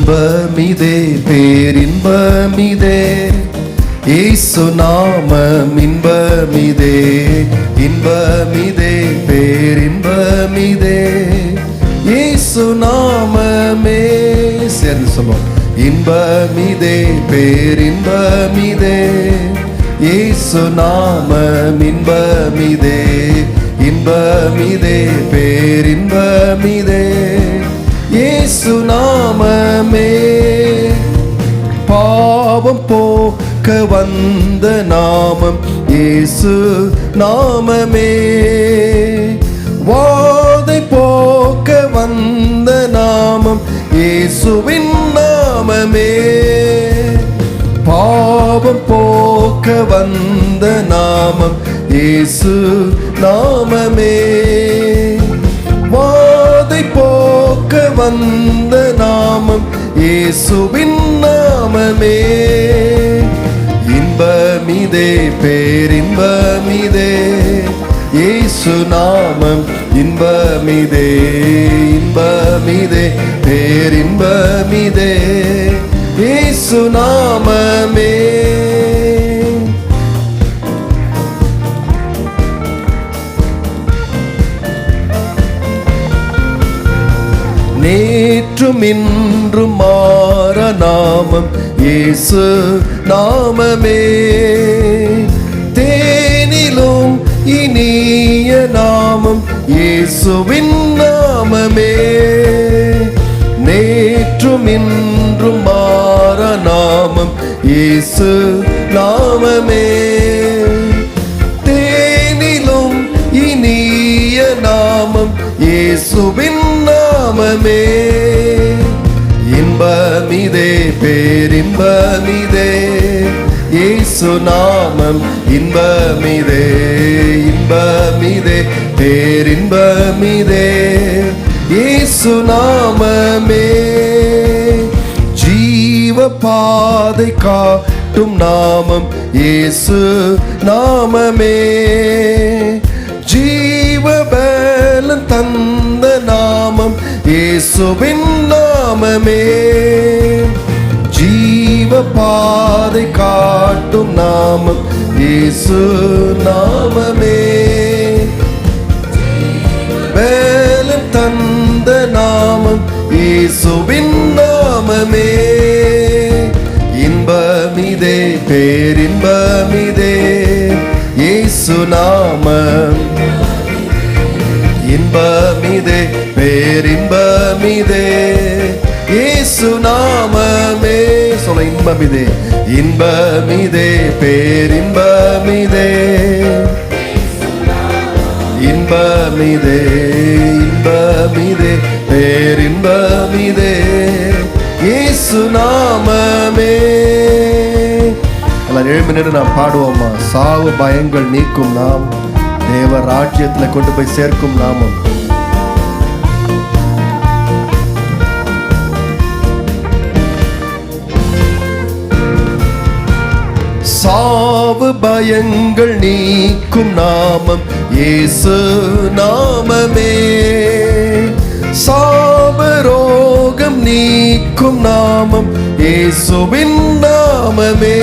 இன்பமிதே பேரின்பமிதே இயேசு நாமம் இன்பமிதே இன்பமிதே பேரின்பமிதே இயேசு நாமமே. சேர்ந்து சொல்லுவோம். இன்பமிதே பேரின்பமிதே இயேசு நாமம் இன்பமிதே இன்பமிதே பேரின்பமிதே இயேசு நாமமே. பாவம் போக்க வந்த நாமம் இயேசு நாமமே. வாதை போக்க வந்த நாமம் இயேசுவின் நாமமே. பாவம் போக்க வந்த நாமம் இயேசு நாமமே. வாதை போக்க வந்த நாமம் இயேசுவின் நாமமே. இன்பமிதே பேரின்பமிதே இயேசு நாமம் இன்பமிதே இன்பமிதே பேரின்பமிதே இயேசு நாமமே. நேற்றும் இன்றும் மாற நாமம் இயேசு நாமமே. தேனிலும் இனிய நாமம் இயேசுவின் நாமமே. நேற்றும் இன்றும் மாற நாமம் இயேசு நாமமே. தேனிலும் இனிய நாமம் இயேசுவின் நாமமே. இன்பமிதே பேரின்பமிதே இயேசு நாமம் இன்பமிதே இன்பமிதே பேரின்பமிதே இயேசு நாமமே. ஜீவ பாதை காட்டும் நாமம் இயேசு நாமமே. ஜீவ பலன் தந்த நாமம் இயேசுவின் நாமமே. ஜீவ பாதை காட்டும் நாமம் இயேசு நாமமே. பலன் தந்த நாமம் இயேசுவின் நாமமே. இன்பமிதே பேரின்பமிதே இயேசு நாமம் இன்பமிதே பேரின்பமிதே இயேசு நாமமே. சொல்ல இன்பமிதே இன்பமிதே பேரின்பமிதே இன்பமிதே இன்பமிதே பேரின்பமிதே இயேசு நாமமே. எல்லாம் எழும்பி நின்று நாம் பாடுவோமா? சாவு பயங்கள் நீக்கும் நாம், தேவ ராஜ்யத்தில் கொண்டு போய் சேர்க்கும் நாமம். சாவு பயங்கள் நீக்கும் நாமம் இயேசு நாமமே. சாப ரோகம் நீக்கும் நாமம் இயேசுவின் நாமமே.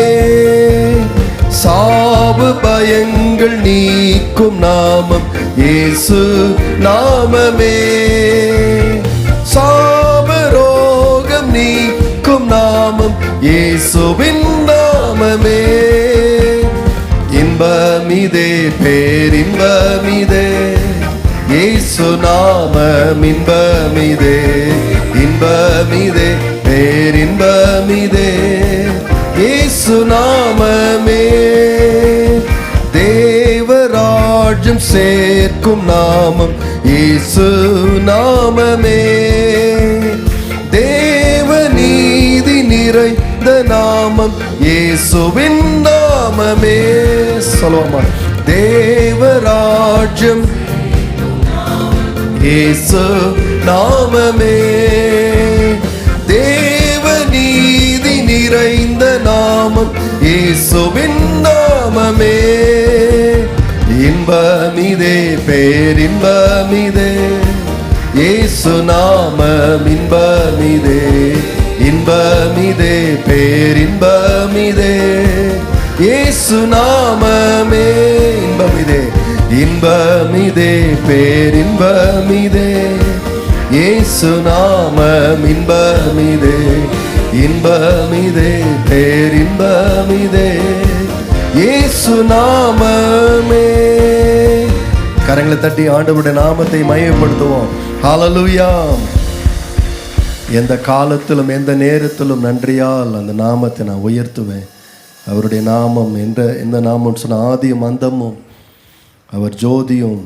சாவு பயங்கள் நீக்கும் நாமம் இயேசு நாமமே. சாப ரோகம் நீக்கும் நாமம் இயேசுவின் நாமமே. இன்பமிதே பேரின்பமிதே இயேசு நாமம் இன்பமிதே இன்பமிதே பேரின்பமிதே இயேசு நாமமே. தேவராஜ்யம் சேர்க்கும் நாமம் இயேசு நாமமே. தேவநீதி நிறைந்த நாமம் இயேசுவின் நாமமே. சொல்லுவோமா? தேவராஜ்யம் இயேசு நாமமே. தேவநீதி நிறைந்த நாமம் இயேசுவின் நாமமே. இன்பமிதே பேரின்பமிதே இயேசு நாமம் இன்பமிதே இன்பமிதே பேரின்பமிதே இயேசு நாமமே. இன்பமிதே இன்பமிதே பேரின்பமிதே இயேசு நாமம். இன்பமிதே இன்பமிதே பேரின்பமிதே இயேசு நாமமே. கரங்களை தட்டி ஆண்டவருடைய நாமத்தை மகிமைப்படுத்துவோம். ஹல்லேலூயா. எந்த காலத்திலும் எந்த நேரத்திலும் நன்றியால் அந்த நாமத்தை நான் உயர்த்துவேன். அவருடைய நாமம் எந்த நாமம் சொன்ன ஆதியும் அந்தமும் அவர் ஜோதியும்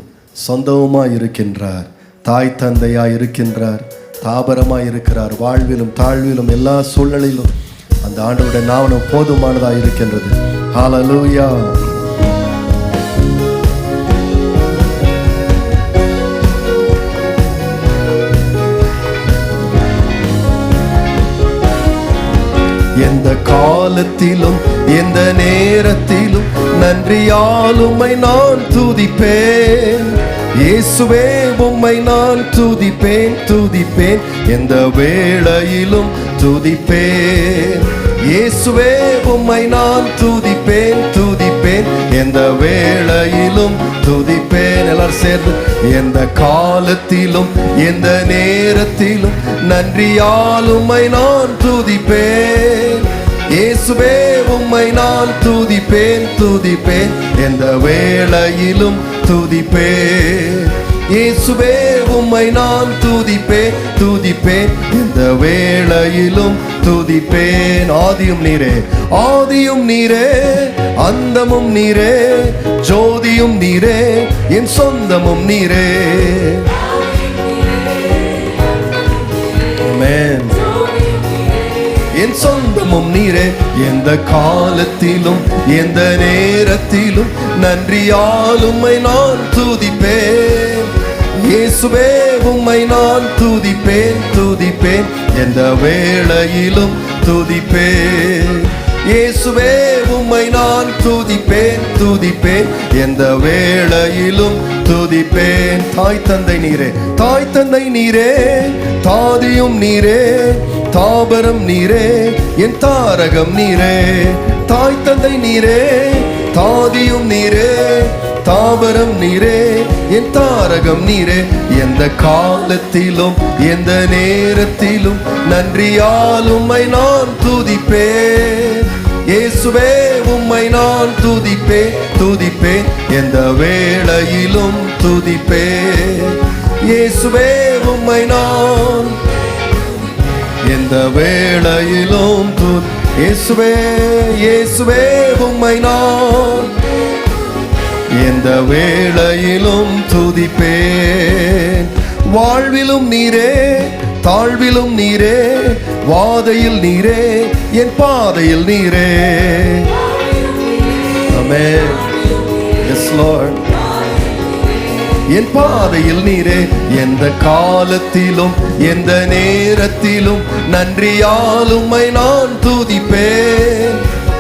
சொந்தவுமாய் இருக்கின்றார். தாய் தந்தையாய் இருக்கின்றார், தாபரமாய் இருக்கிறார். வாழ்விலும் தாழ்விலும் எல்லா சூழ்நிலையிலும் அந்த ஆண்டவருடைய நாமம் போதுமானதாக இருக்கின்றது. ஹல்லேலூயா. எந்த காலத்திலும் எந்த நேரத்திலும் நன்றியால் உம்மை நான் துதிப்பேன். இயேசுவே உம்மை நான் துதிப்பேன் துதிப்பேன். எந்த வேளையிலும் துதிப்பேன். இயேசுவே உம்மை நான் துதிப்பேன் துதிப்பேன். எந்த வேளையிலும் துதிப்பேன். எல்லாரும் சேர்ந்து எந்த காலத்திலும் எந்த நேரத்திலும் நன்றியால் உம்மை நான் துதிப்பேன். இயேசுவே உம்மை நான் துதிப்பேன் துதிப்பேன். எந்த வேளையிலும் துதிப்பேன். இயேசுவே உம்மை நான் துதிப்பேன் துதிப்பேன். எந்த வேளையிலும் துதிப்பேன். ஆதியும் நீரே ஆதியும் நீரே அந்தமும் நீரே ஜோதியும் நீரே என் சொந்தமும் நீரே. ஆமென். என் சொந்தமும் நீரே. எந்த காலத்திலும் எந்த நேரத்திலும் நன்றியால் உம்மை நான் துதிப்பேன். இயேசுவே உம்மை நான் துதிப்பேன் துதிப்பேன். எந்த வேளையிலும் துதிப்பேன். இயேசுவே உம்மை நான் துதிப்பேன் துதிப்பேன். எந்த வேளையிலும் துதிப்பேன். தாய் தந்தை நீரே தாய் தந்தை நீரே தாதியும் நீரே தாபரம் நீரே என் தாரகம் நீரே. தாய் தந்தை நீரே தாதியும் நீரே தாபரம் நீரே என் தாரகம் நீரே. எந்த காலத்திலும் எந்த நேரத்திலும் நன்றியால் உம்மை நான் துதிப்பேன். இயேசுவே உம்மை நான் துதிப்பேன் துதிப்பேன். எந்த வேளையிலும் துதிப்பேன். இயேசுவே உம்மை நான் எந்த வேளையிலும் இயேசுவே இயேசுவே உம்மை நான் எந்த வேளையிலும் துதிப்பேன். வாழ்விலும் நீரே தாழ்விலும் நீரே வாதையில் நீரே என் பாதையில் நீரே. ஆமென். S Lord. என் பாதையில் நீரே. எந்த காலத்திலும் எந்த நேரத்திலும் நன்றியால் உம்மை நான் துதிப்பேன்.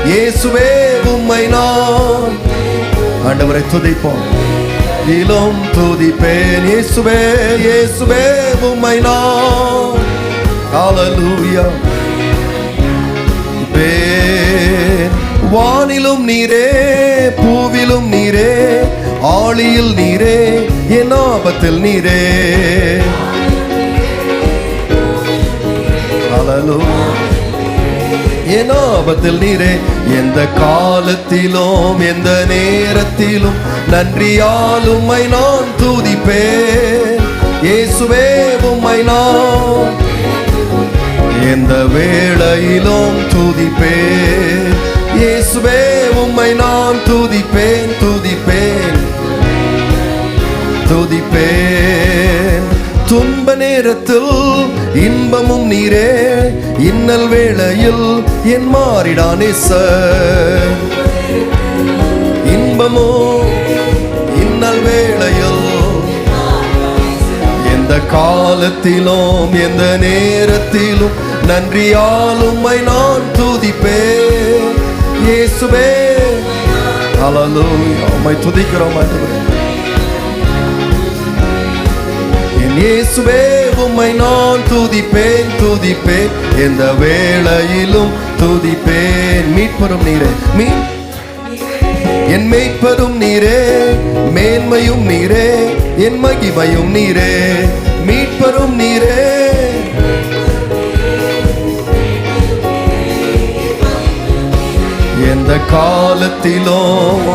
இயேசுவே உம்மை நான் ஆண்டவரை துதிப்போம். இலும் துதிப்பேன். இயேசுவே இயேசுவே உம்மை நான் ஹல்லேலூயா. வானிலும் நீரே பூவிலும் நீரே ஆழியில் நீரே என் ஆபத்தில் நீரே. ஹல்லேலூயா. என் ஆபத்தில் நீரே. எந்த காலத்திலும் எந்த நேரத்திலும் நன்றியால் உம்மை நான் துதிப்பேன். இயேசுவே உம்மை நான் எந்த வேளையிலும் துதிப்பேன். இயேசுவே உம்மை நான் துதிப்பேன் துதிப்பேன் துதிப்பேன். துன்ப நேரத்தில் இன்பமும் நீரே இன்னல் வேளையில் என் மாறிடா நேசர். இன்பமோ இன்னல் வேளையில் எந்த காலத்திலும் எந்த நேரத்திலும் நன்றியால் உம்மை நான் துதிப்பேன். இயேசுவே ஹல்லேலூயா. உம்மை துதிக்கிறோம் ஆண்டவரே. என் இயேசுவே உம்மை நான் துதிப்பேன் துதிப்பேன், எந்த வேளையிலும் துதிப்பேன். மீட்பரும் நீரே, என் மேய்ப்பரும் நீரே, மேன்மையும் நீரே, என் மகிமையும் நீரே. மீட்பரும் நீரே, எந்த காலத்திலும்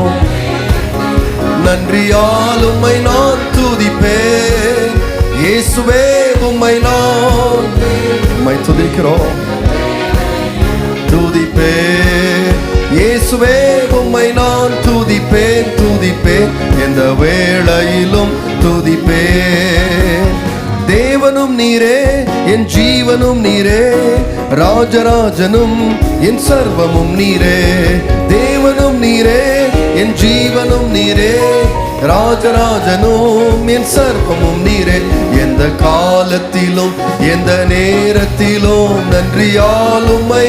நன்றியால் உம்மை நான் துதிப்பேன். இயேசுவே உம்மை நான் உம்மை துதிக்கிறோம், துதிப்பேன். இயேசுவே உம்மை நான் துதிப்பேன் துதிப்பேன், எந்த வேளையிலும் துதிப்பேன். தேவனும் நீரே, என் ஜீவனும் நீரே, ராஜராஜனும் என் சர்வமும் நீரே. தேவனும் நீரே, என் ஜீவனும் நீரே, ராஜராஜனும் என் சர்வமும் நீரே. எந்த காலத்திலும் எந்த நேரத்திலும் நன்றியால் உம்மை,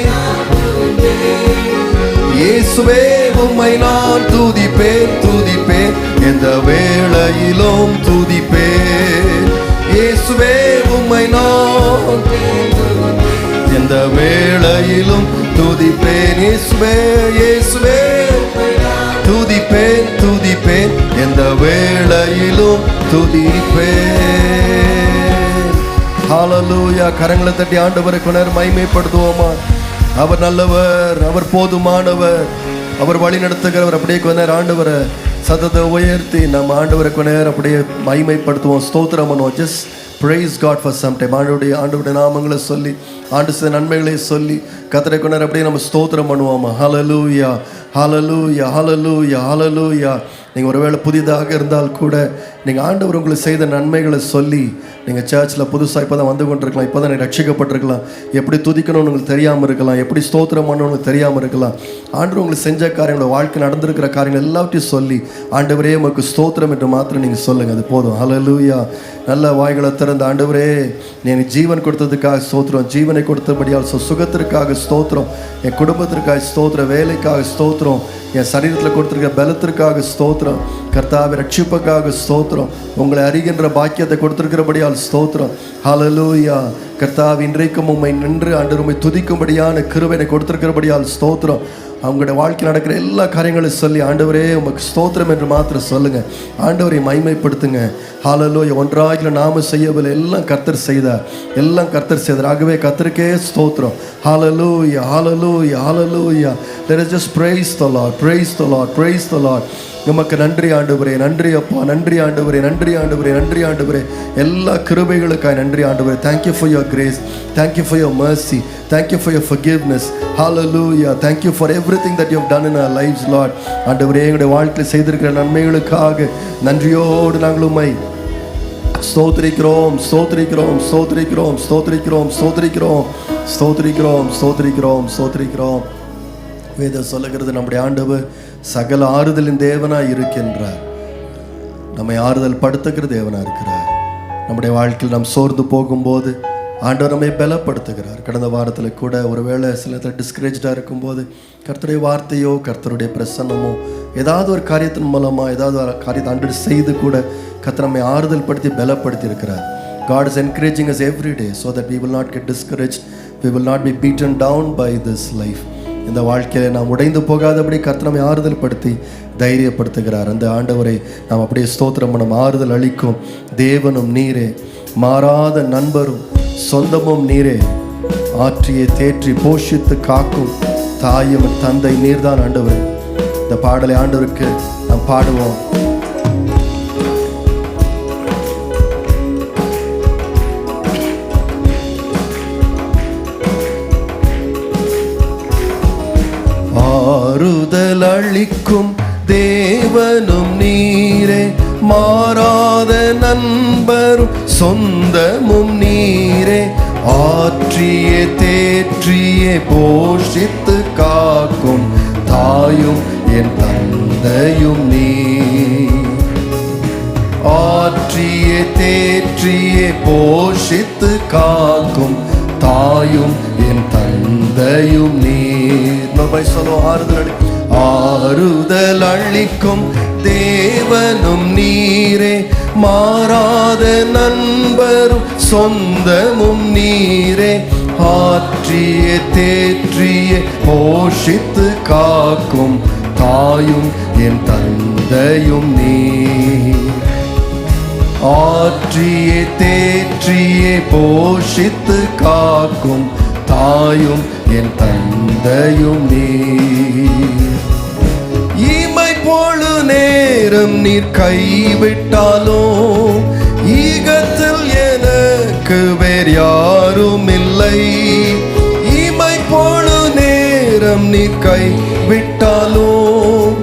இயேசுவே உம்மை நான் துதிப்பேன் துதிப்பேன், எந்த வேளையிலும் துதிப்பேன். இயேசுவே உம்மை நான் எந்த வேளையிலும் துதிப்பேன். இயேசுவே இயேசுவே துதிப்பேன் துதிப்பேன், எந்த வேளையிலும் துதிப்பேன். ஹல்லேலூயா. கரங்களை தட்டி ஆண்டவருக்கு நேரம் மகிமைப்படுத்துவோமா? அவர் நல்லவர், அவர் போதுமானவர், அவர் வழி நடத்துகிறவர். அப்படியே கொஞ்ச நேரம் ஆண்டவரை சத்தத்தை உயர்த்தி நம்ம ஆண்டவரை கொஞ்ச நேரம் அப்படியே மகிமைப்படுத்துவோம், ஸ்தோத்திரம் பண்ணுவோம். Just praise God for some time. ஆண்டவருடைய நாமங்களை சொல்லி, ஆண்டு செய்த நன்மைகளை சொல்லி கர்த்தரை கொஞ்ச நேரம் அப்படியே நம்ம ஸ்தோத்திரம் பண்ணுவோமா? ஹல்லேலூயா ஹல்லேலூயா ஹல்லேலூயா ஹல்லேலூயா. நீங்கள் ஒருவேளை புதிதாக இருந்தால் கூட நீங்கள் ஆண்டவர் உங்களுக்கு செய்த நன்மைகளை சொல்லி, நீங்கள் சர்ச்சில் புதுசாக இப்போ தான் வந்து கொண்டிருக்கலாம், இப்போ தான் ரட்சிக்கப்பட்டிருக்கலாம், எப்படி துதிக்கணும்னு உங்களுக்கு தெரியாமல் இருக்கலாம், எப்படி ஸ்தோத்திரம் பண்ணணும்னு தெரியாமல் இருக்கலாம். ஆண்டவர் உங்களுக்கு செஞ்ச காரியங்களோட வாழ்க்கை நடந்திருக்கிற காரியங்கள் எல்லாத்தையும் சொல்லி, ஆண்டவரே உங்களுக்கு ஸ்தோத்திரம் என்று மாத்திரம் நீங்கள் சொல்லுங்கள், அது போதும். ஹல்லேலூயா. நல்ல வாய்களை திறந்த ஆண்டவரே, நீ எனக்கு ஜீவன் கொடுத்ததுக்காக ஸ்தோத்திரம், ஜீவனை கொடுத்தபடியால் சுகத்திற்காக ஸ்தோத்திரம், என் குடும்பத்திற்காக ஸ்தோத்திரம், வேலைக்காக ஸ்தோத்திரம், என் சரீரத்தில் கொடுத்துருக்க பலத்திற்காக ஸ்தோத்திரம், கர்த்தாவை ரட்சிப்புக்காக ஸ்தோத்திரம், உங்களை அறிகின்ற பாக்கியத்தை கொடுத்திருக்கிறபடியால் ஸ்தோத்திரம். ஹல்லேலூயா. கர்த்தாவை இன்றைக்கும் உம்மை நின்று ஆண்டவர் உம்மை துதிக்கும்படியான கிருபையை கொடுத்திருக்கிறபடியால் ஸ்தோத்திரம். அவங்களுடைய வாழ்க்கை நடக்கிற எல்லா காரியங்களையும் சொல்லி, ஆண்டவரே உமக்கு ஸ்தோத்திரம் என்று மாத்திரம் சொல்லுங்கள், ஆண்டவரை மகிமைப்படுத்துங்க. ஹல்லேலூயா. ஒன்றாகில நாம செய்யவில்லை, எல்லாம் கர்த்தர் செய்தார், எல்லாம் கர்த்தர் செய்தார். ஆகவே கர்த்தருக்கே ஸ்தோத்திரம். ஹல்லேலூயா ஹல்லேலூயா ஹல்லேலூயா. Let us just praise the Lord, praise the Lord, praise the Lord. உமக்கு நன்றி ஆண்டவரே, நன்றி அப்பா, நன்றி ஆண்டவரே, நன்றி ஆண்டவரே, நன்றி ஆண்டவரே, எல்லா கிருபைகளுக்காக நன்றி ஆண்டவரே. Thank you for your grace, thank you for your mercy, thank you for your forgiveness. Hallelujah. Thank you for everything that you have done in our lives, Lord. ஆண்டவரே, எங்களுடைய வாழ்க்கையில் செய்திருக்கிற நன்மைகளுக்காக நன்றியோடு நாங்கள் உம்மை ஸ்தோத்திரிக்கிறோம் ஸ்தோத்திரிக்கிறோம் ஸ்தோத்திரிக்கிறோம் ஸ்தோத்திரிக்கிறோம் ஸ்தோத்திரிக்கிறோம் ஸ்தோத்திரிக்கிறோம் ஸ்தோத்திரிக்கிறோம் ஸ்தோத்திரிக்கிறோம். வேதம் சொல்லுகிறது, நம்முடைய ஆண்டவர் சகல ஆறுதலின் தேவனாய் இருக்கின்றார், நம்மை ஆறுதல் படுத்துகிற தேவனாக இருக்கிறார். நம்முடைய வாழ்க்கையில் நாம் சோர்ந்து போகும்போது ஆண்டவர் நம்மை பலப்படுத்துகிறார். கடந்த வாரத்தில் கூட ஒருவேளை சில டிஸ்கரேஜாக இருக்கும்போது கர்த்தருடைய வார்த்தையோ கர்த்தருடைய பிரசன்னமோ ஏதாவது ஒரு காரியத்தின் மூலமாக ஏதாவது ஒரு காரியத்தை ஆண்டவர் செய்து கூட கர்த்தர் நம்மை ஆறுதல் படுத்தி பலப்படுத்தி இருக்கிறார். God is encouraging us every day so that we will not get discouraged, we will not be beaten down by this life. இந்த வாழ்க்கையில் நாம் உடைந்து போகாதபடி கர்த்தர் நம்மை ஆறுதல் படுத்தி தைரியப்படுத்துகிறார். அந்த ஆண்டவரை நாம் அப்படியே ஸ்தோத்திரம் பண்ண, ஆறுதல் அளிக்கும் தேவனும் நீரே, மாறாத நண்பரும் சொந்தமும் நீரே, ஆற்றியை தேற்றி போஷித்து காக்கும் தாயும் தந்தை நீர்தான் ஆண்டவர். இந்த பாடலை ஆண்டவருக்கு நாம் பாடுவோம். ஆறுதல் அளிக்கும் தேவனும் நீரே, மாறாத நண்பரும் சொந்தமும் நீரே, ஆற்றியே தேற்றியே போஷித்து காக்கும் தாயும் என் தந்தையும் நீ, ஆற்றியே தேற்றியே போஷித்து காக்கும் தாயும் என் தந்தையும் நீர். ஆறுதல் அளிக்கும் தேவனும் நீரே, மாறாத நண்பரும் சொந்தமும் நீரே. ஆற்றிய தேற்றிய போஷித்து காக்கும் தாயும் என் தந்தையும் நீர். ஆற்றிய தேற்றிய போஷித்து காக்கும் தாயும் என் தந்தையும் நீர். இமை பொழு நேரம் நீர் கைவிட்டாலும் ஈகத்தில் எனக்கு வேறு யாரும் இல்லை. இமை பொழு நேரம் நீர் கைவிட்டாலும்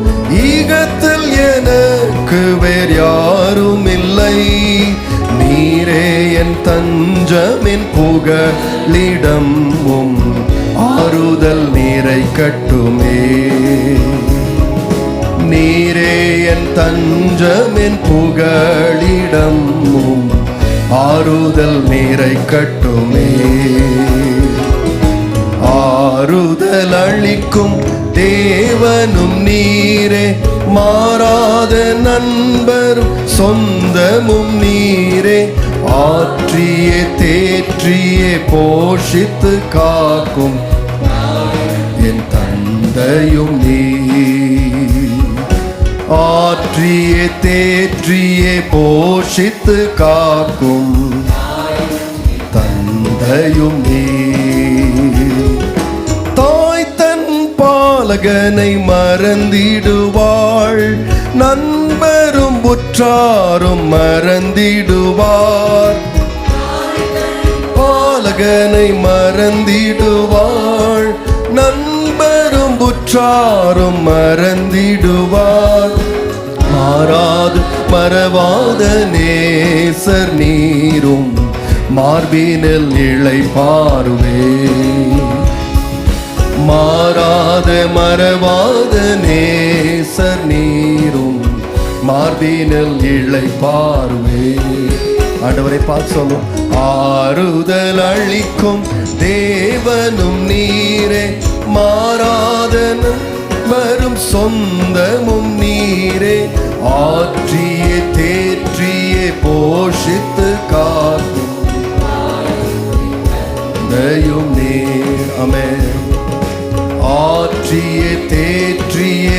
ஈகத்தில் எனக்கு வேறு யாரும் இல்லை. நீரே என் தஞ்சமின் புகலிடமும் ஆறுதல் நீரை கட்டுமே. நீரே என் தஞ்சமின் புகலிடமும் ஆறுதல் நீரை கட்டுமே. ஆறுதல் அளிக்கும் தேவனும் நீரே. மாறாத நண்பரும் சொந்தமும் நீரே. ஆற்றிய தேற்றிய போஷித்து காக்கும் என் தந்தையும் நீர். ஆற்றிய தேற்றிய போஷித்து காக்கும் தந்தையும் நீர். தாய் தன் பாலகனை மறந்திடுவாள், நண்பரும் உற்றாரும் மறந்திடுவார். பாலகனை மறந்திடுவாள், நண்பரும் உற்றாரும் மறந்திடுவார். மாறாது மறவாத நேசர் நீரும் மார்பினில் இளைப்பாறுவே. மாறாத மறவாத நேசர் நீரும் மார்பினில் இளைப்பாறுவே. ஆண்டவரை பார்த்து சொல்லும். ஆறுதல் அளிக்கும் தேவனும் நீரே. மாறாத வரும் சொந்தமும் நீரே. ஆற்றிய தேற்றிய போஷித்து காக்கும் தந்தையும் நீர். ஆமென். ஆற்றிய தேற்றிய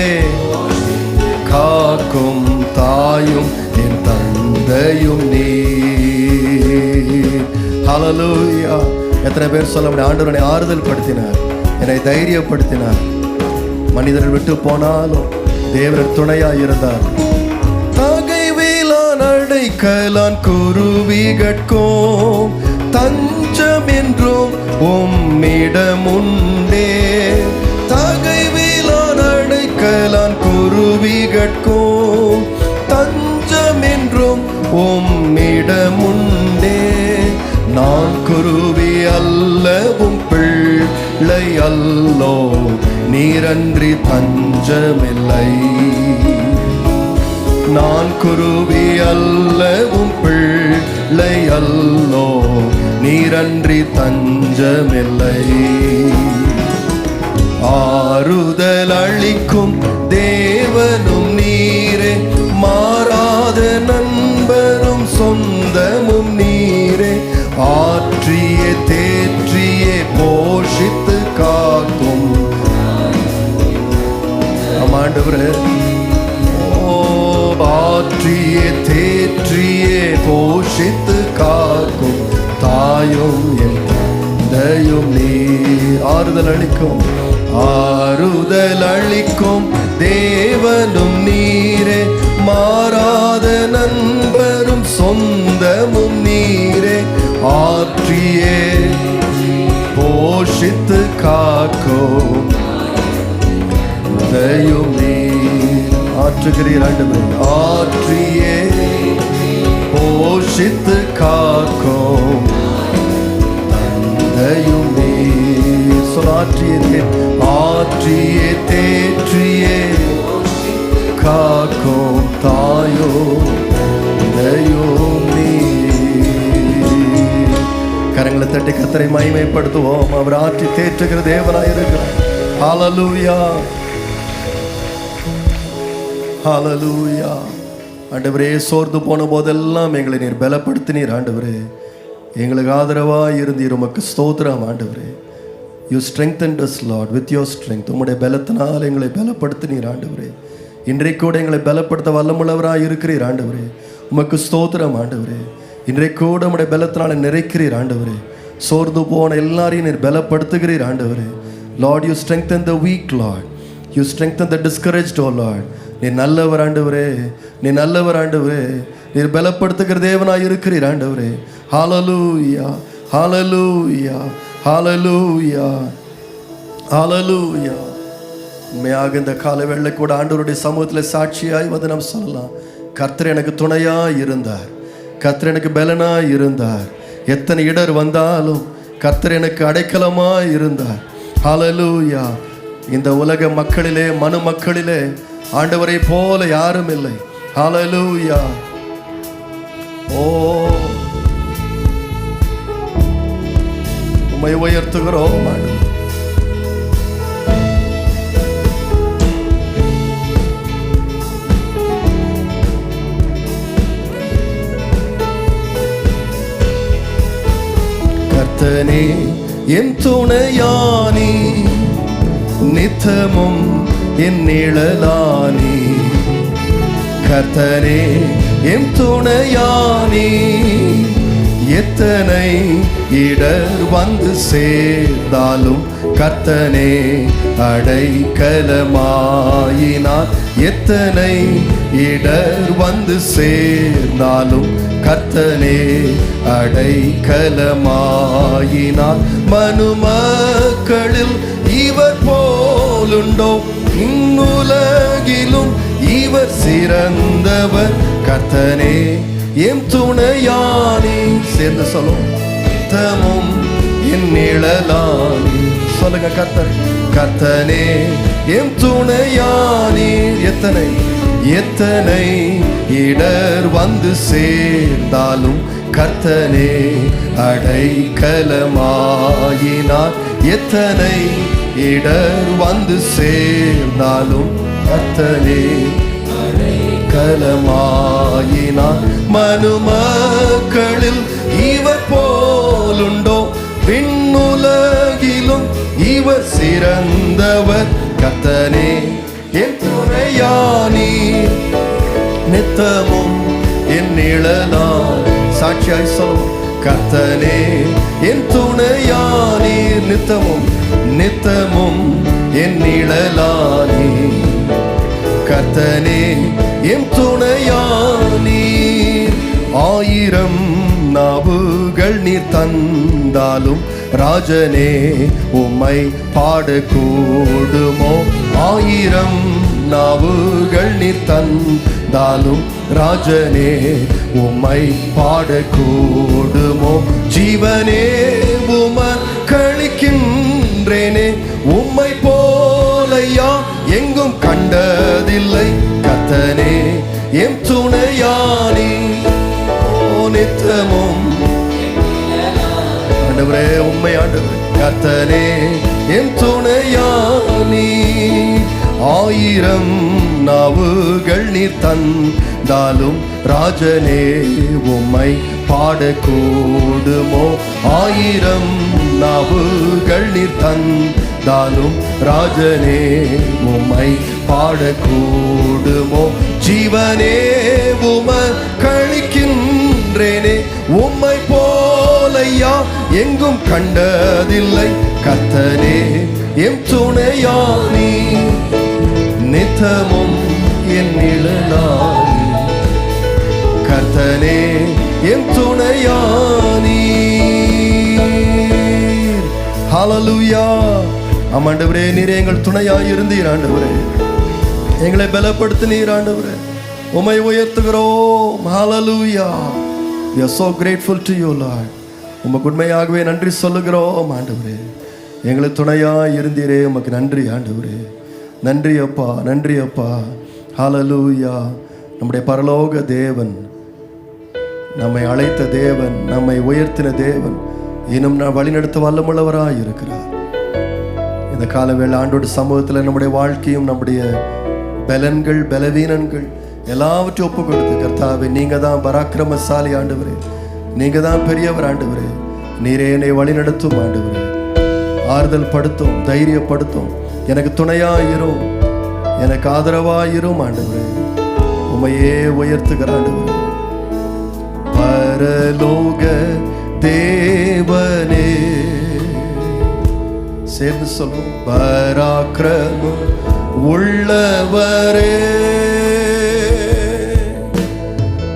காக்கும் தாயும் என் தந்தையும் நீர். ஹல்லேலூயா. எத்தனை பேர் சொல்ல முடியும்? ஆண்டவர் என்னை ஆறுதல் படுத்தினார், என்னை தைரியப்படுத்தினார். மனிதர்கள் விட்டு போனாலும் தேவன் துணையாய் இருந்தார். தகைவேலான் அடைக்கலான் குருவிகட்கும் தஞ்சம் என்றும் உம்மிடமுண்டே. தகைவேலான் அடைக்கலான் குருவிகட்கும் தஞ்சம் என்றும் உம்மிடமுண்டே. நான் குருவி அல்லவும் பிள்ளை அல்லோ, நீரன்றி தஞ்சமில்லை. நான் குருவி அல்லவும் பிள்ளை அல்லோ, நீரன்றி தஞ்சமில்லை. ஆறுதல் அளிக்கும் தேவனும் நீரே. மாறாத நண்பரும் சொந்தமும் நீரே. ஆற்றிய தேற்றிய போஷித்து காக்கும். ஆண்டவரே, ஆற்றிய தேற்றிய போஷித்து காக்கும் தாயும் என் தந்தையும் நீர். ஆறுதல் அளிக்கும். ஆறுதல் அளிக்கும் தேவனும் நீரே. மாறாத நண்பரும் சொந்தமும் நீரே. ஆற்றிய போஷித்து காக்கும் தந்தையும் நீர். ஆற்றுகிறீர் ஆண்டவரே. ஆற்றிய போஷித்து காக்கும் தந்தையும் நீர். சொல்லாற்றிய ஆற்றிய தேற்றிய காக்கும் தாயோ தந்தையும் நீர். கரங்களை தட்டி கர்த்தரை மகிமைப்படுத்துவோம். அவர் ஆற்றி தேற்றுகிற தேவனாய் இருக்கிறார். ஹல்லேலூயா, ஹல்லேலூயா. ஆண்டவரே, சோர்ந்து போன போதெல்லாம் எங்களை நீர் பலப்படுத்தினீர். ஆண்டவரே, எங்களுக்கு ஆதரவாக இருந்தீர். உமக்கு ஸ்தோத்திரம். ஆண்டவரே, you strengthened us Lord with your strength. உம்முடைய பலத்தினால் எங்களை பலப்படுத்தினீர். ஆண்டவரே, இன்றைக்கு கூட எங்களை பலப்படுத்த வல்லமுள்ளவராக இருக்கிறீர். ஆண்டவரே, உமக்கு ஸ்தோத்திரம். ஆண்டவரே, இன்றைக்கு கூட உம்முடைய பலத்தினால நிறைக்கிறீர். ஆண்டவரே, சோர்ந்து போன எல்லாரையும் நீர் பலப்படுத்துகிறீர். ஆண்டவரே, Lord, you strengthen the weak. Lord, you strengthen the discouraged. O Lord, நீ நல்லவர். ஆண்டவரே, நீ நல்லவர். ஆண்டவரே, நீர் பலப்படுத்துகிற தேவனாய் இருக்கிறீர். ஆண்டவரே, ஹல்லேலூயா, ஹல்லேலூயா, ஹல்லேலூயா, ஹல்லேலூயா. உண்மையாக இந்த கால வேளை கூட ஆண்டவருடைய சமூகத்தில் சாட்சியாய் வந்து நாம் சொல்லலாம், கர்த்தர் எனக்கு துணையாக இருந்தார், கர்த்தர் எனக்கு பலனாக இருந்தார். எத்தனை இடர் வந்தாலும் கர்த்தர் எனக்கு அடைக்கலமாக இருந்தார். ஹல்லேலூயா. இந்த உலக மக்களிலே, மனு மக்களிலே ஆண்டவரை போல யாரும் இல்லை. ஹல்லேலூயா. ஓ, உம்மை உயர்த்துகிறோம். கர்த்தனே என் துணையானி, நித்தமும் என் நிழலானி. கர்த்தனே என் துணையானி, எத்தனை இடர் வந்து சேர்ந்தாலும் கர்த்தனே அடைக்கலமாயினார். எத்தனை இடர் வந்து சேர்ந்தாலும் கர்த்தனே அடைக்கலமாயினார். மனுமக்களில் இவர் போலுண்டோ, இந்நுலகிலும் இவர் சிறந்தவர். கர்த்தனே எம் துணையானி. சேர்ந்து சொல்லும், தமும் என் நிழலானி. சொல்லுங்க, கர்த்தர், கர்த்தனே எம் துணையானி. எத்தனை எத்தனை இடர் வந்து சேர்ந்தாலும் கர்த்தனே அடைக்கலமாயினார். எத்தனை இடர் வந்து சேர்ந்தாலும் கர்த்தனே அடைக்கலமாயினார். மனுமக்களில் இவர் போலுண்டோ, விண்ணுலகிலும் இவர் சிறந்தவர். கர்த்தனே என் துணையானி, நித்தமும் என் நிழலான். சாட்சியாய் சொல்லும், கர்த்தனே என் துணையானி, நித்தமும் நித்தமும் என் நிழலானி. கர்த்தனே என் துணையானி. ஆயிரம் நாவுகள் நீர் தந்தாலும் ராஜனே உம்மை பாடக்கூடுமோ. ஆயிரம் நாவுகள் நீர் தந்தாலும் ராஜனே உம்மை பாடக்கூடுமோ. ஜீவனே உமர் கழிக்கின்றேனே, உம்மை போலையா எங்கும் கண்டதில்லை. கர்த்தனே எம் துணையானி, நித்தமும். ஆண்டவரே, உம்மை ஆண்டவர். கர்த்தனே எம் துணையானி. ஆயிரம் நாவுகள் நீர் தந்தாலும் ராஜனே உம்மை பாடக்கூடுமோ. ஆயிரம் நாவுகள் நீர் தந்தாலும் ராஜனே உம்மை பாடக்கூடுமோ. ஜீவனே உமர் கழிக்கின்றேனே, உம்மை போலையா எங்கும் கண்டதில்லை. கர்த்தனே எம் துணையானி, நித்தமும் என் நிழலானி. கர்த்தனே எம் துணையானி. ஹல்லேலூயா. ஆண்டவரே, நீர் எங்கள் துணையாய் இருந்தீர். ஆண்டவரே, எங்களை பலப்படுத்தினீர். ஆண்டவரே, உம்மை உயர்த்துகிறோம். ஹல்லேலூயா. we are so grateful to you, Lord. உமக்கு உண்மையாகவே நன்றி சொல்லுகிறோம். ஆண்டவரே, எங்களை துணையாய் இருந்தீரே, உமக்கு நன்றி. ஆண்டவரே, நன்றி அப்பா, நன்றி அப்பா. ஹல்லேலூயா. நம்முடைய பரலோக தேவன், நம்மை அழைத்த தேவன், நம்மை உயர்த்தின தேவன் இன்னும் வழிநடத்த வல்லமுள்ளவராய் இருக்கிறார். இந்த காலவேளை ஆண்டோட சமூகத்தில் நம்முடைய வாழ்க்கையும் நம்முடைய பலன்கள், பலவீனங்கள் எல்லாவற்றையும் ஒப்பு கொடுத்து, கர்த்தாவே நீங்க தான் பராக்கிரமசாலி ஆண்டவரே, நீங்க தான் பெரியவர் ஆண்டவரே, நீரே என்னை வழி நடத்தும் ஆண்டவரே, ஆறுதல் படுத்தும், தைரியப்படுத்தும், எனக்கு துணையாயிரும், எனக்கு ஆதரவாயிரும் ஆண்டவரே. உமையே உயர்த்துகிற ஆண்டவரே. பரலோக தேவனே, சேர்ந்து சொல்லும், பராக்கிரமம் உள்ளவரே,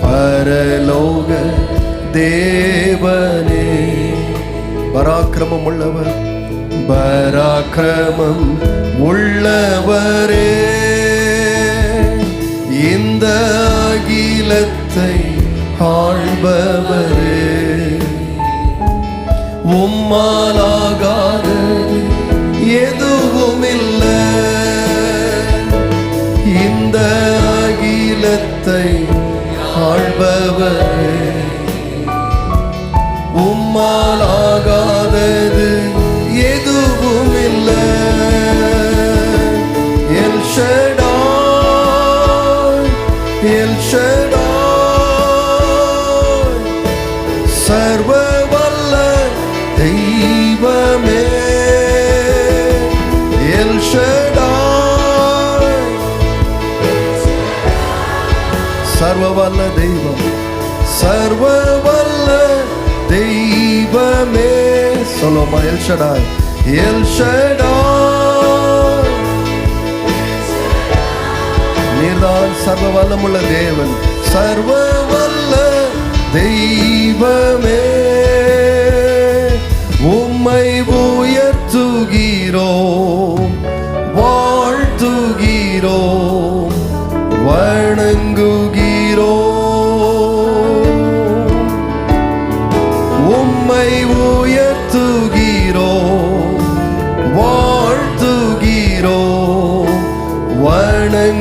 பரலோக தேவனே, பராக்கிரமம் உள்ளவர், பராக்கிரமம் உள்ளவரே, இந்த அகிலத்தை ஆள்பவரே, உம்மாலாகாதது எதுவும் இல்லை, இந்த அகிலத்தை ஆள்பவரே, உம்மாலாகாதது எதுவும் இல்லை. எல் ஷடாய், எல் ஷடாய், சர்வ வல்ல தெய்வமே, எல் ஷடாய், சர்வ வல்ல தெய்வம், சர்வ வல்ல தெய்வமே. சொல்லுமா, எல் ஷடாய், எல் ஷடாய், நீர்தான் சர்வ வல்லமுள்ள தேவன், சர்வ வல்ல தெய்வமே. உம்மை உயர்த்துகிறோம், வாழ்த்துகிறோம், வணங்குகிறோம். உம்மை உயர்த்துகிறோம், வாழ்த்துகிறோம், வணங்குகிறோம்.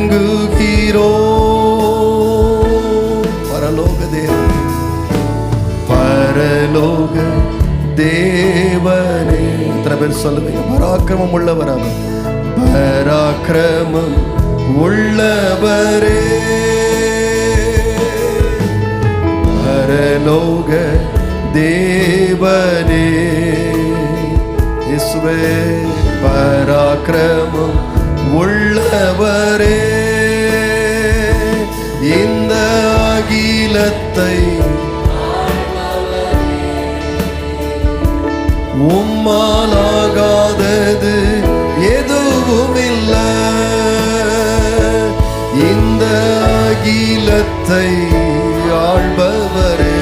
பரலோக தேவன், பரலோக தேவனே. இத்தனை பேர் சொல்லுவீங்க, பராக்கிரமம் உள்ளவர் அவர், பராக்கிரமம் உள்ளவரே, பரலோக தேவனே. இயேசுவே, பராக்கிரமம் உள்ளவரே, இந்த அகிலத்தை உம்மாலாகாதது எதுவும் இல்லை, இந்த அகிலத்தை ஆள்பவரே,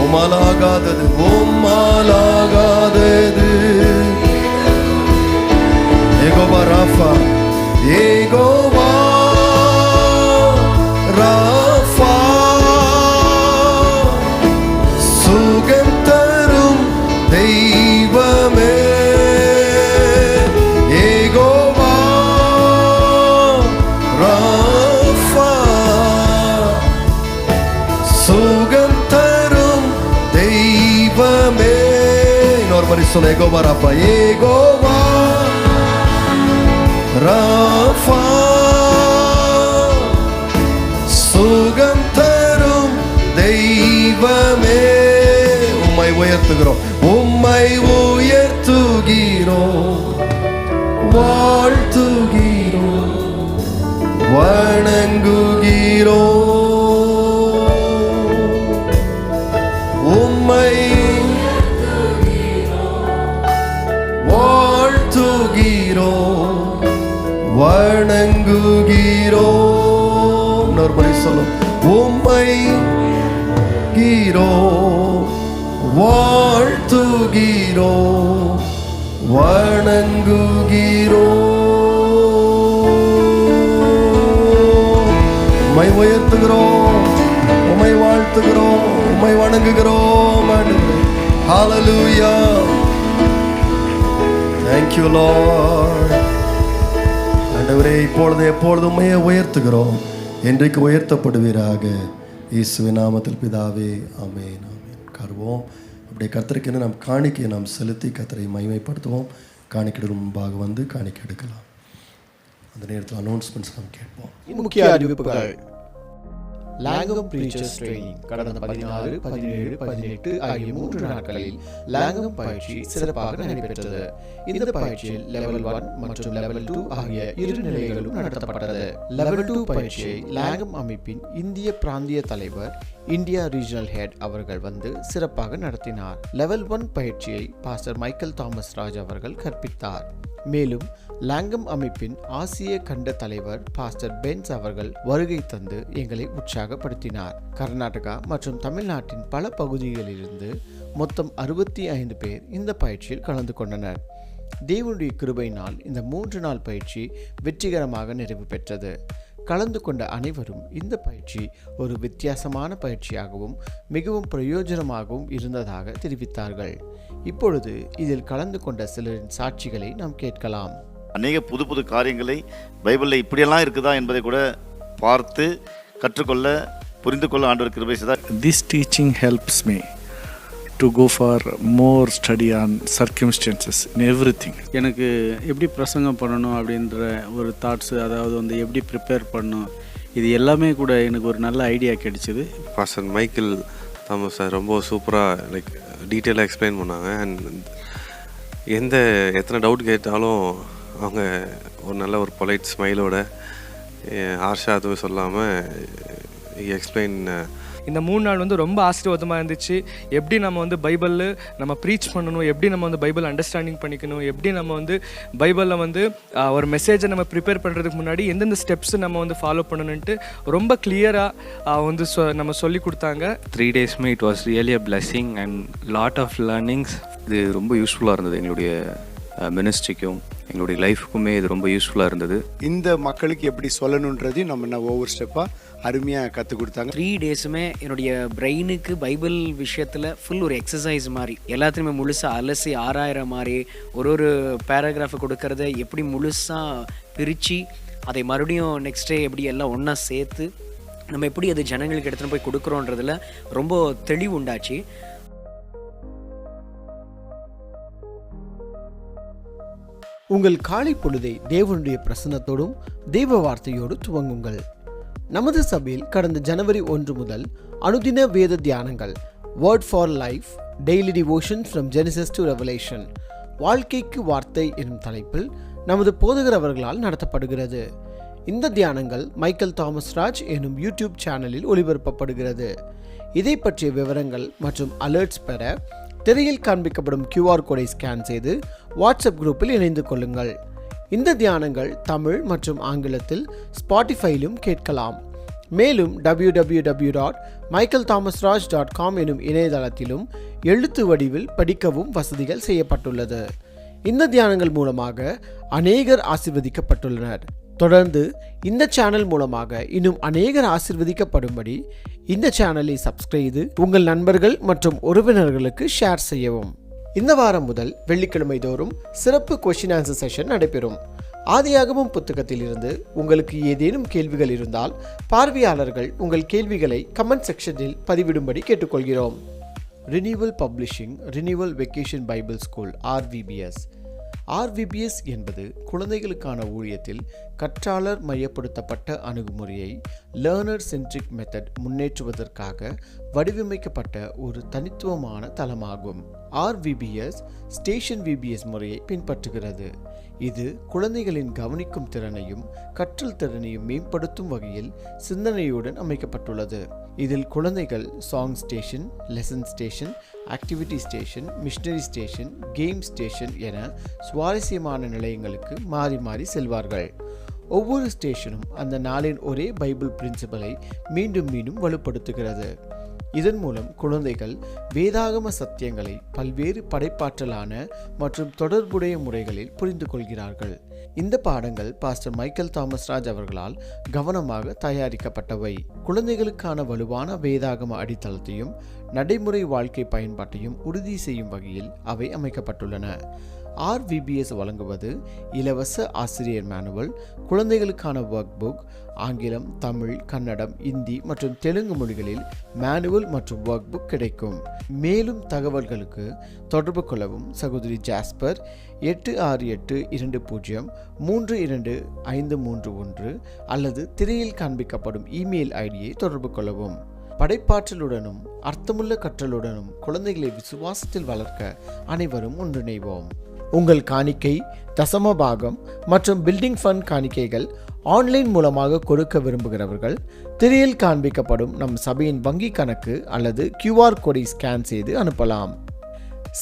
உம்மாலாகாதது, உம்மாலாகாதது. யெகோவா ராஃபா, யெகோவா ராஃபா, சுகம் தரும் தெய்வமே, யெகோவா ராஃபா, சுகம் தரும் தெய்வமே. இன்னொரு மாதிரி சொல்ல, யெகோவா ராஃபா, யெகோவா ராஃபா, சுகம் தரும் தெய்வமே. உம்மை உயர்த்துகிறோம், உம்மை உயர்த்துகிறோம், வாழ்த்துகிறோம், வணங்குகிறோம். உம்மை வாழ்த்துகிறோம், வணங்குகிறோம். இன்னொரு முறை சொல்லும், உம்மை கீரோம், வாழ்த்துகிறோம், வணங்குகிறோம். உம்மை உயர்த்துகிறோம், உம்மை வாழ்த்துகிறோம், உம்மை வணங்குகிறோம். ஹல்லேலூயா. Thank you Lord. ஆண்டவரே, இப்பொழுது எப்பொழுதும் உம்மையே உயர்த்துகிறோம், என்றைக்கு உயர்த்தப்படுவீராக. இயேசுவின் நாமத்தில் பிதாவே, ஆமென் ஆமென். கர்வோம் அப்படியே கர்த்தருக்கு என்ன நாம் காணிக்கையை நாம் செலுத்தி கர்த்தரை மகிமைப்படுத்துவோம். காணிக்கைக்கு முன்பாக வந்து காணிக்கை எடுக்கலாம். அந்த நேரத்தில் அனௌன்ஸ்மெண்ட்ஸ் நாம் கேட்போம். முக்கிய அறிவிப்புகள். லாங்கம் பிரீச்சர்ஸ் ட்ரெயினிங் கடந்த 16, 17, 18 ஆகிய 3 நாட்களில் லாங்கம் பயிற்சி சிறப்பாக நடைபெற்றது. இந்த பயிற்சியில் லெவல் 1 மற்றும் லெவல் 2 ஆகிய இரு நிலைகளும் நடத்தப்பட்டது. லெவல் 2 பயிற்சியை லாங்கம் அமைப்பின் இந்திய பிராந்திய தலைவர் இந்தியா ரீஜனல் ஹெட் அவர்கள் வந்து சிறப்பாக நடத்தினார். லெவல் 1 பயிற்சியை பாஸ்டர் மைக்கேல் தாமஸ் ராஜ் அவர்கள் கற்பித்தார். மேலும் லாங்கம் அமைப்பின் ஆசிய கண்ட தலைவர் பாஸ்டர் பென்ஸ் அவர்கள் வருகை தந்து எங்களை உற்சாகப்படுத்தினார். கர்நாடகா மற்றும் தமிழ்நாட்டின் பல பகுதிகளிலிருந்து மொத்தம் 65 பேர் இந்த பயிற்சியில் கலந்து கொண்டனர். தேவனுடைய கிருபையினால் இந்த 3 நாள் பயிற்சி வெற்றிகரமாக நிறைவு பெற்றது. கலந்து கொண்ட அனைவரும் இந்த பயிற்சி ஒரு வித்தியாசமான பயிற்சியாகவும் மிகவும் பிரயோஜனமாகவும் இருந்ததாக தெரிவித்தார்கள். இப்பொழுது இதில் கலந்து கொண்ட சிலரின் சாட்சிகளை நாம் கேட்கலாம். அநேக புது புது காரியங்களை பைபிளில் இப்படியெல்லாம் இருக்குதா என்பதை கூட பார்த்து கற்றுக்கொள்ள புரிந்து கொள்ள ஆண்டவர் கிருபை செய்தார். This teaching helps me to go for more study on circumstances in everything. எனக்கு எப்படி பிரசங்கம் பண்ணணும் அப்படின்ற ஒரு தாட்ஸு, அதாவது வந்து எப்படி ப்ரிப்பேர் பண்ணணும், இது எல்லாமே கூட எனக்கு ஒரு நல்ல ஐடியா கிடைச்சிது. பாஸ்டர் மைக்கேல் தாமஸ் சார் ரொம்ப சூப்பராக லைக் டீட்டெயிலாக எக்ஸ்பிளைன் பண்ணாங்க. அண்ட் எத்தனை டவுட் கேட்டாலும் அவங்க ஒரு நல்ல ஒரு பொலைட் ஸ்மைலோட ஹார்ஷா எதுவும் சொல்லாமல் எக்ஸ்பிளைன். இந்த 3 நாள் வந்து ரொம்ப ஆசீர்வாதமாக இருந்துச்சு. எப்படி நம்ம வந்து பைபிளில் நம்ம ப்ரீச் பண்ணணும், எப்படி நம்ம வந்து பைபிள் அண்டர்ஸ்டாண்டிங் பண்ணிக்கணும், எப்படி நம்ம வந்து பைபிளில் வந்து ஒரு மெசேஜை நம்ம ப்ரிப்பேர் பண்ணுறதுக்கு முன்னாடி எந்தெந்த ஸ்டெப்ஸ் நம்ம வந்து ஃபாலோ பண்ணணுன்ட்டு ரொம்ப கிளியராக வந்து நம்ம சொல்லி கொடுத்தாங்க. 3 டேஸ்மே it was really a blessing and lot of learnings. இது ரொம்ப யூஸ்ஃபுல்லாக இருந்தது. எங்களுடைய மினிஸ்ட்ரிக்கும் எங்களுடைய லைஃபுக்குமே இது ரொம்ப யூஸ்ஃபுல்லாக இருந்தது. இந்த மக்களுக்கு எப்படி சொல்லணுன்றதையும் நம்ம ஒவ்வொரு ஸ்டெப்பாக அருமையாக கற்றுக் கொடுத்தாங்க. 3 டேஸுமே என்னுடைய பிரெயினுக்கு பைபிள் விஷயத்தில் ஃபுல் ஒரு எக்ஸசைஸ் மாதிரி எல்லாத்தையுமே முழுசாக அலசி ஆராயிற மாதிரி ஒரு பேராகிராஃபை கொடுக்கறத எப்படி முழுசாக பிரித்து அதை மறுபடியும் நெக்ஸ்ட் டே எப்படி எல்லாம் ஒன்றா சேர்த்து நம்ம எப்படி அது ஜனங்களுக்கு எடுத்துகிட்டு போய் கொடுக்குறோன்றதில் ரொம்ப தெளிவு உண்டாச்சு. உங்கள் காலை பொழுதை தேவனுடைய பிரசன்னத்தோடும் தேவ வார்த்தையோடு துவங்குங்கள். நமது சபையில் கடந்த ஜனவரி 1 முதல் அனுதின வேத தியானங்கள் word for life daily devotion from Genesis to revelation வாழ்க்கைக்கு வார்த்தை எனும் தலைப்பில் நமது போதகர் அவர்களால் நடத்தப்படுகிறது. இந்த தியானங்கள் மைக்கேல் தாமஸ் ராஜ் எனும் யூடியூப் சேனலில் ஒளிபரப்பப்படுகிறது. இதை பற்றிய விவரங்கள் மற்றும் அலர்ட்ஸ் பெற திரையில் காண்பிக்கப்படும் QR கோடை ஸ்கேன் செய்து வாட்ஸ்அப் குரூப்பில் இணைந்து கொள்ளுங்கள். இந்த தியானங்கள் தமிழ் மற்றும் ஆங்கிலத்தில் ஸ்பாட்டிஃபையிலும் கேட்கலாம். மேலும் www.michaelthomasraj.com எனும் இணையதளத்திலும் எழுத்து வடிவில் படிக்கவும் வசதிகள் செய்யப்பட்டுள்ளது. இந்த தியானங்கள் மூலமாக அநேகர் ஆசீர்வதிக்கப்பட்டுள்ளனர். தொடர்ந்து இந்த சேனல் மூலமாக இன்னும் அநேகர் ஆசீர்வதிக்கப்படும்படி இந்த சேனலை சப்ஸ்கிரைப் செய்து உங்கள் நண்பர்கள் மற்றும் உறவினர்களுக்கு ஷேர் செய்யவும். இந்த வாரம் முதல் வெள்ளிக்கிழமை தோறும் சிறப்பு கொஸ்டின் ஆன்சர் செஷன் நடைபெறும். ஆதியாகமம் புத்தகத்தில் இருந்து உங்களுக்கு ஏதேனும் கேள்விகள் இருந்தால் பார்வையாளர்கள் உங்கள் கேள்விகளை கமெண்ட் செக்ஷனில் பதிவிடும்படி கேட்டுக்கொள்கிறோம். Renewal publishing renewal vacation Bible school RVBS என்பது குழந்தைகளுக்கான ஊழியத்தில் கற்றாளர் மையப்படுத்தப்பட்ட அணுகுமுறையை லேர்னர் சென்ட்ரிக் மெத்தட் முன்னேற்றுவதற்காக வடிவமைக்கப்பட்ட ஒரு தனித்துவமான தளமாகும். RVBS ஸ்டேஷன் VBS முறையை பின்பற்றுகிறது. இது குழந்தைகளின் கவனிக்கும் திறனையும் கற்றல் திறனையும் மேம்படுத்தும் வகையில் சிந்தனையுடன் அமைக்கப்பட்டுள்ளது. இதில் குழந்தைகள் song station, lesson station, activity station, missionary station, game station என சுவாரஸ்யமான நிலையங்களுக்கு மாறி மாறி செல்வார்கள். ஒவ்வொரு ஸ்டேஷனும் அந்த நாளின் ஒரே பைபிள் பிரின்சிபலை மீண்டும் மீண்டும் வலுப்படுத்துகிறது. இதன் மூலம் குழந்தைகள் வேதாகம சத்தியங்களை பல்வேறு படைப்பாற்றலான மற்றும் தொடர்புடைய முறைகளில் புரிந்து கொள்கிறார்கள். இந்த பாடங்கள் பாஸ்டர் மைக்கேல் தாமஸ் ராஜ் அவர்களால் கவனமாக தயாரிக்கப்பட்டவை. குழந்தைகளுக்கான வலுவான வேதாகம அடித்தளத்தையும் நடைமுறை வாழ்க்கை பயன்பாட்டையும் உறுதி செய்யும் வகையில் அவை அமைக்கப்பட்டுள்ளன. RVBS வழங்குவது இலவச ஆசிரியர் மேனுவல், குழந்தைகளுக்கான ஒர்க் புக், ஆங்கிலம், தமிழ், கன்னடம், இந்தி மற்றும் தெலுங்கு மொழிகளில் மேனுவல் மற்றும் ஒர்க் புக் கிடைக்கும். மேலும் தகவல்களுக்கு தொடர்பு கொள்ளவும் சகோதரி ஜாஸ்பர் 8682032531 அல்லது திரையில் காண்பிக்கப்படும் இமெயில் ஐடியை தொடர்பு கொள்ளவும். படைப்பாற்றலுடனும் அர்த்தமுள்ள கற்றலுடனும் குழந்தைகளை விசுவாசத்தில் வளர்க்க அனைவரும் ஒன்றிணைவோம். உங்கள் காணிக்கை, தசம பாகம் மற்றும் பில்டிங் ஃபண்ட் காணிக்கைகள் ஆன்லைன் மூலமாக கொடுக்க விரும்புகிறவர்கள் திரையில் காண்பிக்கப்படும் நம் சபையின் வங்கி கணக்கு அல்லது QR கோடை ஸ்கேன் செய்து அனுப்பலாம்.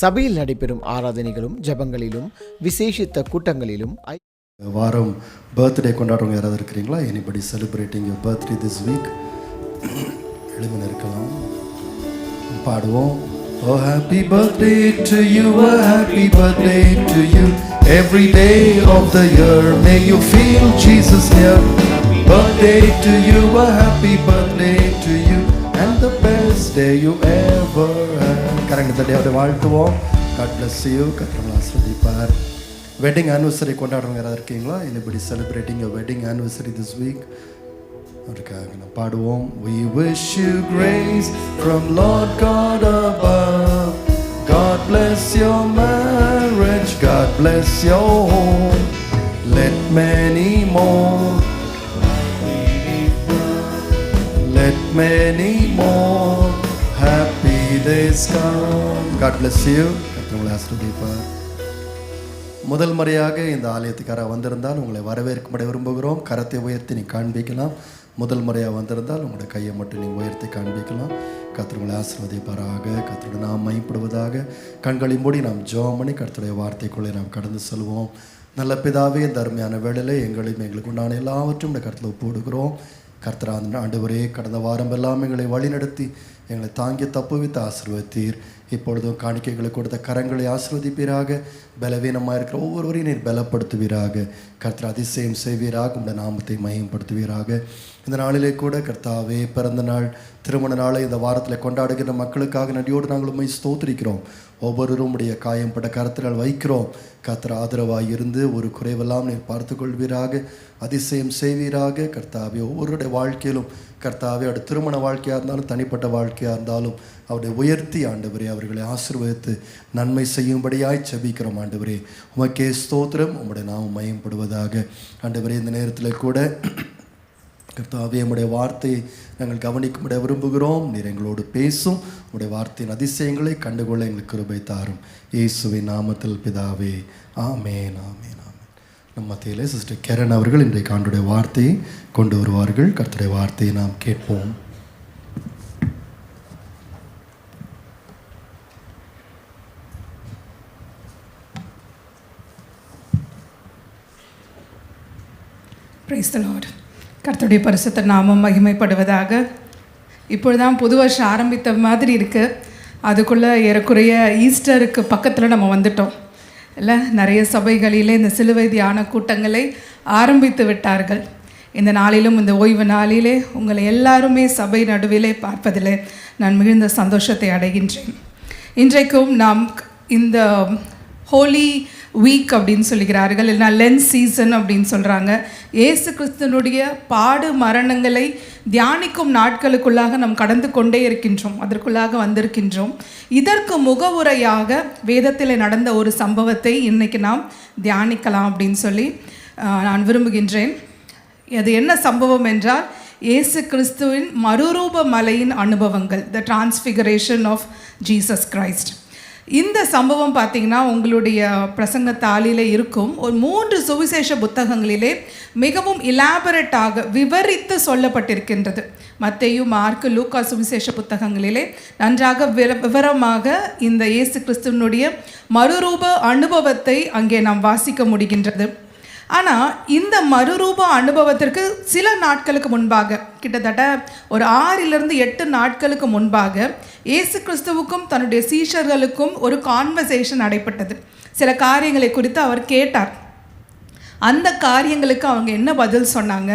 சபையில் நடைபெறும் ஆராதனைகளும் ஜெபங்களிலும் விசேஷித்த கூட்டங்களிலும் வாரம் பர்த்டே கொண்டாடுறவங்க யாராவது இருக்கிறீங்களா? Anybody celebrating your birthday this week? எழுமன் இருக்கலாம். பாடுவோம். Oh, happy birthday to you, a happy birthday to you. Every day of the year, may you feel Jesus near. Birthday to you, a happy birthday to you, and the best day you ever had. Correct day அவரை வாழ்த்துவோம். God bless you. கர்த்தர் ஆசீர்வதிப்பார். Wedding anniversary கொண்டாடுறவங்க யாராவது இருக்கீங்களா? Anybody celebrating your wedding anniversary this week? அவருக்காக நான் பாடுவோம். We wish you grace from Lord God above. God bless your marriage, God bless your home. Let many more happy days come. God bless you. கர்த்தர் ஆசீர்வதிப்பார். முதல் முறையாக இந்த ஆலயத்துக்காரர் வந்திருந்தால் உங்களை வரவேற்கும்படி விரும்புகிறோம். கரத்தை உயர்த்தி நீ காண்பிக்கலாம். முதல் முறையாக வந்திருந்தால் உங்களுடைய கையை மட்டும் நீங்கள் உயர்த்தி காண்பிக்கலாம். கர்த்தர் உங்களை ஆசீர்வதிப்பாராக. கர்த்தருடைய நாம் மையப்படுவதாக. கண்களை மூடி நாம் ஜெபம் பண்ணி கர்த்தருடைய வார்த்தைக்குள்ளே நாம் கடந்து செல்வோம். நல்ல பிதாவே, இந்த அருமையான வேளையில் எங்களுக்கு உண்டான எல்லாவற்றும் இந்த கருத்தில் ஒப்புடுகிறோம். கர்த்தர் ஆண்டவரே, கடந்த வாரம் எல்லாம் எங்களை வழிநடத்தி எங்களை தாங்கி தப்புவித்து ஆசீர்வதித்தீர். இப்பொழுதும் காணிக்கைகளை கொடுத்த கரங்களை ஆசீர்வதிப்பீராக. பலவீனமாக இருக்கிற ஒவ்வொருவரையும் நீர் பலப்படுத்துவீராக. கர்த்தர் அதிசயம் செய்வீராக. உங்களுடைய நாமத்தை மையப்படுத்துவீராக. இந்த நாளிலே கூட கர்த்தாவே, பிறந்த நாள், திருமண நாளை இந்த வாரத்தில் கொண்டாடுகிற மக்களுக்காக நன்றியோடு நாங்கள் உம்மை ஸ்தோத்திரிக்கிறோம். ஒவ்வொருவரும் உடைய காயம்பட்ட கருத்துக்கள் வைக்கிறோம். கர்த்தர் ஆதரவாக இருந்து ஒரு குறைவெல்லாம் நீர் பார்த்து கொள்வீராக. அதிசயம் செய்வீராக. கர்த்தாவே, ஒவ்வொருடைய வாழ்க்கையிலும் கர்த்தாவே, அவருடைய திருமண வாழ்க்கையாக இருந்தாலும் தனிப்பட்ட வாழ்க்கையாக இருந்தாலும் அவருடைய உயர்த்தி ஆண்டவரே அவர்களை ஆசீர்வதித்து நன்மை செய்யும்படியாய் செபிக்கிறோம். ஆண்டவரே, உமக்கே ஸ்தோத்திரம். உம்முடைய நாமம் மையப்படுவதாக. ஆண்டவரே, இந்த நேரத்தில் கூட கர்த்தாவே, உம்முடைய வார்த்தையை நாங்கள் கவனிக்கும்படி விரும்புகிறோம். நீர் எங்களோடு பேசும். உம்முடைய வார்த்தையின் அதிசயங்களை கண்டுகொள்ள எங்களுக்கு கிருபை தாரும். இயேசுவின் நாமத்தில் பிதாவே, ஆமேன், ஆமேன், ஆமேன். நம்ம மத்தியிலே சிஸ்டர் கெரன் அவர்கள் இன்றைக்கு ஆண்டுடைய வார்த்தையை கொண்டு வருவார்கள். கர்த்தருடைய வார்த்தையை நாம் கேட்போம். Praise the Lord. கர்த்தருடைய பரிசுத்த நாமம் மகிமைப்படுவதாக. இப்பொழுதுதான் புது வருஷம் ஆரம்பித்த மாதிரி இருக்குது. அதுக்குள்ளே ஏறக்குறைய ஈஸ்டருக்கு பக்கத்தில் நம்ம வந்துட்டோம் இல்லை? நிறைய சபைகளிலே இந்த சிலுவை தியான கூட்டங்களை ஆரம்பித்து விட்டார்கள். இந்த நாளிலும் இந்த ஓய்வு நாளிலே உங்களை எல்லாருமே சபை நடுவிலே பார்ப்பதிலே நான் மிகுந்த சந்தோஷத்தை அடைகின்றேன். இன்றைக்கும் நாம் இந்த ஹோலி வீக் அப்படின்னு சொல்லுகிறார்கள், இல்லைனா லென்த் சீசன் அப்படின்னு சொல்கிறாங்க. இயேசு கிறிஸ்துனுடைய பாடு மரணங்களை தியானிக்கும் நாட்களுக்குள்ளாக நாம் கடந்து கொண்டே இருக்கின்றோம், அதற்குள்ளாக வந்திருக்கின்றோம். இதற்கு முகவுரையாக வேதத்தில் நடந்த ஒரு சம்பவத்தை இன்றைக்கி நாம் தியானிக்கலாம் அப்படின்னு சொல்லி நான் விரும்புகின்றேன். அது என்ன சம்பவம் என்றால், இயேசு கிறிஸ்துவின் மறுரூப மலையின் அனுபவங்கள், த டிரான்ஸ்ஃபிகரேஷன் ஆஃப் ஜீசஸ் கிரைஸ்ட். இந்த சம்பவம் பார்த்திங்கன்னா உங்களுடைய பிரசங்க தாளிலே இருக்கும். ஒரு 3 சுவிசேஷ புத்தகங்களிலே மிகவும் இலாபரேட்டாக விவரித்து சொல்லப்பட்டிருக்கின்றது. மத்தேயு, மார்க்கு, லூக்கா சுவிசேஷ புத்தகங்களிலே நன்றாக விவரமாக இந்த இயேசு கிறிஸ்துவனுடைய மறுரூப அனுபவத்தை அங்கே நாம் வாசிக்க முடிகின்றது. ஆனால் இந்த மறுரூப அனுபவத்திற்கு சில நாட்களுக்கு முன்பாக, கிட்டத்தட்ட ஒரு 6-8 நாட்களுக்கு முன்பாக, இயேசு கிறிஸ்துவுக்கும் தன்னுடைய சீஷர்களுக்கும் ஒரு கான்வர்சேஷன் நடைபெற்றது. சில காரியங்களை குறித்து அவர் கேட்டார். அந்த காரியங்களுக்கு அவங்க என்ன பதில் சொன்னாங்க,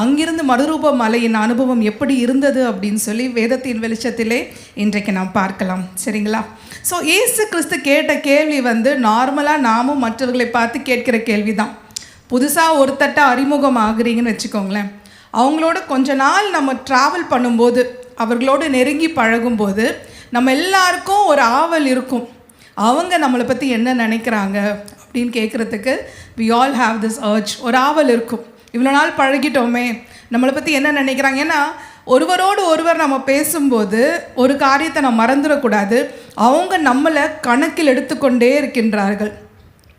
அங்கிருந்து மறுரூப மலையின் அனுபவம் எப்படி இருந்தது அப்படின்னு சொல்லி வேதத்தின் வெளிச்சத்திலே இன்றைக்கு நாம் பார்க்கலாம். சரிங்களா? ஸோ இயேசு கிறிஸ்து கேட்ட கேள்வி நார்மலாக நாமும் மற்றவர்களை பார்த்து கேட்கிற கேள்வி தான். புதுசாக ஒருத்தட்ட அறிமுகம் ஆகுறீங்கன்னு வச்சுக்கோங்களேன், அவங்களோட கொஞ்ச நாள் நம்ம ட்ராவல் பண்ணும்போது, அவர்களோடு நெருங்கி பழகும்போது நம்ம எல்லாருக்கும் ஒரு ஆவல் இருக்கும். அவங்க நம்மளை பற்றி என்ன நினைக்கிறாங்க அப்படின்னு கேட்குறதுக்கு we all have this urge. ஒரு ஆவல் இருக்கும். இவ்வளோ நாள் பழகிட்டோமே, நம்மளை பற்றி என்ன நினைக்கிறாங்க. ஏன்னா ஒருவரோடு ஒருவர் நம்ம பேசும்போது ஒரு காரியத்தை நம்ம மறந்துடக்கூடாது. அவங்க நம்மளை கணக்கில் எடுத்துக்கொண்டே இருக்கின்றார்கள்.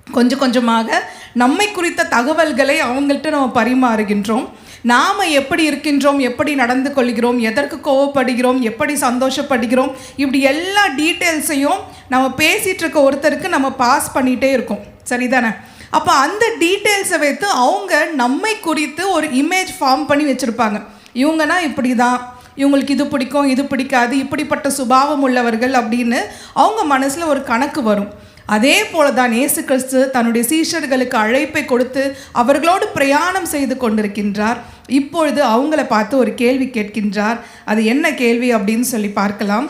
கொஞ்சம் கொஞ்சமாக நம்மை குறித்த தகவல்களை அவங்கள்ட்ட நம்ம பரிமாறுகின்றோம். நாம் எப்படி இருக்கின்றோம், எப்படி நடந்து கொள்கிறோம், எதற்கு கோவப்படுகிறோம், எப்படி சந்தோஷப்படுகிறோம், இப்படி எல்லா டீட்டெயில்ஸையும் நம்ம பேசிகிட்டு இருக்க ஒருத்தருக்கு நம்ம பாஸ் பண்ணிகிட்டே இருக்கோம். சரிதானே? அப்போ அந்த டீட்டெயில்ஸை வைத்து அவங்க நம்மை குறித்து ஒரு இமேஜ் ஃபார்ம் பண்ணி வச்சுருப்பாங்க. இவங்கன்னா இப்படி தான், இவங்களுக்கு இது பிடிக்கும், இது பிடிக்காது, இப்படிப்பட்ட சுபாவம் உள்ளவர்கள் அப்படின்னு அவங்க மனசில் ஒரு கணக்கு வரும். அதே போல தான் இயேசு கிறிஸ்து தன்னுடைய சீஷர்களுக்கு அழைப்பை கொடுத்து அவர்களோடு பிரயாணம் செய்து கொண்டிருக்கின்றார். இப்பொழுது அவங்கள பார்த்து ஒரு கேள்வி கேட்கின்றார். அது என்ன கேள்வி அப்படின்னு சொல்லி பார்க்கலாம்.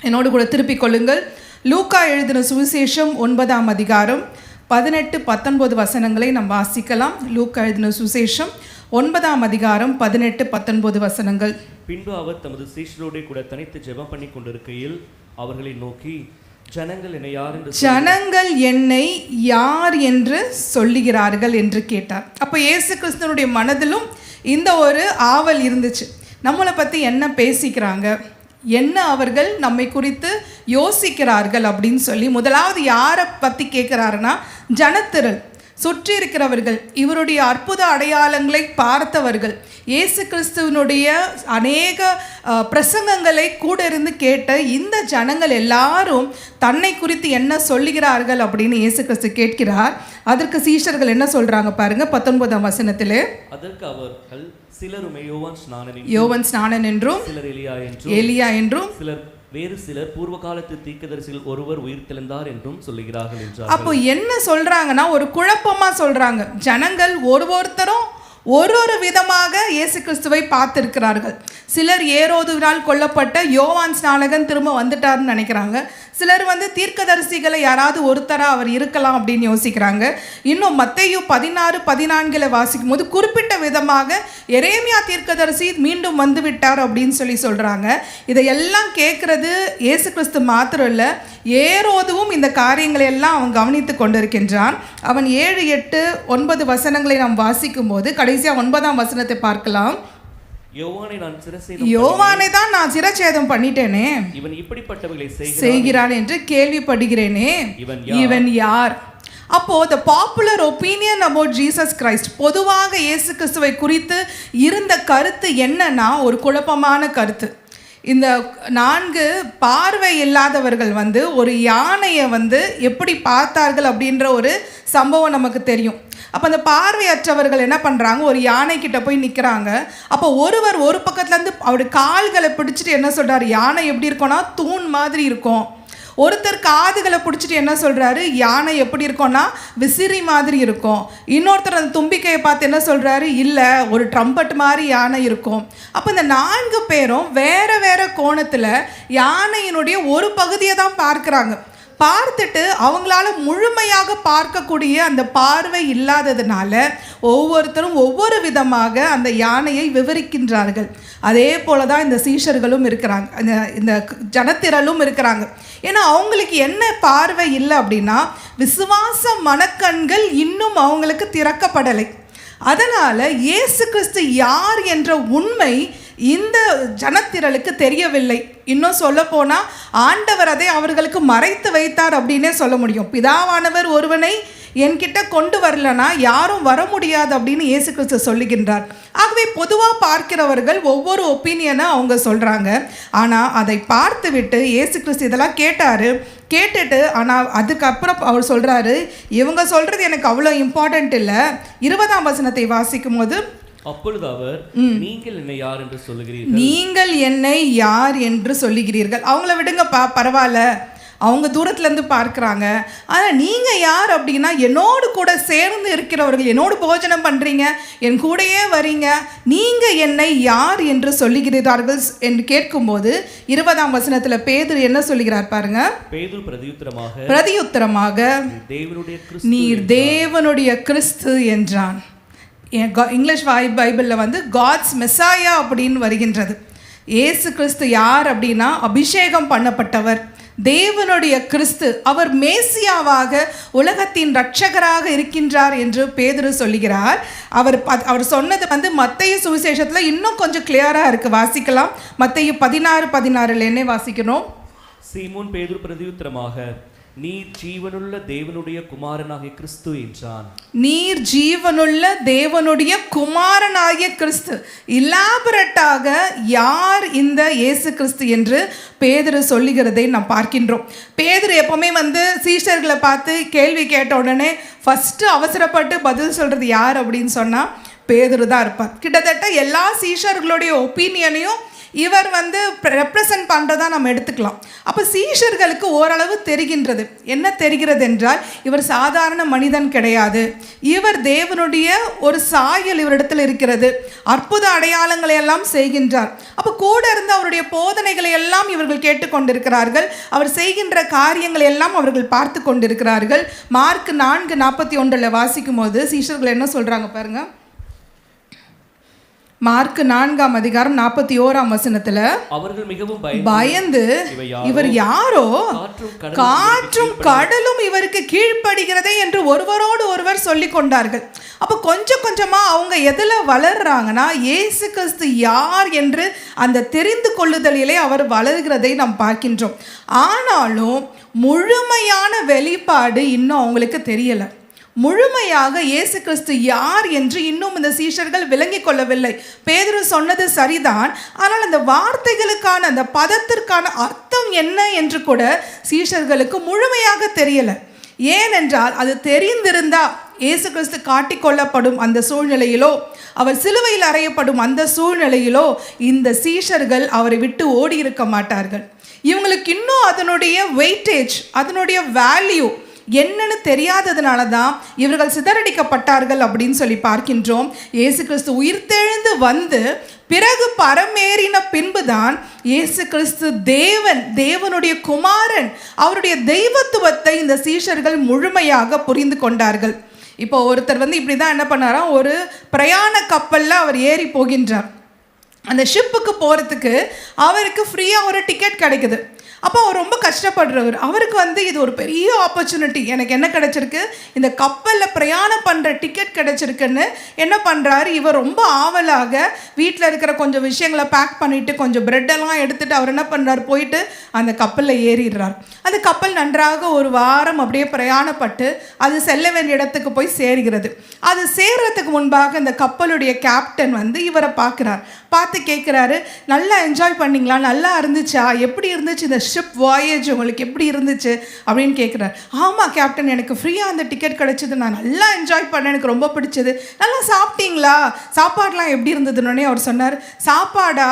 என்னோடு கூட திருப்பிக் கொள்ளுங்கள். லூக்கா எழுதின சுவிசேஷம் 9ஆம் அதிகாரம் 18-19 வசனங்களை நாம் வாசிக்கலாம். லூக்கா எழுதின சுவிசேஷம் 9ஆம் அதிகாரம் 18-19 வசனங்கள். பின்பு அவர் தமது சீஷரோடே கூட தனித்து ஜெபம் பண்ணி கொண்டிருக்கையில் அவர்களை நோக்கி, ஜனங்கள் என்னை யார் என்று சொல்லுகிறார்கள் என்று கேட்டார். அப்போ இயேசு கிறிஸ்துவனுடைய மனதிலும் இந்த ஒரு ஆவல் இருந்துச்சு. நம்மளை பற்றி என்ன பேசிக்கிறாங்க, என்ன அவர்கள் நம்மை குறித்து யோசிக்கிறார்கள் அப்படின்னு சொல்லி முதலாவது யாரை பற்றி கேட்குறாருன்னா, ஜனத்திரள், சுற்றி இருக்கிறவர்கள், இவருடைய அற்புத அடையாளங்களை பார்த்தவர்கள், இயேசு கிறிஸ்துவனுடைய அநேக பிரசங்கங்களை கூட இருந்து கேட்ட இந்த ஜனங்கள் எல்லாரும் தன்னை குறித்து என்ன சொல்லுகிறார்கள் அப்படின்னு இயேசு கிறிஸ்து கேட்கிறார். அதற்கு சீஷர்கள் என்ன சொல்றாங்க பாருங்க, 19ஆம் வசனத்திலே. அதற்கு அவர்கள், சிலருமே யோவான் ஸ்நானன் என்றும், சிலர் எலியா என்றும், வேறு சிலர் பூர்வ காலத்து தீர்க்கதரிசிகள் ஒருவர் உயிர் தெழுந்தார் என்றும் சொல்லுகிறார்கள் என்றார். அப்போ என்ன சொல்றாங்கன்னா, ஒரு குழப்பமா சொல்றாங்க. ஜனங்கள் ஒருத்தரும் ஒரு விதமாக இயேசு கிறிஸ்துவை பார்த்திருக்கிறார்கள். சிலர் ஏரோதுவினால் கொல்லப்பட்ட யோவான் ஸ்நானகன் திரும்ப வந்துட்டார்னு நினைக்கிறாங்க. சிலர் தீர்க்கதரிசிகளை யாராவது ஒருத்தராக அவர் இருக்கலாம் அப்படின்னு யோசிக்கிறாங்க. இன்னும் மத்தேயு 16-14 வாசிக்கும் போது குறிப்பிட்ட விதமாக எரேமியா தீர்க்கதரிசி மீண்டும் வந்து விட்டார் அப்படின்னு சொல்லி சொல்கிறாங்க. இதையெல்லாம் கேட்குறது இயேசு கிறிஸ்து மாத்திரம் இல்லை, ஏரோதுவும் இந்த காரியங்களை எல்லாம் அவன் கவனித்து கொண்டிருக்கின்றான். அவன் 7, 8, 9 வசனங்களை நாம் வாசிக்கும் போது கடைசியாக 9ஆம் வசனத்தை பார்க்கலாம். யோவானை தான் நான் சிரச்சேதம் பண்ணிட்டேனே, இவன் இப்படிப்பட்டவர்களை செய்கிறான் என்று கேள்விப்படுகிறேனே, இவன் யார்? அப்போ the popular opinion about Jesus Christ, பொதுவாக இயேசு கிறிஸ்துவை குறித்து இருந்த கருத்து என்னன்னா ஒரு குழப்பமான கருத்து. இந்த 4 பார்வை இல்லாதவர்கள் ஒரு யானையை எப்படி பார்த்தார்கள் அப்படின்ற ஒரு சம்பவம் நமக்கு தெரியும். அப்போ அந்த பார்வையற்றவர்கள் என்ன பண்ணுறாங்க, ஒரு யானை கிட்ட போய் நிற்கிறாங்க. அப்போ ஒருவர் ஒரு பக்கத்துலேருந்து அவருடைய கால்களை பிடிச்சிட்டு என்ன சொல்கிறார், யானை எப்படி இருக்கும்னா தூண் மாதிரி இருக்கும். ஒருத்தர் காதுகளை பிடிச்சிட்டு என்ன சொல்கிறாரு, யானை எப்படி இருக்கும்னா விசிறி மாதிரி இருக்கும். இன்னொருத்தர் அந்த தும்பிக்கையை பார்த்து என்ன சொல்கிறாரு, இல்லை ஒரு ட்ரம்பட் மாதிரி யானை இருக்கும். அப்போ இந்த 4 பேரும் வேறு வேறு கோணத்தில் யானையினுடைய ஒரு பகுதியை தான் பார்க்குறாங்க. பார்த்துட்டு அவங்களால முழுமையாக பார்க்கக்கூடிய அந்த பார்வை இல்லாததுனால ஒவ்வொருத்தரும் ஒவ்வொரு விதமாக அந்த யானையை விவரிக்கின்றார்கள். அதே போல தான் இந்த சீஷர்களும் இருக்கிறாங்க, இந்த ஜனத்திரளும் இருக்கிறாங்க. ஏன்னா அவங்களுக்கு என்ன பார்வை இல்லை அப்படின்னா, விசுவாச மனக்கண்கள் இன்னும் அவங்களுக்கு திறக்கப்படலை. அதனால் இயேசு கிறிஸ்து யார் என்ற உண்மை இந்த ஜனத்திரளுக்கு தெரியவில்லை. இன்னும் சொல்ல போனால் ஆண்டவர் அதை அவர்களுக்கு மறைத்து வைத்தார் அப்படின்னே சொல்ல முடியும். பிதாவானவர் ஒருவனை என்கிட்ட கொண்டு வரலனா யாரும் வர முடியாது அப்படின்னு இயேசு கிறிஸ்து சொல்லுகின்றார். ஆகவே பொதுவாக பார்க்கிறவர்கள் ஒவ்வொரு ஒப்பீனியனை அவங்க சொல்கிறாங்க. ஆனால் அதை பார்த்து விட்டு இயேசு கிறிஸ்து இதெல்லாம் கேட்டுட்டு ஆனால் அதுக்கப்புறம் அவர் சொல்கிறாரு, இவங்க சொல்கிறது எனக்கு அவ்வளோ இம்பார்ட்டண்ட் இல்லை. 20ஆம் வசனத்தை வாசிக்கும் போது, அப்பொழுது அவர், நீங்கள் என்னை யார் என்று சொல்லுகிறீர்கள், நீங்கள் என்னை யார் என்று சொல்லுகிறீர்கள். அவங்கள விடுங்கப்பா, பரவாயில்ல, அவங்க தூரத்துலேருந்து பார்க்குறாங்க. ஆனால் நீங்கள் யார் அப்படின்னா, என்னோடு கூட சேர்ந்து இருக்கிறவர்கள், என்னோடு போஜனம் பண்ணுறீங்க, என் கூடயே வரீங்க, நீங்கள் என்னை யார் என்று சொல்லுகிறார்கள் என்று கேட்கும்போது 20ஆம் வசனத்தில் பேதுரு என்ன சொல்லுகிறார் பாருங்க. பேதுரு பிரதியுத்தரமாக நீர் தேவனுடைய கிறிஸ்து என்றான். இங்கிலீஷ் பைபிளில் வந்து காட்ஸ் மெசாயா அப்படின்னு வருகின்றது. இயேசு கிறிஸ்து யார் அப்படின்னா, அபிஷேகம் பண்ணப்பட்டவர், தேவனுடைய கிறிஸ்து, அவர் மேசியாவாக உலகத்தின் இரட்சகராக இருக்கின்றார் என்று பேதுரு சொல்லுகிறார். அவர் சொன்னது வந்து மத்தேயு சுவிசேஷத்தில் இன்னும் கொஞ்சம் கிளியராக இருக்குது. வாசிக்கலாம். மத்தேயு 16:16 என்ன வாசிக்கணும்? சீமோன் பேதுரு பிரதியுத்தரமாக நீர் ஜீவனுள்ள தேவனுடைய குமாரனாகிய கிறிஸ்து என்றான். நீர் ஜீவனுள்ள தேவனுடைய குமாரனாகிய கிறிஸ்து. இலாபரேட்டாக யார் இந்த இயேசு கிறிஸ்து என்று பேதுரு சொல்லுகிறதை நாம் பார்க்கின்றோம். பேதுரு எப்பவுமே வந்து சீஷர்களை பார்த்து கேள்வி கேட்ட உடனே ஃபஸ்ட்டு அவசரப்பட்டு பதில் சொல்கிறது யார் அப்படின்னு சொன்னால் பேதுரு தான் இருப்பார். கிட்டத்தட்ட எல்லா சீஷர்களுடைய ஒப்பீனியனையும் இவர் வந்து ரெப்ரசன்ட் பண்ணுறதா நம்ம எடுத்துக்கலாம். அப்போ சீஷர்களுக்கு ஓரளவு தெரிகின்றது. என்ன தெரிகிறது என்றால், இவர் சாதாரண மனிதன் கிடையாது, இவர் தேவனுடைய ஒரு சாயல் இவரிடத்தில் இருக்கிறது, அற்புத அடையாளங்களை எல்லாம் செய்கின்றார். அப்போ கூட இருந்து அவருடைய போதனைகளை எல்லாம் இவர்கள் கேட்டுக்கொண்டிருக்கிறார்கள், அவர் செய்கின்ற காரியங்களை எல்லாம் அவர்கள் பார்த்து கொண்டிருக்கிறார்கள். மார்க் 4:41 வாசிக்கும் போது சீஷர்கள் என்ன சொல்கிறாங்க பாருங்க. மார்க் 4ஆம் அதிகாரம் 41ஆம் வசனத்துல, அவர்கள் மிகவும் பயந்து இவர் யாரோ, காற்றும் கடலும் இவருக்கு கீழ்ப்படுகிறதே என்று ஒருவரோடு ஒருவர் சொல்லி கொண்டார்கள். அப்போ கொஞ்சம் கொஞ்சமா அவங்க எதுல வளர்றாங்கன்னா, இயேசு கிறிஸ்து யார் என்று அந்த தெரிந்து கொள்ளுதலிலே அவர் வளர்கிறதை நாம் பார்க்கின்றோம். ஆனாலும் முழுமையான வெளிப்பாடு இன்னும் அவங்களுக்கு தெரியலை. முழுமையாக இயேசு கிறிஸ்து யார் என்று இன்னும் இந்த சீஷர்கள் விளங்கி கொள்ளவில்லை. பேதுரு சொன்னது சரிதான், ஆனால் அந்த வார்த்தைகளுக்கான அந்த பதத்திற்கான அர்த்தம் என்ன என்று கூட சீஷர்களுக்கு முழுமையாக தெரியலை. ஏனென்றால் அது தெரிந்திருந்தா இயேசு கிறிஸ்து காட்டிக்கொள்ளப்படும் அந்த சூழ்நிலையிலோ, அவர் சிலுவையில் அறையப்படும் அந்த சூழ்நிலையிலோ இந்த சீஷர்கள் அவரை விட்டு ஓடி இருக்க மாட்டார்கள். இவங்களுக்கு இன்னும் அதனுடைய வெயிட்டேஜ், அதனுடைய வேல்யூ என்னன்னு தெரியாததுனால தான் இவர்கள் சிதறடிக்கப்பட்டார்கள் அப்படின்னு சொல்லி பார்க்கின்றோம். இயேசு கிறிஸ்து உயிர்த்தெழுந்து வந்து பிறகு பரமேறின பின்புதான் இயேசு கிறிஸ்து தேவனுடைய குமாரன், அவருடைய தெய்வத்துவத்தை இந்த சீஷர்கள் முழுமையாக புரிந்து கொண்டார்கள். இப்போ ஒருத்தர் வந்து இப்படி தான் என்ன பண்ணாராம், ஒரு பிரயாண கப்பலில் அவர் ஏறி போகின்றார். அந்த ஷிப்புக்கு போகிறதுக்கு அவருக்கு ஃப்ரீயாக ஒரு டிக்கெட் கிடைக்குது. அப்போ அவர் ரொம்ப கஷ்டப்படுறவர். அவருக்கு வந்து இது ஒரு பெரிய ஆப்பர்ச்சுனிட்டி, எனக்கு என்ன கிடச்சிருக்கு, இந்த கப்பலில் பிரயாணம் பண்ணுற டிக்கெட் கிடச்சிருக்குன்னு என்ன பண்ணுறாரு, இவர் ரொம்ப ஆவலாக வீட்டில் இருக்கிற கொஞ்சம் விஷயங்களை பேக் பண்ணிவிட்டு கொஞ்சம் ப்ரெட்டெல்லாம் எடுத்துகிட்டு அவர் என்ன பண்ணுறாரு, போயிட்டு அந்த கப்பலில் ஏறிடுறார். அந்த கப்பல் நன்றாக ஒரு வாரம் அப்படியே பிரயாணப்பட்டு அது செல்ல வேண்டிய இடத்துக்கு போய் சேர்கிறது. அது சேர்றதுக்கு முன்பாக இந்த கப்பலுடைய கேப்டன் வந்து இவரை பார்க்குறார். பார்த்து கேட்குறாரு, நல்லா என்ஜாய் பண்ணிங்களா, நல்லா இருந்துச்சா, எப்படி இருந்துச்சு இந்த ஷிப் வாயேஜ், உங்களுக்கு எப்படி இருந்துச்சு அப்படின்னு கேட்குறாரு. ஆமாம் கேப்டன், எனக்கு ஃப்ரீயாக அந்த டிக்கெட் கிடச்சிது, நான் நல்லா என்ஜாய் பண்ணேன், எனக்கு ரொம்ப பிடிச்சது. நல்லா சாப்பிட்டீங்களா, சாப்பாடெலாம் எப்படி இருந்ததுன்னொடனே அவர் சொன்னார், சாப்பாடா,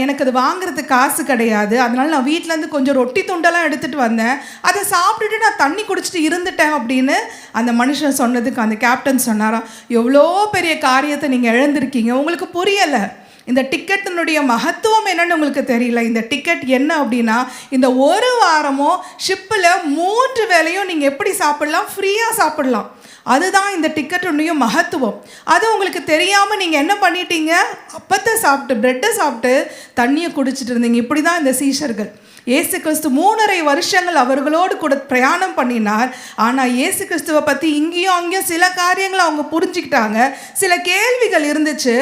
எனக்கு அது வாங்குறதுக்கு காசு கிடையாது, அதனால் நான் வீட்டிலேருந்து கொஞ்சம் ரொட்டி துண்டெல்லாம் எடுத்துகிட்டு வந்தேன், அதை சாப்பிட்டுட்டு நான் தண்ணி குடிச்சிட்டு இருந்துட்டேன் அப்படின்னு அந்த மனுஷன் சொன்னதுக்கு அந்த கேப்டன் சொன்னாராம், எவ்வளோ பெரிய காரியத்தை நீங்கள் இழந்திருக்கீங்க, உங்களுக்கு புரியலை, இந்த டிக்கெட்டினுடைய மகத்துவம் என்னன்னு உங்களுக்கு தெரியல. இந்த டிக்கெட் என்ன அப்படின்னா, இந்த ஒரு வாரமோ ஷிப்பில் 3 வேளையும் நீங்கள் எப்படி சாப்பிடலாம், ஃப்ரீயாக சாப்பிடலாம். அதுதான் இந்த டிக்கெட்டுடைய மகத்துவம். அது உங்களுக்கு தெரியாமல் நீங்கள் என்ன பண்ணிட்டீங்க, அப்பத்தை சாப்பிட்டு ப்ரெட்டை சாப்பிட்டு தண்ணியை குடிச்சிட்டு இருந்தீங்க. இப்படி தான் இந்த சீஷர்கள். இயேசு கிறிஸ்து 3.5 வருஷங்கள் அவர்களோடு கூட பிரயாணம் பண்ணினார். ஆனால் இயேசு கிறிஸ்துவை பற்றி இங்கேயும் அங்கேயும் சில காரியங்களை அவங்க புரிஞ்சுக்கிட்டாங்க, சில கேள்விகள் இருந்துச்சு,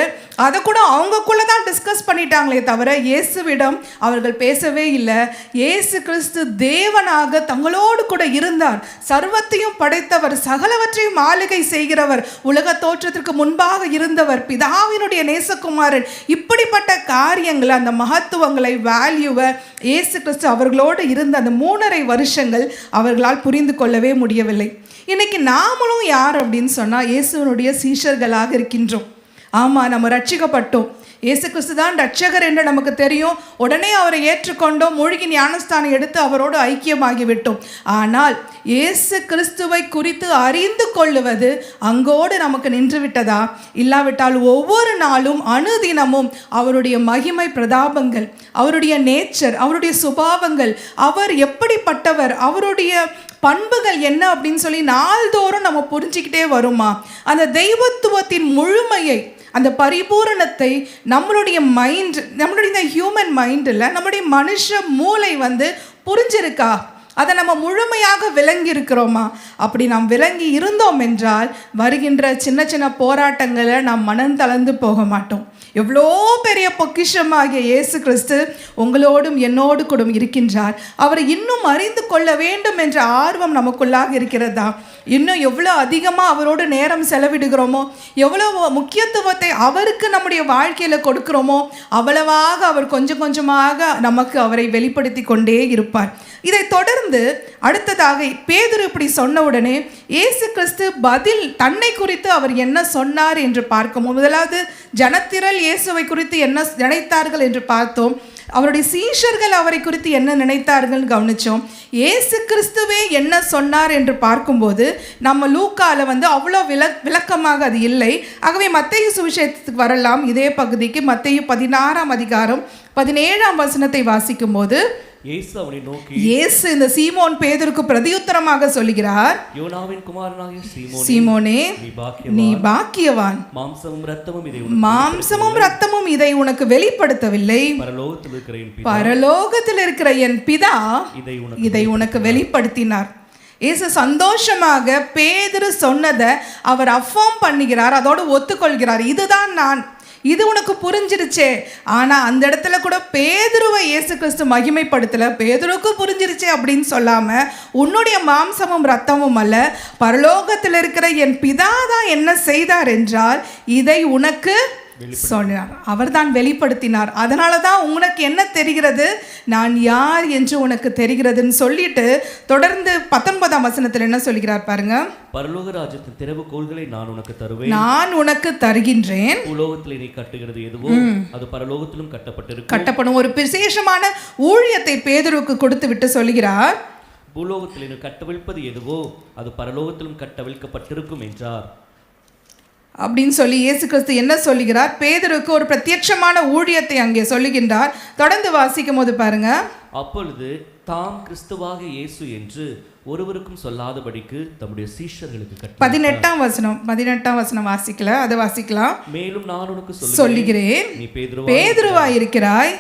அதை கூட அவங்கக்குள்ளே தான் டிஸ்கஸ் பண்ணிட்டாங்களே தவிர இயேசுவிடம் அவர்கள் பேசவே இல்லை. இயேசு கிறிஸ்து தேவனாக தங்களோடு கூட இருந்தார், சர்வத்தையும் படைத்தவர், சகலவற்றையும் ஆளுகை செய்கிறவர், உலக தோற்றத்திற்கு முன்பாக இருந்தவர், பிதாவினுடைய நேசகுமாரன். இப்படிப்பட்ட காரியங்களை, அந்த மகத்துவங்களை, வேல்யூவை இயேசு கிறிஸ்து அவர்களோடு இருந்த அந்த 3.5 வருஷங்கள் அவர்களால் புரிந்து கொள்ளவே முடியவில்லை. இன்னைக்கு நாமளும் யார் அப்படின்னு சொன்னால் இயேசுவனுடைய சீஷர்களாக இருக்கின்றோம். ஆமாம், நம்ம ரட்சிக்கப்பட்டோம். இயேசு கிறிஸ்து தான் ரட்சகர் என்று நமக்கு தெரியும். உடனே அவரை ஏற்றுக்கொண்டோம், மூழ்கி ஞானஸ்தானம் எடுத்து அவரோடு ஐக்கியமாகிவிட்டோம். ஆனால் இயேசு கிறிஸ்துவை குறித்து அறிந்து கொள்ளுவது அங்கோடு நமக்கு நின்று விட்டதா? இல்லாவிட்டால் ஒவ்வொரு நாளும் அனுதினமும் அவருடைய மகிமை பிரதாபங்கள், அவருடைய நேச்சர், அவருடைய சுபாவங்கள், அவர் எப்படிப்பட்டவர், அவருடைய பண்புகள் என்ன அப்படின்னு சொல்லி நாள்தோறும் நம்ம புரிஞ்சுக்கிட்டே வருமா? அந்த தெய்வத்துவத்தின் முழுமையை, அந்த பரிபூரணத்தை நம்மளுடைய மைண்ட், நம்மளுடைய இந்த ஹியூமன் மைண்டில் நம்மளுடைய மனுஷ மூளை புரிஞ்சிருக்கா? அதை நம்ம முழுமையாக விளங்கி இருக்கிறோமா? அப்படி நாம் விளங்கி இருந்தோம் என்றால் வருகின்ற சின்ன சின்ன போராட்டங்களை நாம் மனம் தளர்ந்து போக மாட்டோம். எவ்வளோ பெரிய பொக்கிஷமாகிய இயேசு கிறிஸ்து உங்களோடும் என்னோடு கூட இருக்கின்றார். அவரை இன்னும் அறிந்து கொள்ள வேண்டும் என்ற ஆர்வம் நமக்குள்ளாக இருக்கிறதா? இன்னும் எவ்வளோ அதிகமாக அவரோடு நேரம் செலவிடுகிறோமோ, எவ்வளோ முக்கியத்துவத்தை அவருக்கு நம்முடைய வாழ்க்கையில் கொடுக்கிறோமோ, அவ்வளவாக அவர் கொஞ்சம் கொஞ்சமாக நமக்கு அவரை வெளிப்படுத்தி கொண்டே இருப்பார். இதை தொடர்ந்து அடுத்ததாக பேதுரு இப்படி சொன்ன உடனே இயேசு கிறிஸ்து பதில் தன்னை குறித்து அவர் என்ன சொன்னார் என்று பார்க்கும். முதலாவது ஜனத்திரள் இயேசுவை குறித்து என்ன நினைத்தார்கள் என்று பார்த்தோம். அவருடைய சீஷர்கள் அவரை குறித்து என்ன நினைத்தார்கள் கவனித்தோம். இயேசு கிறிஸ்துவே என்ன சொன்னார் என்று பார்க்கும்போது நம்ம லூக்காவில் அவ்வளோ விளக்கமாக அது இல்லை. ஆகவே மத்தேயு சுவிசேஷத்துக்கு வரலாம். இதே பகுதிக்கு மத்தேயு 16ஆம் அதிகாரம் 17ஆம் வசனத்தை வாசிக்கும் போது இயேசு அவனை நோக்கி, இயேசு இந்த சீமோன் பேதுருக்கு பிரதியுத்தரமாக சொல்கிறார், யோனாவின் குமாரனாகிய சீமோனே, நீ பாக்கியவான், மாம்சமும் இரத்தமும் இதை உனக்கு வெளிப்படுத்தவில்லை, பரலோகத்தில் இருக்கிற என் பிதா இதை உனக்கு வெளிப்படுத்தினார். இயேசு சந்தோஷமாக பேதுரு சொன்னதை அவர் அஃபார்ம் பண்ணுகிறார், அதோடு ஒத்துக்கொள்கிறார். இதுதான் நான், இது உனக்கு புரிஞ்சிருச்சே. ஆனால் அந்த இடத்துல கூட பேதுருவை இயேசு கிறிஸ்து மகிமைப்படுத்தலை. பேதுருக்கு புரிஞ்சிருச்சே அப்படின்னு சொல்லாமல், உன்னுடைய மாம்சமும் இரத்தமும் அல்ல, பரலோகத்தில் இருக்கிற என் பிதா தான் என்ன செய்தார் என்றால் இதை உனக்கு சொன்னார், அவர்தான் வெளிப்படுத்தினார். அதனால தான் உனக்கு என்ன தெரிகிறது, நான் யார் என்று உனக்கு தெரிகிறதுன்னு சொல்லிட்டு தொடர்ந்து 19ஆம் வசனத்தில் என்ன சொல்கிறார் பாருங்க. பரலோக ராஜ்யத்தின் திறவுகோல்களை நான் உனக்கு தருவேன், நான் உனக்கு தருகின்றேன். உலோகத்தில் நீ கட்டுகிறது எதுவோ அது பரலோகத்திலும் கட்டப்படும். ஒரு விசேஷமான ஊழியத்தை பேதுருக்கு கொடுத்து விட்டு சொல்கிறார், பூலோகத்தில் நீ கட்டவிழ்ப்பது எதுவோ அது பரலோகத்திலும் கட்டவிழ்க்கப்பட்டிருக்கும் என்றார். அப்படின்னு சொல்லி இயேசு கிறிஸ்து என்ன சொல்லுகிறார், பேதுருக்கு ஒரு பிரத்யட்சமான ஊழியத்தை அங்கே சொல்லுகின்றார். தொடர்ந்து வாசிக்கும் போது பாருங்க, அப்பொழுது தாம் கிறிஸ்துவாக இயேசு என்று ஒருவருக்கும் சொல்லாதபடிக்கு தம்முடைய சீஷர்களுக்கு 18ஆம் வசனம் வாசிக்கல, அதை வாசிக்கலாம். மேலும் நான் உனக்கு சொல்லுகிறேன், நீ பேதுருவாய் இருக்கிறாய்,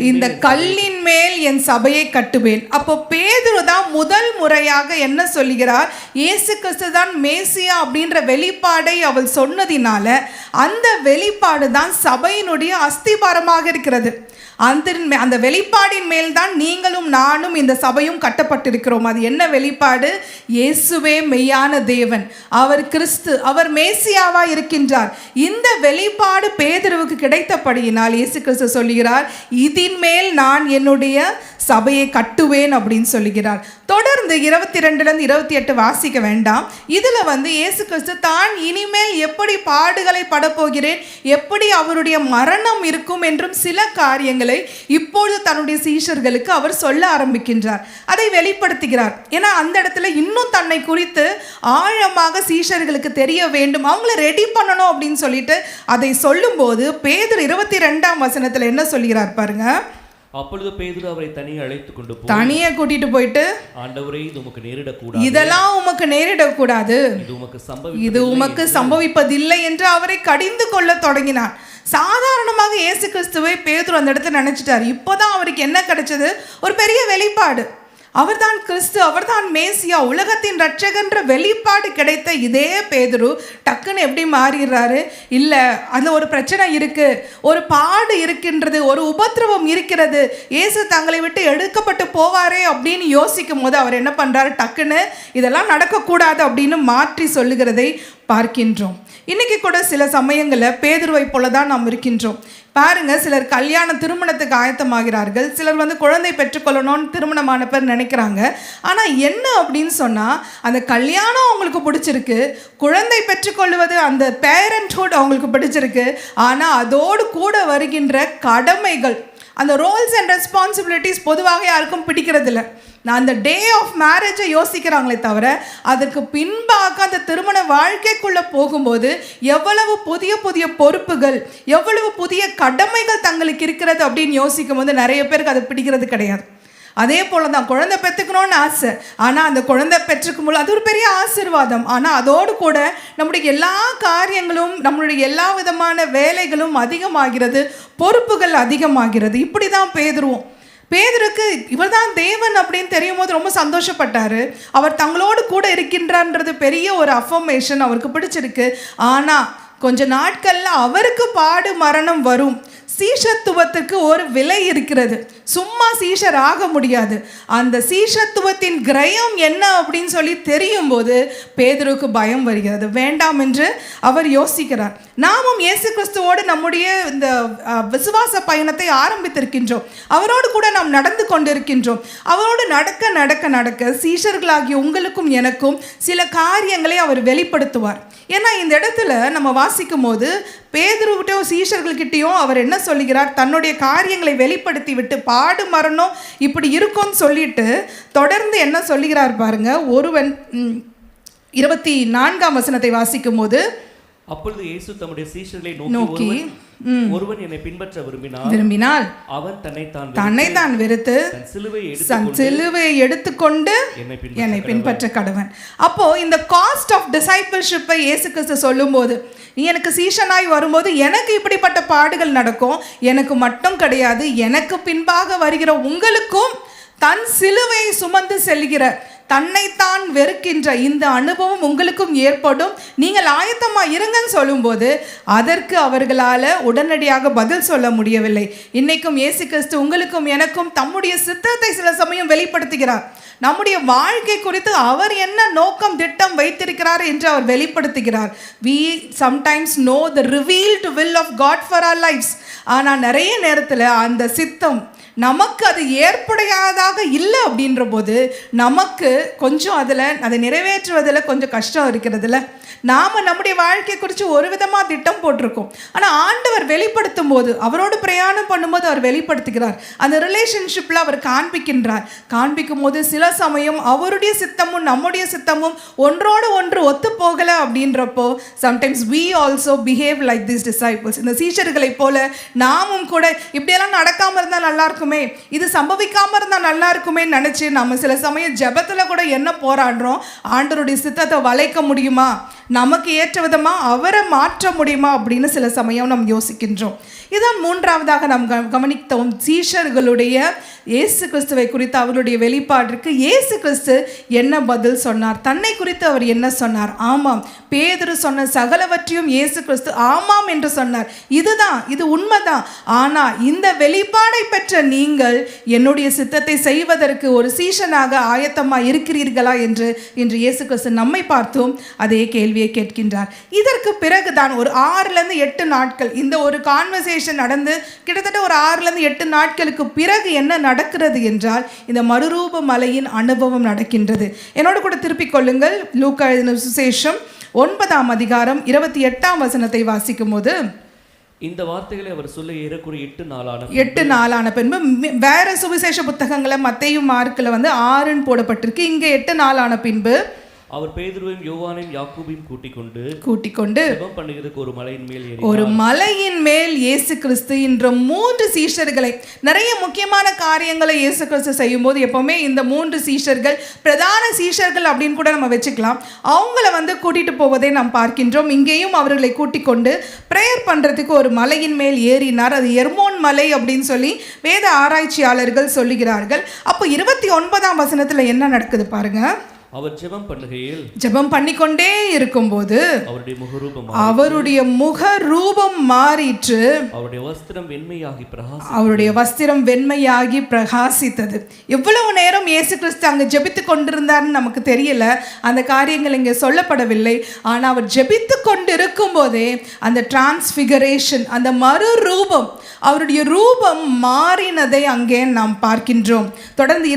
இந்த கல்லின் மேல் என் சபையை கட்டுவேன். அப்போ பேதுரு தான் முதல் முறையாக என்ன சொல்லுகிறார், இயேசு கிறிஸ்து தான் மேசியா அப்படின்ற வெளிப்பாடை அவள் சொன்னதினால அந்த வெளிப்பாடு தான் சபையினுடைய அஸ்திபாரமாக இருக்கிறது. அந்த வெளிப்பாடின் மேல் தான் நீங்களும் நானும் இந்த சபையும் கட்டப்பட்டிருக்கிறோம். அது என்ன வெளிப்பாடு? இயேசுவே மெய்யான தேவன், அவர் கிறிஸ்து, அவர் மேசியாவா இருக்கின்றார். இந்த வெளிப்பாடு பேதுருவுக்கு கிடைத்தபடியினால் இயேசு கிறிஸ்து சொல்லுகிறார், இதன் மேல் நான் என்னுடைய சபையை கட்டுவேன் அப்படின்னு சொல்லுகிறார். தொடர்ந்து 22-28 வாசிக்க வேண்டாம். இதில் இயேசு கிறிஸ்து தான் இனிமேல் எப்படி பாடுகளை படப்போகிறேன், எப்படி அவருடைய மரணம் இருக்கும் என்றும் சில காரியங்களை இப்பொழுது தன்னுடைய சீஷர்களுக்கு அவர் சொல்ல ஆரம்பிக்கின்றார், அதை வெளிப்படுத்துகிறார். ஏன்னா அந்த இடத்துல இன்னும் தன்னை குறித்து ஆழமாக சீஷர்களுக்கு தெரிய வேண்டும், அவங்கள ரெடி பண்ணணும் அப்படின்னு சொல்லிட்டு அதை சொல்லும்போது பேதுரு 22ஆம் வசனத்தில் என்ன சொல்கிறார் பாருங்க. அப்பொழுது பேதுரு அவரை தனியே கூட்டிட்டு போயிட்டு, ஆண்டவரே, இது உமக்கு நேரிடக்கூடாது, இதெல்லாம் உமக்கு நேரிடக்கூடாது, இது உமக்கு சம்பவிப்பதில்லை என்று அவரை கடிந்து கொள்ள தொடங்கினார். சாதாரணமாக இயேசு கிறிஸ்துவை பேதுரு அந்த இடத்துல நினைச்சிட்டார். இப்போதான் அவருக்கு என்ன கிடைச்சது, ஒரு பெரிய வெளிப்பாடு. அவர்தான் கிறிஸ்து, அவர்தான் மேசியா, உலகத்தின் ரட்சகன்ற வெளிப்பாடு கிடைத்த இதே பேதுரு டக்குன்னு எப்படி மாறிடுறாரு? இல்லை, அதில் ஒரு பிரச்சனை இருக்குது, ஒரு பாடு இருக்கின்றது, ஒரு உபத்திரவம் இருக்கிறது, இயேசு தங்களை விட்டு எடுக்கப்பட்டு போவாரே அப்படின்னு யோசிக்கும் போது அவர் என்ன பண்ணுறாரு, டக்குன்னு இதெல்லாம் நடக்கக்கூடாது அப்படின்னு மாற்றி சொல்லுகிறதை பார்க்கின்றோம். இன்றைக்கி கூட சில சமயங்களில் பேதுருவை போல தான் நாம் இருக்கின்றோம். பாருங்க, சிலர் திருமணத்துக்கு ஆயத்தமாகிறார்கள், சிலர் வந்து குழந்தை பெற்றுக்கொள்ளணும்னு திருமணமான பேர் நினைக்கிறாங்க. ஆனால் என்ன அப்படின்னு சொன்னால், அந்த கல்யாணம் அவங்களுக்கு பிடிச்சிருக்கு, குழந்தை பெற்றுக்கொள்வது அந்த பேரண்ட்ஹுட் அவங்களுக்கு பிடிச்சிருக்கு. ஆனால் அதோடு கூட வருகின்ற கடமைகள், அந்த ரோல்ஸ் அண்ட் ரெஸ்பான்சிபிலிட்டிஸ் பொதுவாக யாருக்கும் பிடிக்கிறதில்ல. நான் அந்த டே ஆஃப் மேரேஜை யோசிக்கிறாங்களே தவிர, அதற்கு பின்பாக அந்த திருமண வாழ்க்கைக்குள்ளே போகும்போது எவ்வளவு புதிய புதிய பொறுப்புகள், எவ்வளவு புதிய கடமைகள் தங்களுக்கு இருக்கிறது அப்படின்னு யோசிக்கும் போது நிறைய பேருக்கு அது பிடிக்கிறது கிடையாது. அதே போல தான் குழந்தை பெற்றுக்கணும்னு ஆசை, ஆனால் அந்த குழந்தை பெற்றுக்கும் போது அது ஒரு பெரிய ஆசீர்வாதம். ஆனால் அதோடு கூட நம்முடைய எல்லா காரியங்களும், நம்மளுடைய எல்லா விதமான வேலைகளும் அதிகமாகிறது, பொறுப்புகள் அதிகமாகிறது. இப்படி தான் பேதுருக்கு இவர் தான் தேவன் அப்படின்னு தெரியும் போது ரொம்ப சந்தோஷப்பட்டார். அவர் தங்களோடு கூட இருக்கின்றான்றது பெரிய ஒரு அஃபர்மேஷன் அவருக்கு பிடிச்சிருக்கு. ஆனால் கொஞ்ச நாட்களில் அவருக்கு பாடு மரணம் வரும். சீஷத்துவத்துக்கு ஒரு விலை இருக்கிறது, சும்மா சீஷர் ஆக முடியாது. அந்த சீஷத்துவத்தின் கிரயம் என்ன அப்படின்னு சொல்லி தெரியும் போது பேதுருக்கு பயம் வருகிறது, வேண்டாம் என்று அவர் யோசிக்கிறார். நாமும் இயேசு கிறிஸ்துவோடு நம்முடைய இந்த விசுவாச பயணத்தை ஆரம்பித்திருக்கின்றோம், அவரோடு கூட நாம் நடந்து கொண்டிருக்கின்றோம். அவரோடு நடக்க நடக்க நடக்க சீஷர்களாகிய உங்களுக்கும் எனக்கும் சில காரியங்களை அவர் வெளிப்படுத்துவார். ஏன்னா இந்த இடத்துல நம்ம வாசிக்கும் போது பேதுருவிட்டையும் சீஷர்கள்கிட்டையும் அவர் என்ன சொல்லுகிறார், தன்னுடைய காரியங்களை வெளிப்படுத்தி விட்டு பாடு மரணம் இப்படி இருக்கும்னு சொல்லிட்டு தொடர்ந்து என்ன சொல்லுகிறார் பாருங்க. ஒருவன் 24ஆம் வசனத்தை வாசிக்கும் போது, அப்பொழுது இயேசு தம்முடைய சீஷர்களை நோக்கி, ஒருவன் என்னை பின்பற்ற விரும்பினால் அவன் தன்னைத்தான் வெறுத்து சிலுவையை எடுத்துக்கொண்டு என்னை பின்பற்ற கடவன். அப்போ இந்த காஸ்ட் ஆஃப் டிசைபிள்ஷிப்பை இயேசு கிறிஸ்து சொல்லும்போது, நீ எனக்கு சீஷனாய் வரும்போது எனக்கு இப்படிப்பட்ட பாடுகள் நடக்கும், எனக்கு மட்டும் கிடையாது, எனக்கு பின்பாக வருகிற உங்களுக்கும் தன் சிலுவையை சுமந்து செல்கிற, தன்னைத்தான் வெறுக்கின்ற இந்த அனுபவம் உங்களுக்கும் ஏற்படும், நீங்கள் ஆயத்தமாக இருங்கன்னு சொல்லும்போது அதற்கு அவர்களால் உடனடியாக பதில் சொல்ல முடியவில்லை. இன்னைக்கும் இயேசு கிறிஸ்து உங்களுக்கும் எனக்கும் தம்முடைய சித்தத்தை சில சமயம் வெளிப்படுத்துகிறார். நம்முடைய வாழ்க்கை குறித்து அவர் என்ன நோக்கம் திட்டம் வைத்திருக்கிறார் என்று அவர் வெளிப்படுத்துகிறார். we sometimes know the revealed will of God for our lives. ஆனால் நிறைய நேரத்தில் அந்த சித்தம் நமக்கு அது ஏற்புடையதாக இல்லை அப்படின்ற போது நமக்கு கொஞ்சம் அதை நிறைவேற்றுவதில் கொஞ்சம் கஷ்டம் இருக்கிறதுல. நாம் நம்முடைய வாழ்க்கை குறித்து ஒரு விதமாக திட்டம் போட்டிருக்கோம், ஆனால் ஆண்டவர் வெளிப்படுத்தும் போது, அவரோடு பிரயாணம் பண்ணும்போது அவர் வெளிப்படுத்துகிறார். அந்த ரிலேஷன்ஷிப்பில் அவர் காண்பிக்கும் போது சில சமயம் அவருடைய சித்தமும் நம்முடைய சித்தமும் ஒன்றோடு ஒன்று ஒத்து போகலை அப்படின்றப்போ sometimes we also behave like these disciples. இந்த சீஷர்களை போல நாமும் கூட இப்படியெல்லாம் நடக்காமல் இருந்தால் நல்லா இருக்குமே, இது சம்பவிக்காமல் இருந்தால் நல்லா இருக்குமே நினச்சி நம்ம சில சமயம் ஜெபத்தில் கூட என்ன போராடுறோம், ஆண்டவருடைய சித்தத்தை வளைக்க முடியுமா, நமக்கு ஏற்ற விதமாக அவரை மாற்ற முடியுமா அப்படின்னு சில சமயம் நாம் யோசிக்கின்றோம். இதான் மூன்றாவதாக நாம் கவனித்தோம். சீஷர்களுடைய இயேசு கிறிஸ்துவை குறித்து அவருடைய வெளிப்பாட்டிற்கு இயேசு கிறிஸ்து என்ன பதில் சொன்னார், தன்னை குறித்து அவர் என்ன சொன்னார். ஆமாம், பேதுரு சொன்ன சகலவற்றையும் இயேசு கிறிஸ்து ஆமாம் என்று சொன்னார். இது உண்மைதான். ஆனால் இந்த வெளிப்பாடை பெற்ற நீங்கள் என்னுடைய சித்தத்தை செய்வதற்கு ஒரு சீஷனாக ஆயத்தமாக இருக்கிறீர்களா என்று இன்று இயேசு கிறிஸ்து நம்மை பார்த்தும் அதே கேள்வியை கேட்கின்றார். இதற்கு பிறகுதான் ஒரு 6-8 நாட்கள் இந்த ஒரு கான்வர்சேஷன் நடந்து கிட்டத்தட்ட ஒரு 6-8 நாட்களுக்கு பிறகு என்ன நடக்கிறது என்றால் இந்த மறுரூப மலையின் அனுபவம் நடக்கின்றது. என்னோடு கூட திருப்பிக் கொள்ளுங்கள். லூக்கா எழுதின சுவிசேஷம் 9ஆம் அதிகாரம் 28ஆம் வசனத்தை வாசிக்கும் போது, இந்த வார்த்தைகளை அவர் சொல்ல ஏறக்குறைய 8 நாளான பின்பு வேற சுவிசேஷ புத்தகங்களை மத்தேயு மார்க்கில் 6ன்னு போடப்பட்டிருக்கு, இங்கே 8 நாளான பின்பு அவர் பேதுருவையும் யோவானையும் யாக்கோபையும் கூட்டிக் கொண்டு ஜெபம் பண்ணுகிறதுக்கு ஒரு மலையின் மேல் இயேசு கிறிஸ்து என்ற 3 சீஷர்களை, நிறைய முக்கியமான காரியங்களை இயேசு கிறிஸ்து செய்யும் போது எப்பவுமே இந்த 3 சீஷர்கள் பிரதான சீஷர்கள் அப்படின்னு கூட நம்ம வச்சுக்கலாம், அவங்கள கூட்டிட்டு போவதை நாம் பார்க்கின்றோம். இங்கேயும் அவர்களை கூட்டிக் கொண்டு பிரேயர் பண்றதுக்கு ஒரு மலையின் மேல் ஏறினார். அது எர்மோன் மலை அப்படின்னு சொல்லி வேத ஆராய்ச்சியாளர்கள் சொல்லுகிறார்கள். அப்போ 29ஆம் வசனத்துல என்ன நடக்குது பாருங்க. அவர் ஜெபம் பண்ணுகையில் ஜெபம் பண்ணிக்கொண்டே இருக்கும்போது அவருடைய முகரூபம் அவருடைய முக ரூபம் மாறிற்று, அவருடைய வஸ்திரம் வெண்மையாகி அவருடைய வஸ்திரம் வெண்மையாகி பிரகாசித்தது. எவ்வளவு நேரம் இயேசு கிறிஸ்து அங்க ஜெபித்து கொண்டிருந்தார்னு நமக்கு தெரியல, அந்த காரியங்கள் இங்கே சொல்லப்படவில்லை. ஆனால் அவர் ஜெபித்து கொண்டிருக்கும் போதே அந்த டிரான்ஸ்பிகரேஷன், அந்த மறு ரூபம், அவருடைய ரூபம் மாறினதை அங்கே நாம் பார்க்கின்றோம். தொடர்ந்து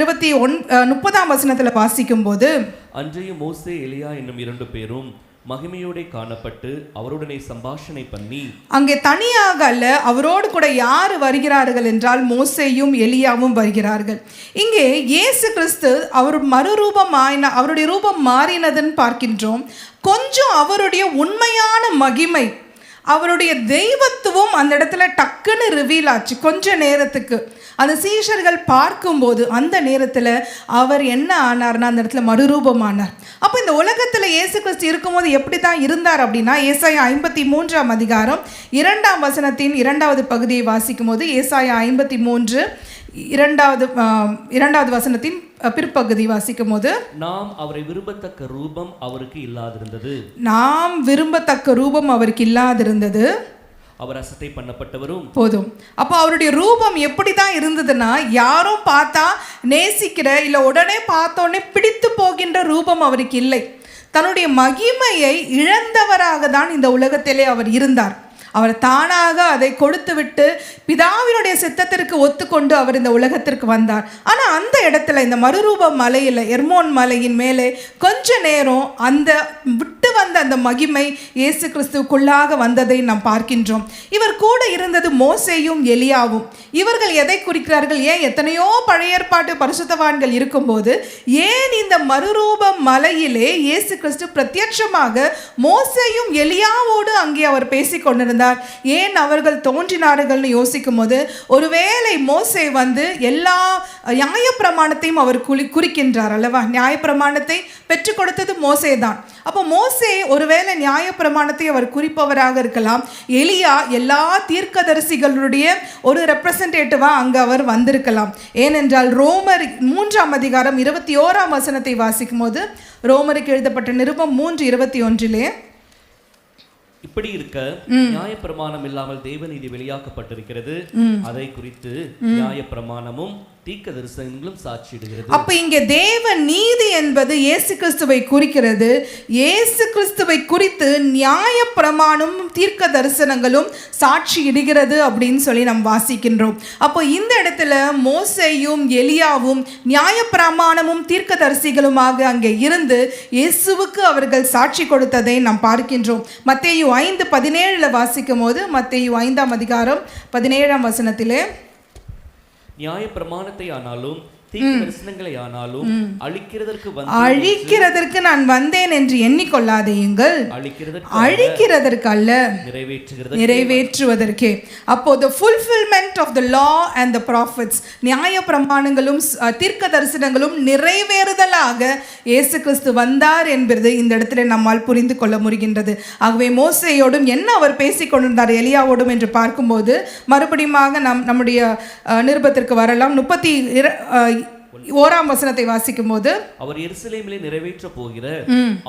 30ஆம் வசனத்தில் வாசிக்கும் போது, அன்றைய மோசே எலியா என்னும் 2 பேரும் மகிமையோட காணப்பட்டு அவருடனே சம்பாஷணை பண்ணி, அங்கே தனியாக அல்ல, அவரோடு கூட யார் வருகிறார்கள் என்றால் மோசேயும் எலியாவும் வருகிறார்கள். இங்கே இயேசு கிறிஸ்து அவர் அவருடைய ரூபம் மாறினதுன்னு பார்க்கின்றோம். கொஞ்சம் அவருடைய உண்மையான மகிமை, அவருடைய தெய்வத்துவம் அந்த இடத்துல டக்குன்னு ரிவீல் ஆச்சு. கொஞ்ச நேரத்துக்கு அந்த சீஷர்கள் பார்க்கும்போது அந்த நேரத்தில் அவர் என்ன ஆனார்னா அந்த இடத்துல மறுரூபமானார். அப்போ இந்த உலகத்தில் இயேசு கிறிஸ்து இருக்கும்போது எப்படி தான் இருந்தார் அப்படின்னா, ஏசாயா 53ஆம் அதிகாரம் 2ஆம் வசனத்தின் 2வது பகுதியை வாசிக்கும் போது, ஏசாயா 53 2வது வசனத்தின் பிற்பகுதி வாசிக்கும் போது, நாம் அவரை விரும்பத்தக்க ரூபம் அவருக்கு இல்லாதிருந்தது, நாம் விரும்பத்தக்க ரூபம் அவருக்கு இல்லாதிருந்தது, அவர் அசட்டை பண்ணப்பட்டவரும் போதும். அப்போ அவருடைய ரூபம் எப்படி தான் இருந்ததுன்னா, யாரும் பார்த்தா நேசிக்கிற, இல்லை உடனே பார்த்தோடனே பிடித்து போகின்ற ரூபம் அவருக்கு இல்லை. தன்னுடைய மகிமையை இழந்தவராக தான் இந்த உலகத்திலே அவர் இருந்தார். அவர் தானாக அதை கொடுத்து விட்டு பிதாவினுடைய சித்தத்திற்கு ஒத்துக்கொண்டு அவர் இந்த உலகத்திற்கு வந்தார். ஆனால் அந்த இடத்துல இந்த மறுரூப மலையில், எர்மோன் மலையின் மேலே கொஞ்ச நேரம் அந்த விட்டு வந்த அந்த மகிமை இயேசு கிறிஸ்துவுக்குள்ளாக வந்ததை நாம் பார்க்கின்றோம். இவர் கூட இருந்தது மோசேயும் எலியாவும். இவர்கள் எதை குறிக்கிறார்கள்? ஏன் எத்தனையோ பழைய ஏற்பாட்டு பரிசுத்தவான்கள் இருக்கும்போது ஏன் இந்த மறுரூப மலையிலே இயேசு கிறிஸ்து பிரத்யட்சமாக மோசேயும் எலியாவோடு அங்கே அவர் பேசிக் கொண்டிருந்தார்? ஏன் அவர்கள் தோன்றினார்கள்னு யோசிக்கும் போது, ஒருவேளை மோசே எல்லா நியாயப்பிரமாணத்தையும் அவர் குறிக்கின்றார் அல்லவா? நியாயப்பிரமாணத்தை பெற்றுக் கொடுத்தது மோசே தான். அப்போ மோசே ஒருவேளை நியாயப்பிரமாணத்தை அவர் குறிப்பவராக இருக்கலாம். எலியா எல்லா தீர்க்கதரிசிகளுடைய ஒரு ரெப்ரசன்டேட்டிவா அங்கு அவர் வந்திருக்கலாம். ஏனென்றால் ரோமர் 3ஆம் அதிகாரம் 21ஆம் வசனத்தை வாசிக்கும் போது, ரோமருக்கு எழுதப்பட்ட நிருபம் 3:21 இப்படி இருக்க நியாயப்பிரமாணம் இல்லாமல் தேவநீதி வெளியாக்கப்பட்டிருக்கிறது, அதை குறித்து நியாயப்பிரமாணமும் தீர்க்க தரிசனங்களும் சாட்சியிடுகிறது. அப்ப இங்க தேவ நீதி என்பது இயேசு கிறிஸ்துவை குறிக்கிறது. இயேசு கிறிஸ்துவை குறித்து நியாயப்பிரமாணமும் தீர்க்க தரிசனங்களும் சாட்சியிடுகிறது அப்படின்னு சொல்லி நாம் வாசிக்கின்றோம். அப்போ இந்த இடத்துல மோசேயும் எலியாவும் நியாயப்பிரமாணமும் தீர்க்க தரிசிகளுமாக அங்கே இருந்து இயேசுவுக்கு அவர்கள் சாட்சி கொடுத்ததை நாம் பார்க்கின்றோம். மத்தேயு 5:17 வாசிக்கும் போது, மத்தேயு 5ஆம் அதிகாரம் 17ஆம் வசனத்திலே, நியாய பிரமாணத்தை ஆனாலும் தீர்க்க தரிசனங்களை ஆனாலும் அழிக்கிறதற்கு நான் வந்தேன் என்று எண்ணிக்கொள்ளாதேயுங்கள், அழிக்கிறதற்கு அல்ல, நிறைவேற்றுவதற்கே. அப்போ the fulfillment of the law and the prophets, நியாய பிரமாணங்களும் தீர்க்க தரிசனங்களும் நிறைவேறுதலாக இயேசு கிறிஸ்து வந்தார் என்பது இந்த இடத்துல நம்மால் புரிந்து கொள்ள முடிகின்றது. ஆகவே மோசேயோடும் என்ன அவர் பேசிக் கொண்டிருந்தார் எலியாவோடும் என்று பார்க்கும்போது, மறுபடியும் நம்முடைய நிருபத்திற்கு வரலாம். 31ஆம் வசனத்தை வாசிக்கும் போது, அவர் எருசலேமிலே நிறைவேற்ற போகிற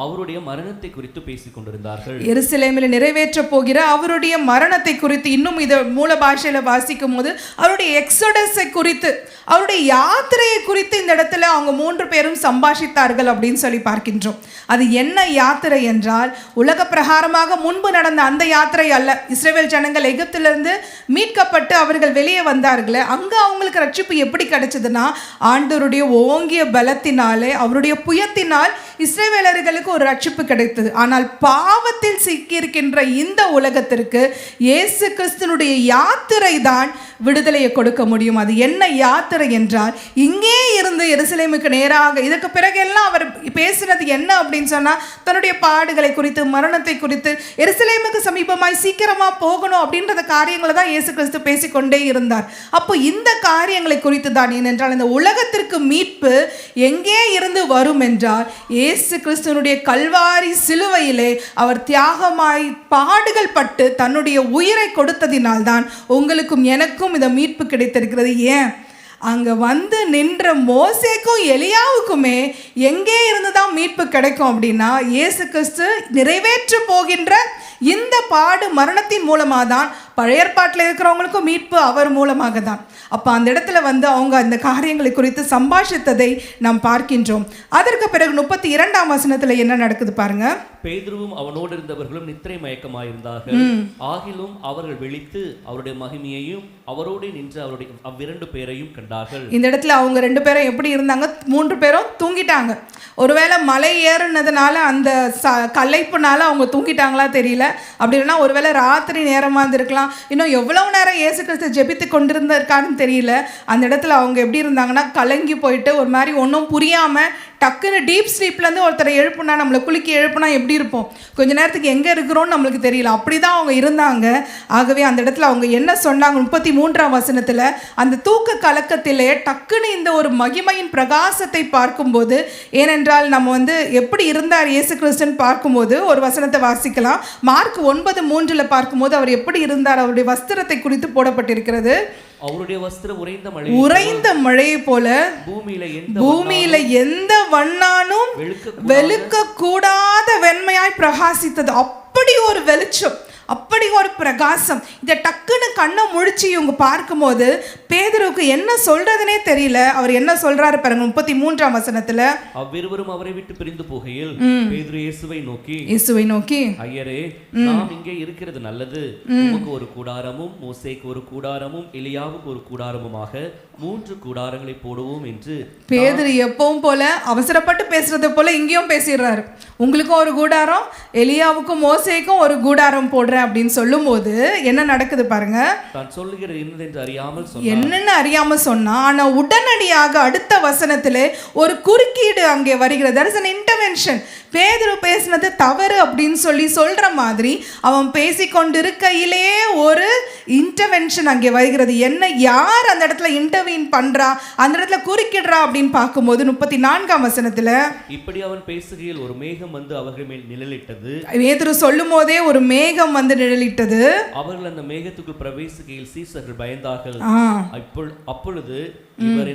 அவருடைய மரணத்தை குறித்து பேசிக் கொண்டிருந்தார்கள். எருசலேமிலே நிறைவேற்ற போகிற அவருடைய மரணத்தை குறித்து, இன்னும் இதை மூல பாஷையில வாசிக்கும் போது அவருடைய எக்ஸோடஸை குறித்து, அவருடைய யாத்திரையை குறித்து இந்த இடத்துல அவங்க 3 பேரும் சம்பாஷித்தார்கள் அப்படின்னு சொல்லி பார்க்கின்றோம். அது என்ன யாத்திரை என்றால், உலக பிரகாரமாக முன்பு நடந்த அந்த யாத்திரை அல்ல. இஸ்ரவேல் ஜனங்கள் எகிப்திலிருந்து மீட்கப்பட்டு அவர்கள் வெளியே வந்தார்களே, அங்க அவங்களுக்கு ரட்சிப்பு எப்படி கிடைச்சதுன்னா, ஆண்டவருடைய ஓங்கிய பலத்தினாலே, அவருடைய புயத்தினால் இஸ்ரவேலர்களுக்கு ஒரு ரட்சிப்பு கிடைத்தது. ஆனால் பாவத்தில் சிக்கியிருக்கின்ற இந்த உலகத்திற்கு இயேசு கிறிஸ்துனுடைய யாத்திரை தான் விடுதலையை கொடுக்க முடியும். அது என்ன யாத்திரை என்றால், இங்கே இருந்து எருசலேமுக்கு நேராக, இதற்கு பிறகெல்லாம் அவர் பேசுறது என்ன அப்படின்னு சொன்னா, தன்னுடைய பாடுகளை குறித்து, மரணத்தை குறித்து, எருசலேமுக்கு சமீபமாய் சீக்கிரமா போகணும் அப்படின்றத காரியங்களை தான் இயேசு கிறிஸ்து பேசிக்கொண்டே இருந்தார். அப்போ இந்த காரியங்களை குறித்து தான், ஏனென்றால் இந்த உலகத்திற்கு மீட்பு எங்கே இருந்து வரும் என்றால், இயேசு கிறிஸ்துவனுடைய கல்வாரி சிலுவையிலே அவர் தியாகமாய் பாடுகள் பட்டு தன்னுடைய உயிரை கொடுத்ததினால்தான் உங்களுக்கும் எனக்கும் இந்த மீட்பு கிடைத்திருக்கிறது. ஏன்? அங்கே வந்து நின்ற மோசேக்கும் எலியாவுக்குமே எங்கே இருந்து தான் மீட்பு கிடைக்கும் அப்படின்னா இயேசு கிறிஸ்து நிறைவேற்ற போகின்ற இந்த பாடு மரணத்தின் மூலமாக தான் பழைய ஏற்பாட்டில் இருக்கிறவங்களுக்கும் மீட்பு அவர் மூலமாக தான். அப்போ அந்த இடத்துல வந்து அவங்க அந்த காரியங்களை குறித்து சம்பாஷித்ததை நாம் பார்க்கின்றோம். அதற்கு பிறகு 32ஆம் வசனத்தில் என்ன நடக்குது பாருங்க. பேதுருவும் அவனோடு இருந்தவர்களும் நித்திரை மயக்கமாயிருந்தார்கள். ஆகிலும் அவர்கள் விழித்து அவருடைய மகிமையையும் அவரோடு நின்று அவருடைய அவ்விரண்டு பேரையும் கண்டார்கள். இந்த இடத்துல அவங்க 2 பேரும் எப்படி இருந்தாங்க? 3 பேரும் தூங்கிட்டாங்க. ஒருவேளை மலை ஏறுனதுனால அந்த களைப்புனால அவங்க தூங்கிட்டாங்களா தெரியல. அப்படி இல்லைன்னா ஒருவேளை ராத்திரி நேரமாக இருந்திருக்கலாம். இன்னும் எவ்வளவு நேரம் இயேசு கிறிஸ்து ஜெபித்து கொண்டிருந்திருக்கான்னு தெரியல. அந்த இடத்துல அவங்க எப்படி இருந்தாங்கன்னா கலங்கி போயிட்டு ஒரு மாதிரி ஒன்றும் புரியாமல் டக்குன்னு டீப் ஸ்லீப்லேருந்து ஒருத்தரை எழுப்புனா, நம்மளை குலுக்கி எழுப்புனா எப்படி இருப்போம்? கொஞ்ச நேரத்துக்கு எங்கே இருக்கிறோன்னு நம்மளுக்கு தெரியல. அப்படி தான் அவங்க இருந்தாங்க. ஆகவே அந்த இடத்துல அவங்க என்ன சொன்னாங்க? 33ஆம் வசனத்தில் அந்த தூக்க கலக்கத்திலே டக்குன்னு இந்த ஒரு மகிமையின் பிரகாசத்தை பார்க்கும்போது, ஏனென்றால் நம்ம வந்து எப்படி இருந்தார் இயேசு கிறிஸ்துன்னு பார்க்கும்போது ஒரு வசனத்தை வாசிக்கலாம். மார்க் 9:3 பார்க்கும்போது அவர் எப்படி இருந்தார்? அவருடைய வஸ்திரத்தை குறித்து போடப்பட்டிருக்கிறது. அவருடைய வஸ்திரம் உறைந்த மழையை போல பூமியில எந்த வண்ணானும் வெளுக்க கூடாத வெண்மையாய் பிரகாசித்தது. அப்படி ஒரு வெளிச்சம், அப்படி ஒரு பிரகாசம். இதை டக்குன்னு கண்ணை முழிச்சு இவங்க பார்க்கும்போது பேதுருவுக்கு என்ன சொல்றதுனே தெரியல. அவர் என்ன சொல்றாரு பாருங்க 33ஆம் வசனத்துல. அவ்விருவரும் அவரை விட்டு பிரிந்து போகையில் பேதுரு இயேசுவை நோக்கி ஐயரே, நாம் இங்கே இருக்கிறது நல்லது. உமக்கு ஒரு கூடாரமும் மோசேக்கு ஒரு கூடாரமும் எலியாவுக்கு ஒரு கூடாரமுமாக 3 கூடாரங்களை போடுவோம் என்று. பேதுரு எப்பவும் போல அவசரப்பட்டு பேசுறது போல இங்கேயும் பேசிடுறாரு. உங்களுக்கும் ஒரு கூடாரம், எலியாவுக்கும் மோசேக்கும் ஒரு கூடாரம் போடுறேன் அப்படின்னு சொல்லும் போது என்ன நடக்குது பாருங்க. தான் சொல்லுகிறது என்னன்னு அறியாம சொன்னா, ஆனா உடனடியாக அடுத்த வசனத்திலே ஒரு குறுக்கீடு அங்கே வருகிறது. there is an intervention. பேதுரு பேசினது தவறு அப்படின்னு சொல்ற மாதிரி அவன் பேசிக்கொண்டிருக்கையிலே ஒரு இன்டர்வென்ஷன் அங்கே வருகிறது. என்ன, யார் அந்த இடத்துல இன்டர்வீன் பண்றா, அந்த இடத்துல குறுக்கிடுறா அப்படின்னு பார்க்கும்போது 34ஆம் வசனத்துல, இப்படி அவன் பேசுகையில் ஒரு மேகம் வந்து அவர்கள் மேல் நிழலிட்டது. பேதுரு சொல்லும் போதே ஒரு மேகம் வந்து நிழலிட்டது. அவர்கள் அந்த மேகத்துக்குள் பிரவேசிக்கையில் சீசர்கள் பயந்தார்கள். அப்பொழுது இவர்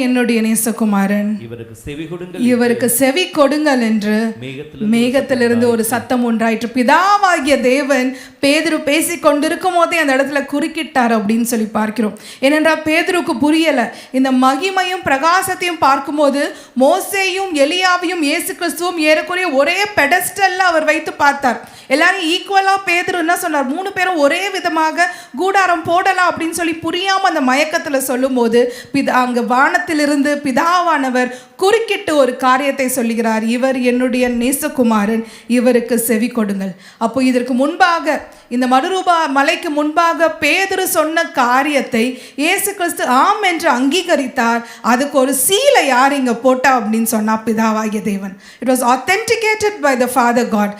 என்னுடைய நேசகுமாரன், இவருக்கு செவி கொடுங்கள் என்று மேகத்திலிருந்து ஒரு சத்தம் உண்டாயிற்று. பிதாவாகிய தேவன் பேதுரு பேசிக் கொண்டிருக்கும் போதே அந்த இடத்துல குறுக்கிட்டார் அப்படின்னு சொல்லி பார்க்கிறோம். ஏனென்றால் பேதுருக்கு புரியல. இந்த மகிமையும் பிரகாசத்தையும் பார்க்கும்போது மோசேயும் எலியாவையும் இயேசு கிறிஸ்துவும் ஏறக்குறைய ஒரே பெடஸ்டல்ல அவர் வைத்து பார்த்தார். எல்லாரும் ஈக்குவலா. பேதுரு என்ன சொன்னார்? 3 பேரும் ஒரே விதமாக கூடாரம் போடலாம் அப்படின்னு சொல்லி புரியாம அந்த மயக்கத்துல சொல்லும் போது அங்க வானத்திலிருந்து பிதாவானவர் குறுக்கிட்டு ஒரு காரியத்தை சொல்லுகிறார். இவர் என்னுடைய நேசகுமாரன், இவருக்கு செவி கொடுங்கள். அப்போ இதற்கு முன்பாக, இந்த மறுரூபா மலைக்கு முன்பாக பேதுரு சொன்ன காரியத்தை இயேசு கிறிஸ்து ஆம் என்று அங்கீகரித்தார். அதுக்கு ஒரு சீலை யார் இங்க போட்டா அப்படின்னு சொன்னா பிதாவாகிய தேவன். It was authenticated by the Father God.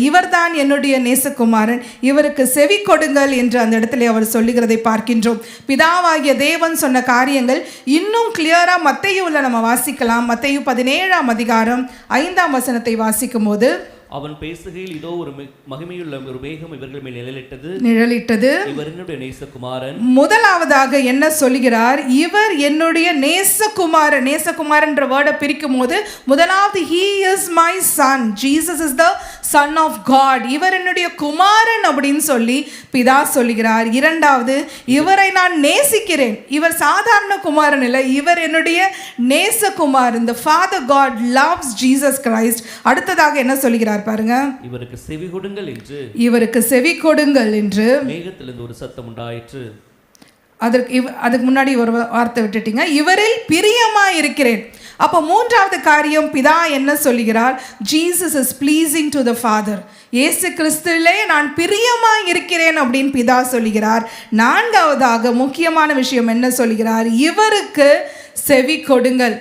இவர்தான் என்னுடைய நேசகுமாரன், இவருக்கு செவி கொடுங்கள் என்று அந்த இடத்துல அவர் சொல்லுகிறதை பார்க்கின்றோம். பிதாவாகிய தேவன் சொன்ன காரியங்கள் இன்னும் கிளியரா மத்தேயுல நம்ம வாசிக்கலாம். மத்தேயு 17ஆம் அதிகாரம் 5ஆம் வசனத்தை வாசிக்கும் போது, அவன் பேசுகையில் இதோ ஒரு மகிமையுள்ள ஒரு மேகம் இவர்கள் மேல் நிழலிட்டது. இவர் என்னுடைய நேசகுமாரன். முதலாவதாக என்ன சொல்கிறார்? இவர் என்னுடைய நேசகுமாரன். நேசகுமாரன்ற வேர்டை பிரிக்கும் போது முதலாவது he is my son, Jesus is the son of God. இவர் என்னுடைய குமாரன் அப்படின்னு சொல்லி பிதா சொல்கிறார். இரண்டாவது, இவரை நான் நேசிக்கிறேன். இவர் சாதாரண குமாரன் இல்லை, இவர் என்னுடைய நேசகுமாரன். the Father God loves Jesus Christ. அடுத்ததாக என்ன சொல்கிறார் பாருங்க? இவருக்கு செவி கொடுங்கள் என்று மேகத்திலிருந்து ஒரு சத்தம் உண்டாயிற்று. அதுக்கு முன்னாடி ஒரு வார்த்தை விட்டுட்டீங்க, இவரில் பிரியமா இருக்கிறேன். அப்போ மூன்றாவது காரியம் பிதா என்ன சொல்லுகிறார்? Jesus is pleasing to the Father. இயேசு கிறிஸ்துவிலே நான் பிரியமா இருக்கிறேன் அப்படின்னு பிதா சொல்லுகிறார். நான்காவதாக முக்கியமான விஷயம் என்ன சொல்லுகிறார்? இவருக்கு செவி கொடுங்கள்.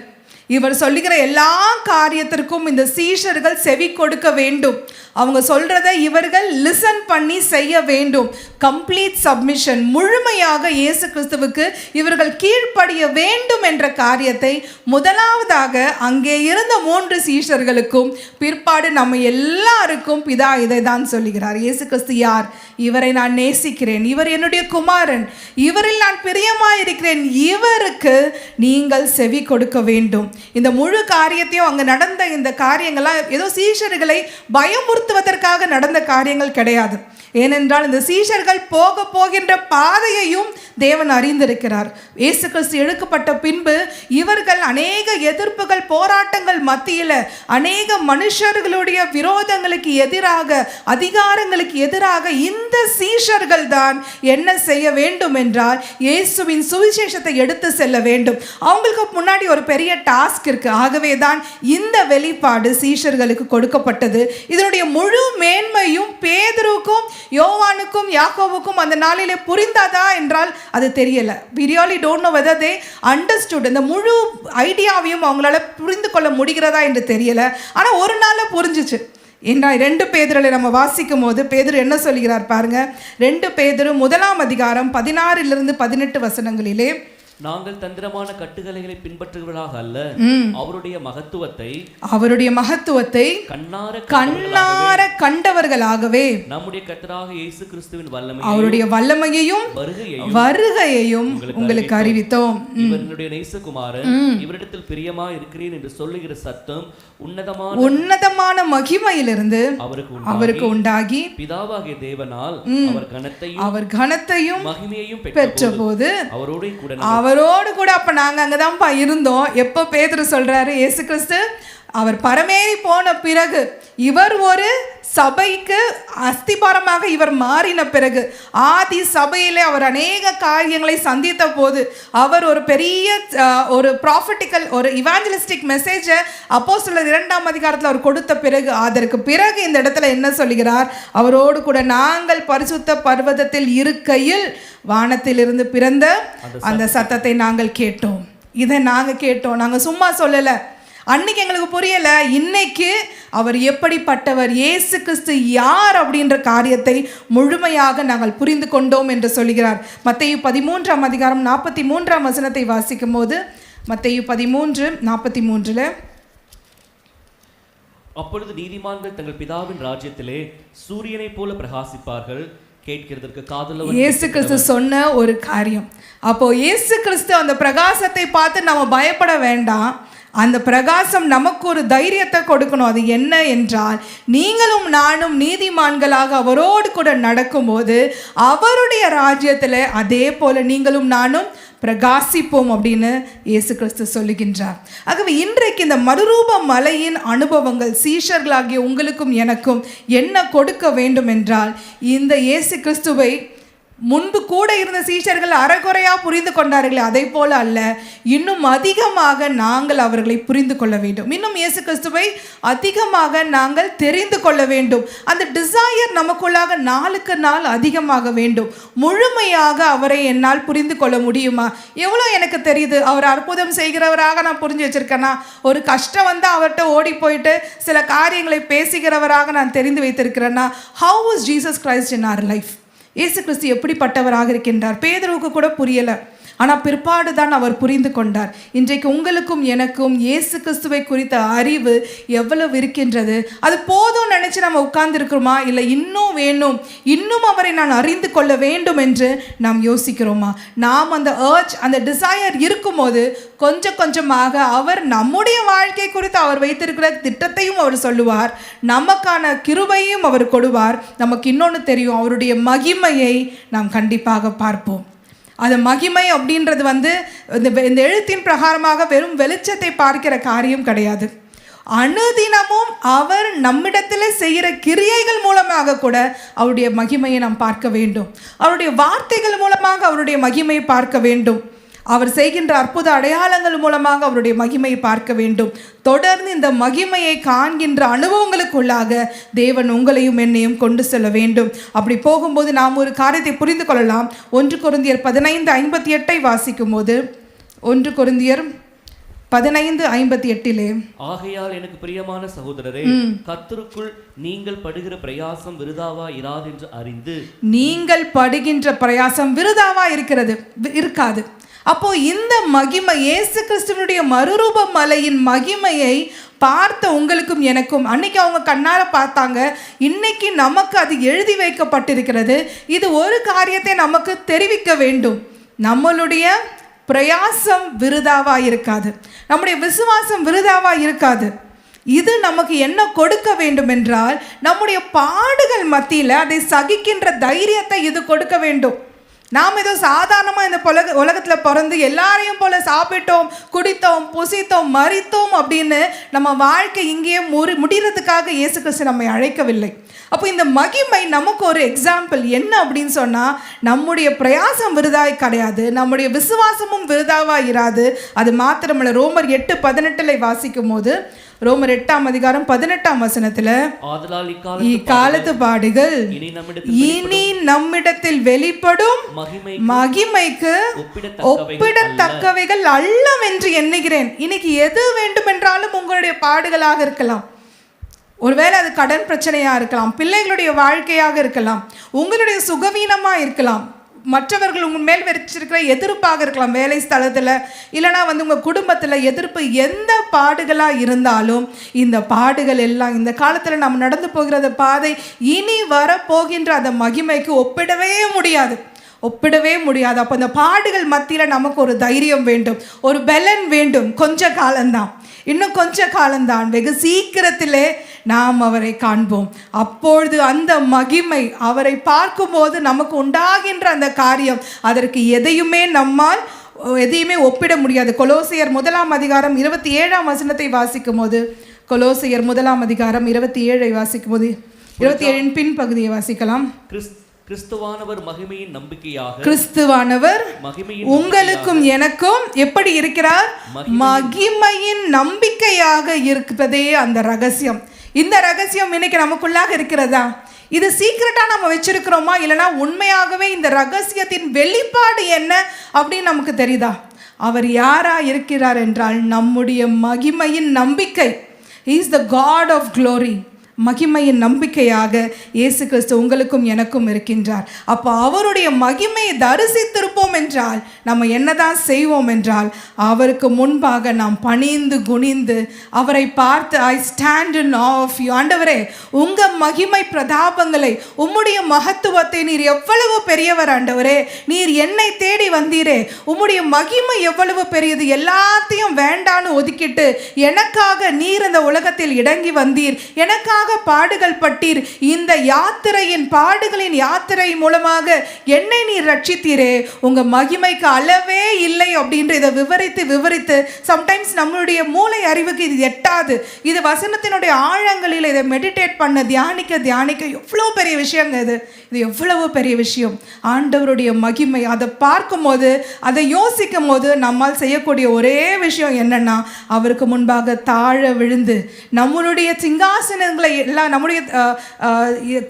இவர் சொல்லுகிற எல்லா காரியத்திற்கும் இந்த சீஷர்கள் செவி கொடுக்க வேண்டும். அவங்க சொல்றதை இவர்கள் லிசன் பண்ணி செய்ய வேண்டும். கம்ப்ளீட் சப்மிஷன், முழுமையாக இயேசு கிறிஸ்துவுக்கு இவர்கள் கீழ்ப்படிய வேண்டும் என்ற காரியத்தை முதலாவதாக அங்கே இருந்த 3 சீஷர்களுக்கும் பிற்பாடு நம்ம எல்லாருக்கும் பிதா இதை தான் சொல்லுகிறார். இயேசு கிறிஸ்து யார்? இவரை நான் நேசிக்கிறேன், இவர் என்னுடைய குமாரன், இவரில் நான் பிரியமாயிருக்கிறேன், இவருக்கு நீங்கள் செவி கொடுக்க வேண்டும். இந்த முழு காரியத்தையும் அங்கே நடந்த இந்த காரியங்கள்லாம் ஏதோ சீஷர்களை பயமுறுத்துவதற்காக நடந்த காரியங்கள் கிடையாது. ஏனென்றால் இந்த சீஷர்கள் போகின்ற பாதையையும் தேவன் அறிந்திருக்கிறார். இயேசு கிறிஸ்து எடுக்கப்பட்ட பின்பு இவர்கள் அநேக எதிர்ப்புகள், போராட்டங்கள் மத்தியில் அநேக மனுஷர்களுடைய விரோதங்களுக்கு எதிராக, அதிகாரங்களுக்கு எதிராக இந்த சீஷர்கள் தான் என்ன செய்ய வேண்டும் என்றால் இயேசுவின் சுவிசேஷத்தை எடுத்து செல்ல வேண்டும். அவங்களுக்கு முன்னாடி ஒரு பெரிய டாஸ்க் இருக்கு. ஆகவே தான் இந்த வெளிப்பாடு சீஷர்களுக்கு கொடுக்கப்பட்டது. இதனுடைய முழு மேன்மையும் பேதுருவுக்கும் யோவானுக்கும் யாக்கோவுக்கும் அந்த நாளிலே புரிந்ததா என்றால் அது தெரியல. we really don't know whether they understood. இந்த முழு ஐடியாவையும் அவங்களால புரிந்து கொள்ள முடிகிறதா என்று தெரியல. ஆனால் ஒரு நாளில் புரிஞ்சிச்சு. ஏன்னா 2 பேதுருல நம்ம வாசிக்கும் போது பேதுரு என்ன சொல்கிறார் பாருங்க. 2 பேதுரு 1ஆம் அதிகாரம் 16 to 18 வசனங்களிலே, நாங்கள் தந்திரமான கட்டுகளை பின்பற்றுவர்களாக அல்ல, அவருடைய மகத்துவத்தை கண்ணார கண்டவர்களாகவே நம்முடைய கர்த்தராக இயேசு கிறிஸ்துவின் வல்லமையையும் அவருடைய வல்லமையையும் வருகையையும் உங்களுக்கு அறிவித்தோம். இவருடைய நேசகுமாரன், இவரிடத்தில் பிரியமா இருக்கிறேன் என்று சொல்லுகிற சத்தம் உன்னதமான மகிமையிலிருந்து அவருக்கு உண்டாகி பிதாவாகிய தேவனால் அவர் கனத்தையும் மகிமையையும் பெற்றபோது அவரோடு கூட அப்ப நாங்க அங்கதான்ப்பா இருந்தோம். எப்போ பேதுரு சொல்றாரு, இயேசு கிறிஸ்து அவர் பரமேறி போன பிறகு, இவர் ஒரு சபைக்கு அஸ்திபாரமாக இவர் மாறின பிறகு, ஆதி சபையிலே அவர் அநேக காரியங்களை சந்தித்த போது, அவர் ஒரு பெரிய ஒரு ப்ராஃபட்டிக்கல், ஒரு இவாஞ்சலிஸ்டிக் மெசேஜை அப்போஸ்தலர் 2ஆம் அதிகாரத்தில் அவர் கொடுத்த பிறகு, அதற்கு பிறகு இந்த இடத்துல என்ன சொல்லுகிறார், அவரோடு கூட நாங்கள் பரிசுத்த பர்வதத்தில் இருக்கையில் வானத்திலிருந்து பிறந்த அந்த சத்தத்தை நாங்கள் கேட்டோம். இதை நாங்கள் கேட்டோம், நாங்கள் சும்மா சொல்லலை. அன்னைக்கு எங்களுக்கு புரியலை, இன்னைக்கு அவர் எப்படிப்பட்டவர், இயேசு கிறிஸ்து யார் அப்படின்ற காரியத்தை முழுமையாக நாங்கள் புரிந்து கொண்டோம் என்று சொல்கிறார். மத்தேயு 13ஆம் அதிகாரம் 43ஆம் வசனத்தை வாசிக்கும் போது, மத்தேயு 13:43, அப்பொழுது நீதிமான்கள் தங்கள் பிதாவின் ராஜ்யத்திலே சூரியனை போல பிரகாசிப்பார்கள், கேட்கிறதற்கு காதுள்ளவன். இயேசு கிறிஸ்து சொன்ன ஒரு காரியம். அப்போ இயேசு கிறிஸ்து அந்த பிரகாசத்தை பார்த்து நம்ம பயப்பட வேண்டாம். அந்த பிரகாசம் நமக்கு ஒரு தைரியத்தை கொடுக்கணும். அது என்ன என்றால், நீங்களும் நானும் நீதிமான்களாக அவரோடு கூட நடக்கும்போது அவருடைய ராஜ்யத்தில் அதே போல நீங்களும் நானும் பிரகாசிப்போம் அப்படின்னு இயேசு கிறிஸ்து சொல்லுகின்றார். ஆகவே இன்றைக்கு இந்த மறுரூப மலையின் அனுபவங்கள் சீஷர்களாகிய உங்களுக்கும் எனக்கும் என்ன கொடுக்க வேண்டும் என்றால், இந்த இயேசு கிறிஸ்துவை முன்பு கூட இருந்த சீஷர்கள் அறகுறையாக புரிந்து கொண்டார்களே, அதை போல அல்ல, இன்னும் அதிகமாக நாங்கள் அவர்களை புரிந்து கொள்ள வேண்டும். இன்னும் இயேசு கிறிஸ்துவை அதிகமாக நாங்கள் தெரிந்து கொள்ள வேண்டும். அந்த டிசையர் நமக்குள்ளாக நாளுக்கு நாள் அதிகமாக வேண்டும். முழுமையாக அவரை என்னால் புரிந்து கொள்ள முடியுமா? எவ்வளோ எனக்கு தெரியுது, அவர் அற்புதம் செய்கிறவராக நான் புரிஞ்சு வச்சிருக்கேனா? ஒரு கஷ்டம் வந்தால் அவர்கிட்ட ஓடி போயிட்டு சில காரியங்களை பேசுகிறவராக நான் தெரிந்து வைத்திருக்கிறேன்னா? How is Jesus Christ in our life? இயேசு கிறிஸ்து எப்படிப்பட்டவராக இருக்கின்றார்? பேதுருவுக்கு கூட புரியலை, ஆனால் பிற்பாடு தான் அவர் புரிந்து கொண்டார். இன்றைக்கு உங்களுக்கும் எனக்கும் இயேசு கிறிஸ்துவை குறித்த அறிவு எவ்வளவு இருக்கின்றது? அது போதும் நினச்சி நம்ம உட்கார்ந்துருக்கிறோமா? இல்லை இன்னும் வேணும், இன்னும் அவரை நான் அறிந்து கொள்ள வேண்டும் என்று நாம் யோசிக்கிறோமா? நாம் அந்த அந்த டிசையர் இருக்கும்போது கொஞ்சம் கொஞ்சமாக அவர் நம்முடைய வாழ்க்கை குறித்து அவர் வைத்திருக்கிற திட்டத்தையும் அவர் சொல்லுவார், நமக்கான கிருபையும் அவர் கொடுவார். நமக்கு இன்னொன்று தெரியும், அவருடைய மகிமையை நாம் கண்டிப்பாக பார்ப்போம். அது மகிமை அப்படின்றது இந்த எழுத்தின் பிரகாரமாக வெறும் வெளிச்சத்தை பார்க்கிற காரியம் கிடையாது. அனுதினமும் அவர் நம்மிடத்தில் செய்கிற கிரியைகள் மூலமாக கூட அவருடைய மகிமையை நாம் பார்க்க வேண்டும். அவருடைய வார்த்தைகள் மூலமாக அவருடைய மகிமையை பார்க்க வேண்டும். அவர் செய்கின்ற அற்புத அடையாளங்கள் மூலமாக அவருடைய மகிமையை பார்க்க வேண்டும். தொடர்ந்து இந்த மகிமையை காண்கின்ற அனுபவங்களுக்குள்ளாக தேவன் உங்களையும் என்னையும் கொண்டு செல்ல வேண்டும். அப்படி போகும்போது நாம் ஒரு காரியத்தை புரிந்து கொள்ளலாம். 1 கொரிந்தியர் 15:58 வாசிக்கும் போது, 1 கொரிந்தியர் 15:58 ஆகையால் எனக்கு பிரியமான சகோதரரே, கர்த்தருக்குள் நீங்கள் படுகிற பிரயாசம் விருதாவா இராது என்று அறிந்து. நீங்கள் படுகின்ற பிரயாசம் விருதாவா இருக்காது. அப்போ இந்த மகிமை, இயேசு கிறிஸ்துவனுடைய மறுரூப மலையின் மகிமையை பார்த்த உங்களுக்கும் எனக்கும், அன்னைக்கு அவங்க கண்ணார பார்த்தாங்க, இன்னைக்கு நமக்கு அது எழுதி வைக்கப்பட்டிருக்கிறது. இது ஒரு காரியத்தை நமக்கு தெரிவிக்க வேண்டும், நம்மளுடைய பிரயாசம் விருதாவா இருக்காது, நம்முடைய விசுவாசம் விருதாவா இருக்காது. இது நமக்கு என்ன கொடுக்க வேண்டும் என்றால், நம்முடைய பாடுகள் மத்தியில் அதை சகிக்கின்ற தைரியத்தை இது கொடுக்க வேண்டும். நாம் ஏதோ சாதாரணமாக இந்த உலகத்தில் பிறந்து எல்லாரையும் போல சாப்பிட்டோம், குடித்தோம், புசித்தோம், மரித்தோம் அப்படின்னு நம்ம வாழ்க்கை இங்கேயே முடிகிறதுக்காக இயேசு கிறிஸ்து நம்மை அழைக்கவில்லை. அப்போ இந்த மகிமை நமக்கு ஒரு எக்ஸாம்பிள் என்ன அப்படின்னு சொன்னால், நம்முடைய பிரயாசம் விருதாய் கிடையாது, நம்முடைய விசுவாசமும் விருதாவாக இராது. அது மாத்திரமல்ல, ரோமர் 8:18 வாசிக்கும் போது, ரோமர் 8:18 இக்காலத்து பாடுகள் இனி நம்மிடத்தில் வெளிப்படும் மகிமைக்கு ஒப்பிடத்தக்கவைகள் அல்லவென்று எண்ணுகிறேன். இன்னைக்கு எது வேண்டுமென்றாலும் உங்களுடைய பாடுகளாக இருக்கலாம், ஒருவேளை அது கடன் பிரச்சனையாக இருக்கலாம், பிள்ளைகளுடைய வாழ்க்கையாக இருக்கலாம், உங்களுடைய சுகவீனமாக இருக்கலாம், மற்றவர்கள் உங்கள் மேல் வச்சிருக்கிற எதிர்ப்பாக இருக்கலாம், வேலை ஸ்தலத்தில், இல்லைனா உங்கள் குடும்பத்தில் எதிர்ப்பு, எந்த பாடுகளாக இருந்தாலும் இந்த பாடுகள் எல்லாம் இந்த காலத்தில் நம்ம நடந்து போகிற பாதை இனி வரப்போகின்ற அந்த மகிமைக்கு ஒப்பிடவே முடியாது. அப்போ இந்த பாடுகள் மத்தியில் நமக்கு ஒரு தைரியம் வேண்டும், ஒரு பலன் வேண்டும். கொஞ்ச காலம்தான், இன்னும் கொஞ்ச காலம்தான், வெகு சீக்கிரத்திலே நாம் அவரை காண்போம். அப்பொழுது அந்த மகிமை, அவரை பார்க்கும்போது நமக்கு உண்டாகின்ற அந்த காரியம், அதற்கு எதையுமே ஒப்பிட முடியாது. கொலோசியர் 1:27 வாசிக்கும் போது, கொலோசியர் 1:27 வாசிக்கும் போது, 27 பின்பகுதியை வாசிக்கலாம். கிறிஸ்துவானவர் மகிமையின் நம்பிக்கையாக, கிறிஸ்துவானவர் உங்களுக்கும் எனக்கும் எப்படி இருக்கிறார்? மகிமையின் நம்பிக்கையாக இருப்பதே அந்த ரகசியம். இந்த ரகசியம் இன்னைக்கு நமக்குள்ளாக இருக்கிறதா? இது சீக்கிரட்டா நம்ம வச்சிருக்கிறோமா, இல்லைனா உண்மையாகவே இந்த ரகசியத்தின் வெளிப்பாடு என்ன அப்படின்னு நமக்கு தெரியுதா? அவர் யாரா இருக்கிறார் என்றால், நம்முடைய மகிமையின் நம்பிக்கை. He is the God of glory. மகிமையின் நம்பிக்கையாக இயேசு கிறிஸ்து உங்களுக்கும் எனக்கும் இருக்கின்றார். அப்போ அவருடைய மகிமையை தரிசித்திருப்போம் என்றால் நம்ம என்னதான் செய்வோம் என்றால், அவருக்கு முன்பாக நாம் பணிந்து குனிந்து அவரை பார்த்து, I stand in awe of you, ஆண்டவரே உங்கள் மகிமை பிரதாபங்களை, உம்முடைய மகத்துவத்தை, நீர் எவ்வளவு பெரியவர் ஆண்டவரே, நீர் என்னை தேடி வந்தீரே, உம்முடைய மகிமை எவ்வளவு பெரியது, எல்லாத்தையும் வேண்டான்னு ஒதுக்கிட்டு எனக்காக நீர் இந்த உலகத்தில் இடங்கி வந்தீர், எனக்காக பாடுகள் பட்டீர், இந்த யாத்திரையின் பாடுகளின் யாத்திரை மூலமாக என்னை நீர் ரட்சித்தீரே, உங்க மகிமைக்கு அளவே இல்லை அப்படின்ற இதை விவரித்து சம்டைம்ஸ் நம்மளுடைய மூளை அறிவுக்கு இது எட்டாது. இது வசனத்தினுடைய ஆழங்களில் இதை மெடிடேட் பண்ண தியானிக்க எவ்வளோ பெரிய விஷயங்க. இது எவ்வளவு பெரிய விஷயம். ஆண்டவருடைய மகிமை, அதை பார்க்கும்போது, அதை யோசிக்கும் போது நம்மால் செய்யக்கூடிய ஒரே விஷயம் என்னன்னா, அவருக்கு முன்பாக தாழ விழுந்து நம்மளுடைய சிங்காசனங்களை எல்லாம், நம்முடைய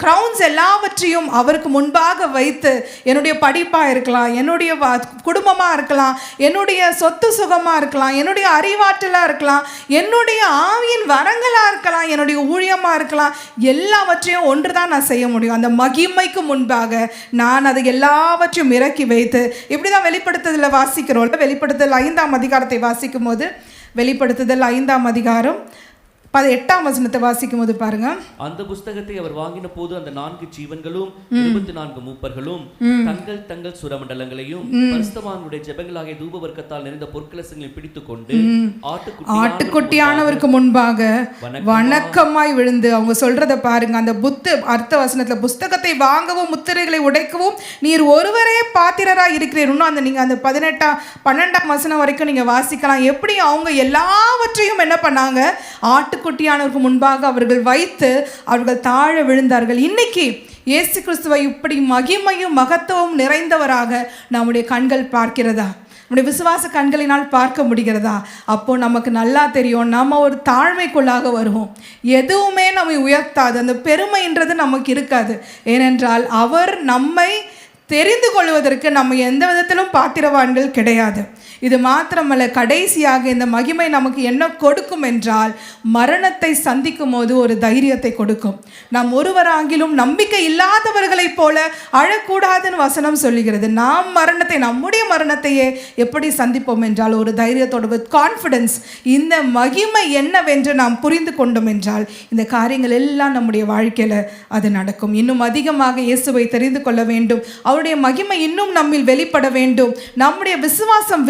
க்ரௌன்ஸ் எல்லாவற்றையும் அவருக்கு முன்பாக வைத்து, என்னுடைய படிப்பாக இருக்கலாம், என்னுடைய குடும்பமாக இருக்கலாம், என்னுடைய சொத்து சுகமாக இருக்கலாம், என்னுடைய அறிவாற்றலாக இருக்கலாம், என்னுடைய ஆவியின் வரங்களாக இருக்கலாம், என்னுடைய ஊழியமாக இருக்கலாம், எல்லாவற்றையும் ஒன்று தான் நான் செய்ய முடியும். அந்த மகிமைக்கு முன்பாக நான் அதை எல்லாவற்றையும் இறக்கி வைத்து, இப்படி தான் வெளிப்படுத்துதலில் வாசிக்கிறோம். வெளிப்படுத்துதல் 5 வாசிக்கும் போது, வெளிப்படுத்துதல் 5 8 வாசிக்கும் போது பாருங்க, அந்த புஸ்தகத்தை அவர் வாங்கின போது அந்த 4 ஜீவன்களும் 24 மூப்பர்களும் தங்கள் சுரமண்டலங்களையும் பரிசுத்தவான்களுடைய ஜெபங்களாகிய தூப வர்க்கத்தால் நிறைந்த பொற்கலசங்களை பிடித்துக்கொண்டு ஆட்டுக்குட்டியானவருக்கு முன்பாக வணக்கமாய் விழுந்து, அவங்க சொல்றத பாருங்க, அந்த அர்த்த வசனத்துல, புஸ்தகத்தை வாங்கவும் முத்திரைகளை உடைக்கவும் நீர் ஒருவரே பாத்திரராய் இருக்கிறீர். இன்னும் அந்த நீங்க அந்த 12 வரைக்கும் நீங்க வாசிக்கலாம். எப்படி அவங்க எல்லாவற்றையும் என்ன பண்ணாங்க, ஆட்டுக்குட்டியானவருக்கு முன்பாக அவர்கள் வைத்து அவர்கள் தாழ விழுந்தார்கள். இன்னைக்கு இயேசு கிறிஸ்துவை இப்படி மகிமையும் மகத்துவம் நிறைந்தவராக நம்முடைய கண்கள் பார்க்கிறதா? நம்முடைய விசுவாச கண்களினால் பார்க்க முடிகிறதா? அப்போ நமக்கு நல்லா தெரியும், நம்ம ஒரு தாழ்மைக்குள்ளாக வருவோம். எதுவுமே நம்மை உயர்த்தாது, அந்த பெருமைன்றது நமக்கு இருக்காது. ஏனென்றால் அவர் நம்மை தெரிந்து கொள்வதற்கு நம்ம எந்த விதத்திலும் பாத்திரவான்கள் கிடையாது. இது மாத்திரமல்ல, கடைசியாக இந்த மகிமை நமக்கு என்ன கொடுக்கும் என்றால், மரணத்தை சந்திக்கும் போது ஒரு தைரியத்தை கொடுக்கும். நாம் ஒருவராகிலும் நம்பிக்கை இல்லாதவர்களைப் போல அழக்கூடாதுன்னு வசனம் சொல்லுகிறது. நாம் மரணத்தை, நம்முடைய மரணத்தையே எப்படி சந்திப்போம் என்றால் ஒரு தைரியத்தோடு, வித் கான்ஃபிடன்ஸ். இந்த மகிமை என்னவென்று நாம் புரிந்து கொண்டோம் என்றால் இந்த காரியங்கள் எல்லாம் நம்முடைய வாழ்க்கையில் அது நடக்கும். இன்னும் அதிகமாக இயேசுவை தெரிந்து கொள்ள வேண்டும். அவருடைய மகிமை இன்னும் நம்மில் வெளிப்பட வேண்டும். நம்முடைய விசுவாசம்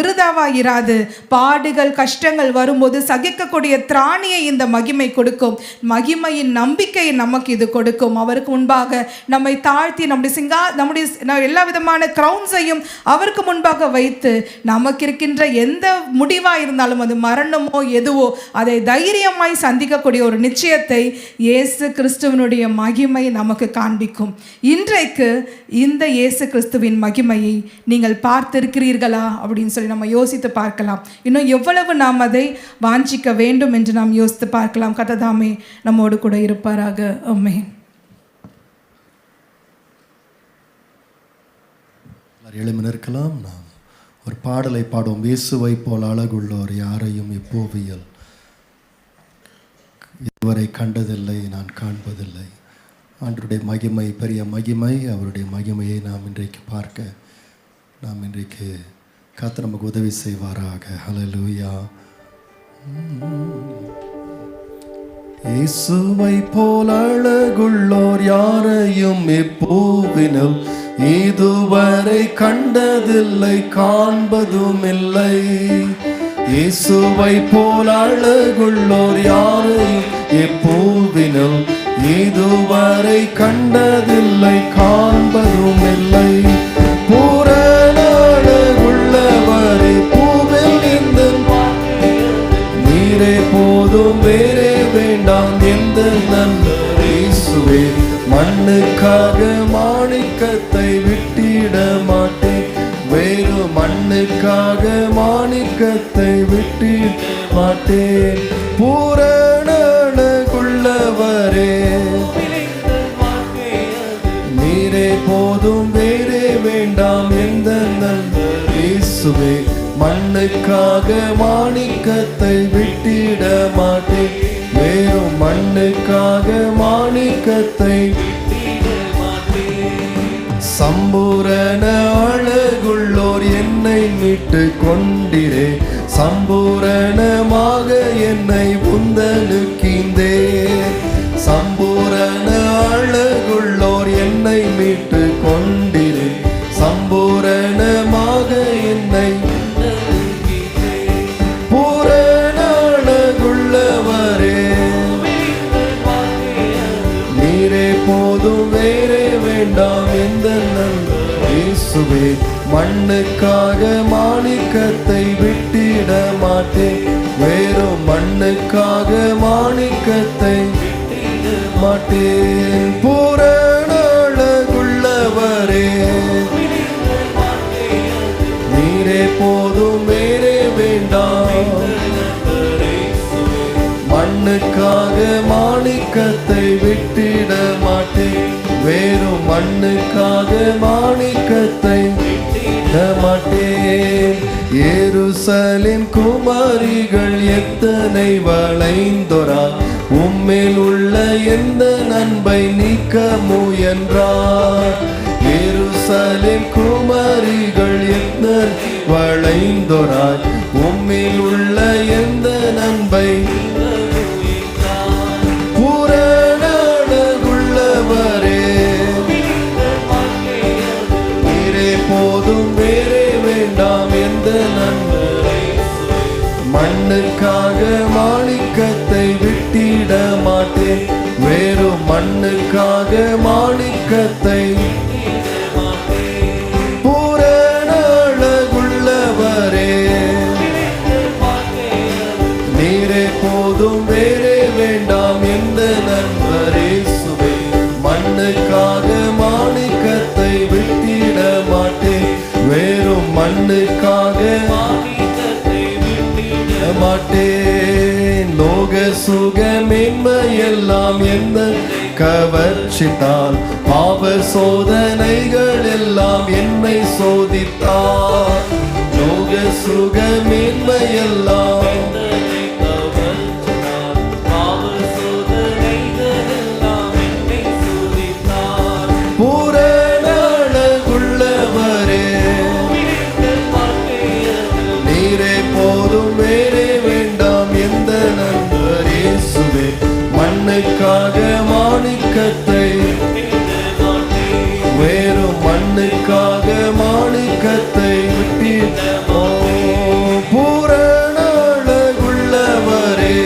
இராது. பாடுகள் கஷ்டங்கள் வரும்போது சகிக்கக்கூடிய திராணியை இந்த மகிமை கொடுக்கும். மகிமையின் நம்பிக்கையை நமக்கு இது கொடுக்கும். அவருக்கு முன்பாக நம்மை தாழ்த்தி நம்முடைய எல்லா விதமான கிரவுன்ஸையும் அவருக்கு முன்பாக வைத்து நமக்கு இருக்கின்ற எந்த முடிவாக இருந்தாலும் அது மரணமோ எதுவோ அதை தைரியமாய் சந்திக்கக்கூடிய ஒரு நிச்சயத்தை இயேசு கிறிஸ்துவனுடைய மகிமை நமக்கு காண்பிக்கும். இன்றைக்கு இந்த இயேசு கிறிஸ்துவின் மகிமையை நீங்கள் பார்த்திருக்கிறீர்களா அப்படின்னு சொல்லி நம்ம யோசித்து பார்க்கலாம். இன்னும் எவ்வளவு நாம் அதை வாஞ்சிக்க வேண்டும் என்று நாம் யோசித்து பார்க்கலாம். கர்த்தர் நம்மோடு கூட இருப்பாராக. ஆமென். எழுமி நிற்கலாம். நாம் ஒரு பாடலை பாடுவோம். இயேசுவை போல் அழகுள்ளோர் யாரையும் எப்போவியல் இதுவரை கண்டதில்லை, நான் காண்பதில்லை. ஆண்டவருடைய மகிமை பெரிய மகிமை. அவருடைய மகிமையை நாம் இன்றைக்கு பார்க்க நாம் இன்றைக்கு கர்த்தர் நமக்கு உதவி செய்வாராக. ஹல்லேலூயா. இயேசுவை போல் அழகுள்ளோர் யாரையும் எப்போவினும் இதுவரை கண்டதில்லை, காண்பதும் இல்லை. இயேசுவை போல் அழகுள்ளோர் யாரையும் எப்போவினும் இதுவரை கண்டதில்லை, காண்பதும் இல்லை. பூரணாளகுள்ளவரே பூவில் இந்த நீரே போதும், வேறே வேண்டாம் எந்த நண்பர் இயேசுவே. மண்ணுக்காக மாணிக்கத்தை விட்டிட மாட்டேன், வேறு மண்ணுக்காக மாணிக்கத்தை விட்டிட மாட்டேன். பூரணாளகுள்ளவரே நீரே போதும், வேறே வேண்டாம் எந்த நண்பர் இயேசுவே. மண்ணுக்காக மாணிக்கத்தை விட்டிட மாட்டேன், வேறும் மண்ணுக்காக மாணிக்கத்தை சம்பூரண அழகுள்ளோர் என்னை மீட்டு கொண்டிரே, சம்பூரணமாக என்னை உந்தனுக்கிந்தே. சம்பூரண அழகுள்ளோர் என்னை மீட்டு கொண்டிரே, சம்பூரணமாக என்னை. பூரண அழகுள்ளவரே நீரே போதும், வேறே வேண்டாம் எந்த நண்பர் இயேசுவே. மண்ணுக்காக மாணிக்கத்தை விட்டிட மாட்டேன், வேறும் மண்ணுக்காக மாணிக்கத்தை மாட்டேன். பூரண அழகுள்ளவரே நீரே போதும், வேறே வேண்டாம். மண்ணுக்காக மாணிக்கத்தை விட்டிட மாட்டேன், வேறும் மண்ணுக்காக மாணிக்கத்தை விட்டிட மாட்டேன். எருசலேம் குமாரிகள் எத்தனை வளைந்தொரா, உம்மேல் உள்ள எந்த நன்மை நீக்க முயன்றார். எருசலேம் குமாரிகள் எத்தனை வளைந்தொராய், உம்மேல் உள்ள எந்த நன்மை. பூரண அழகுள்ளவரே நீரே போதும், வேறே வேண்டாம் எந்த நன்மை. மண்ணுக்காக மாணிக்கத்தை விட்டிட மாட்டேன், வேறும் மண்ணுக்காக மாணிக்கத்தை. பூரண அழகுள்ளவரே நீரே போதும், வேறே வேண்டாம் எந்த நண்பர் இயேசுவே. மண்ணுக்காக மாணிக்கத்தை விட்டிட மாட்டேன், வேறும் மண்ணுக்காக மாணிக்கத்தை விட்டிட மாட்டேன். லோக சுக மேன்மை எல்லாம் எந்த கவர்ச்சித்தால் பாவ சோதனைகள் எல்லாம் என்னை சோதித்தார். லோக சுக மேன்மையெல்லாம் பூரண அழகுள்ளவரே, நீரே போதும் வேறே வேண்டாம் எந்த நண்பர் இயேசுவே. மண்ணுக்காக மாணிக்கத்தை, வேறும் மண்ணுக்காக மாணிக்கத்தை விட்டீரோ. பூரண அழகுள்ளவரே,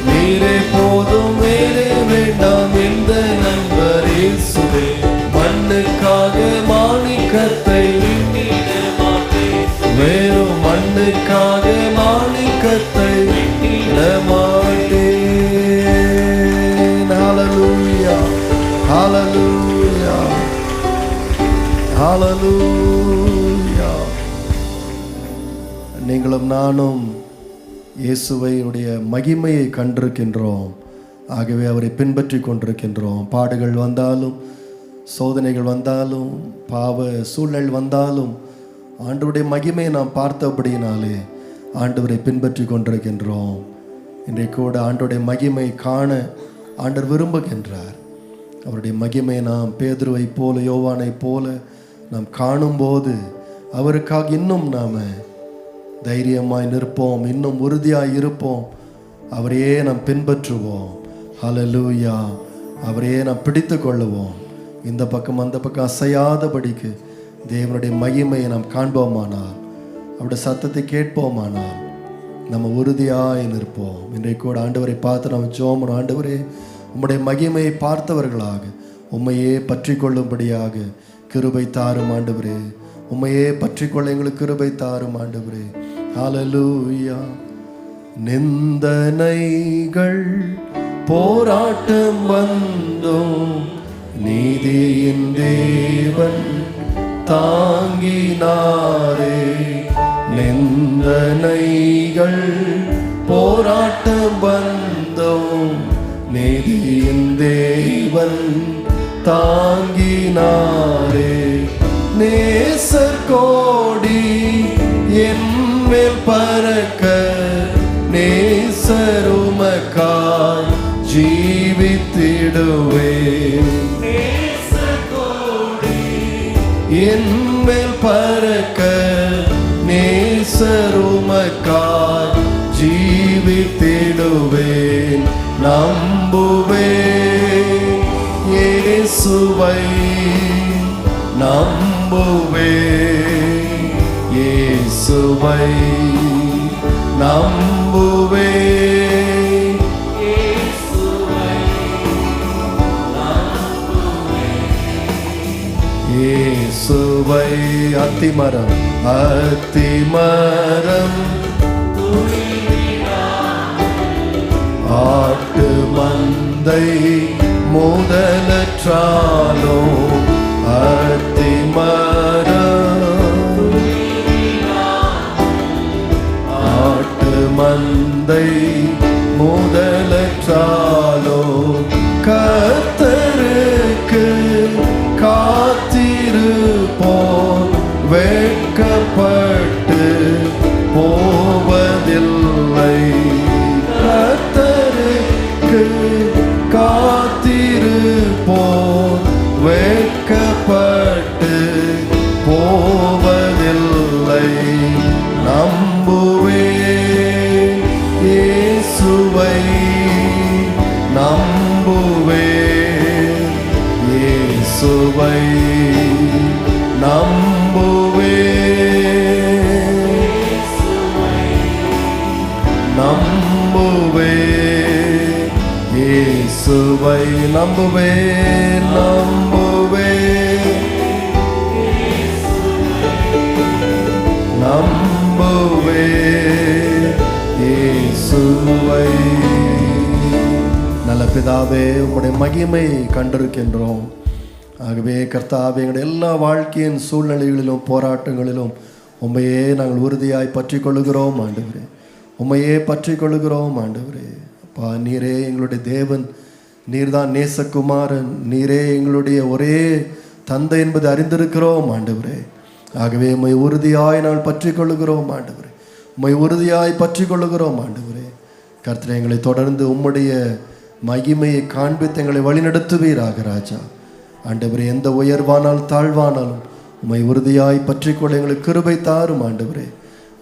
நீரே போதும் வேறே வேண்டாம் எந்த நண்பர் இயேசுவே. மண்ணுக்காக மாணிக்கத்தை, வேறும் மண்ணுக்காக மாணிக்கத்தை விடமாட்டேன். ஹல்லேலூயா, ஹல்லேலூயா, ஹல்லேலூயா. நீங்களும் நானும் இயேசுவையுடைய மகிமையை கண்டிருக்கின்றோம். ஆகவே அவரை பின்பற்றி கொண்டிருக்கின்றோம். பாடுகள் வந்தாலும், சோதனைகள் வந்தாலும், பாவ சூழ்நிலை வந்தாலும் ஆண்டவருடைய மகிமையை நாம் பார்த்தபடியினாலே ஆண்டவரை பின்பற்றி கொண்டிருக்கின்றோம். இன்றைக்கு கூட ஆண்டவருடைய மகிமை காண ஆண்டவர் விரும்புகின்றார். அவருடைய மகிமை நாம் பேதுருவை போல, யோவானை போல நாம் காணும்போது அவருக்காக இன்னும் நாம் தைரியமாய் நிற்போம், இன்னும் உறுதியாய் இருப்போம். அவரையே நாம் பின்பற்றுவோம். ஹல்லேலூயா. அவரையே நாம் பிடித்து கொள்ளுவோம். இந்த பக்கம் அந்த பக்கம் அசையாதபடிக்கு தேவனுடைய மகிமையை நாம் காண்போமானால், அவருடைய சத்தத்தை கேட்போமானால் நம்ம உறுதியாய் நிற்போம். இன்றைக்கு கூட ஆண்டவரை பார்த்து நம்ம ஜெபம், ஆண்டவரே உம்முடைய மகிமையை பார்த்தவர்களாக உம்மையே பற்றி கொள்ளும்படியாக கிருபை தாரும் ஆண்டவரே. உம்மையே பற்றி கொள்ள எங்களுக்கு கிருபை தாரும் ஆண்டவரே. ஹல்லேலூயா. நிந்தனைகள் போராட்டம் வந்தோம், நீதியின் தேவன் தாங்கினாரே. நிந்தனைகள் போராட்டம் வந்தோம், நீதியின் தேவன் தாங்கினாரே. நேசர் கோடி என் மேல் பறக்க, நேசர் உமக்காய் ஜீவித்திடுவேன். என் மேல் பறக்க, நேசர் உமக்காய் ஜீவித்திடுவேன். நம்புவேன் இயேசுவை, நம்புவேன் இயேசுவை, நம்புவேன் இயேசுவை, இயேசுவை. அத்திமரம், அத்திமரம் ஆட்டு மந்தை முதலற்றாலோ, அத்திமரம் ஆட்டு மந்தை முதலற்றாலோ, கர்த்தருக்கு காத்திருப்போம் வெட்கப்பட்டு போவதில்லை. கர்த்தருக்கு காத்திருப்போம் வெட்கப்பட்டு போவதில்லை. நம்புவேன் இயேசுவை, நம்புவேன் இயேசுவை, நம்புவேன், நம்புவேன் இயேசுவை, நம்புவேன், நம்புவேன், நம்புவேன் இயேசுவை. நல்ல பிதாவே, உம்முடைய மகிமை கண்டிருக்கின்றோம். ஆகவே கர்த்தாவே, எங்களுடைய எல்லா வாழ்க்கையின் சூழ்நிலைகளிலும் போராட்டங்களிலும் உம்மையே நாங்கள் உறுதியாய் பற்றி கொள்ளுகிறோம் ஆண்டவரே. உம்மையே பற்றி கொள்ளுகிறோம் ஆண்டவரே. நீரே எங்களுடைய தேவன், நீர்தான் நேசகுமாரன், நீரே எங்களுடைய ஒரே தந்தை என்பதை அறிந்திருக்கிறோம் ஆண்டவரே. ஆகவே உம்மை உறுதியாய் நாள் பற்றி கொள்ளுகிறோம் ஆண்டவரே, உம்மை உறுதியாய் பற்றி கொள்ளுகிறோம் ஆண்டவரே. கர்த்தரே, எங்களை தொடர்ந்து உம்முடைய மகிமையை காண்பித்து எங்களை வழிநடத்துவீராக ராஜா. ஆண்டவரே, எந்த உயர்வானால் தாழ்வானாலும் உம்மை உறுதியாய் பற்றி கொள்ள எங்களுக்கு கிருபை தாரும் ஆண்டவரே.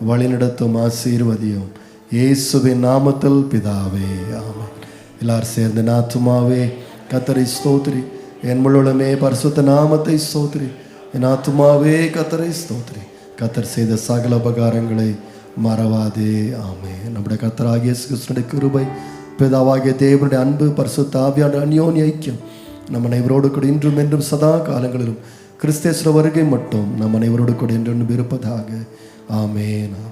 வழிநடத்தும் ஆசீர்வதியும் இயேசுவின் நாமத்தில் பிதாவே, ஆமென். எல்லாரும் சேர்ந்து ஆத்துமாவே கர்த்தரை ஸ்தோத்திரி, என் முழுமே பரிசுத்த நாமத்தை ஸ்தோத்திரி. என் ஆத்துமாவே கர்த்தரை ஸ்தோத்திரி, கர்த்தர் செய்த சகல உபகாரங்களை மறவாதே. ஆமென். நம்முடைய கர்த்தராகிய இயேசு கிறிஸ்துவின் கிருபை, பிதாவாகிய தேவனுடைய அன்பு, பரிசுத்த ஆவியான அந்யோன்ய ஐக்கியம் நம் அனைவரோடு கூட இன்றும் என்றும் சதா காலங்களிலும் கிறிஸ்தேஸ்வர வருகை மட்டும் நம் அனைவரோடு கூட என்றும் இருப்பதாக. ஆமென், ஆமென்.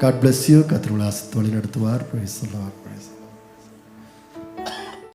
God bless you. கர்த்தர் உங்களை ஆசீர்வதித்து வழி நடத்துவார். Praise the Lord. Praise the Lord.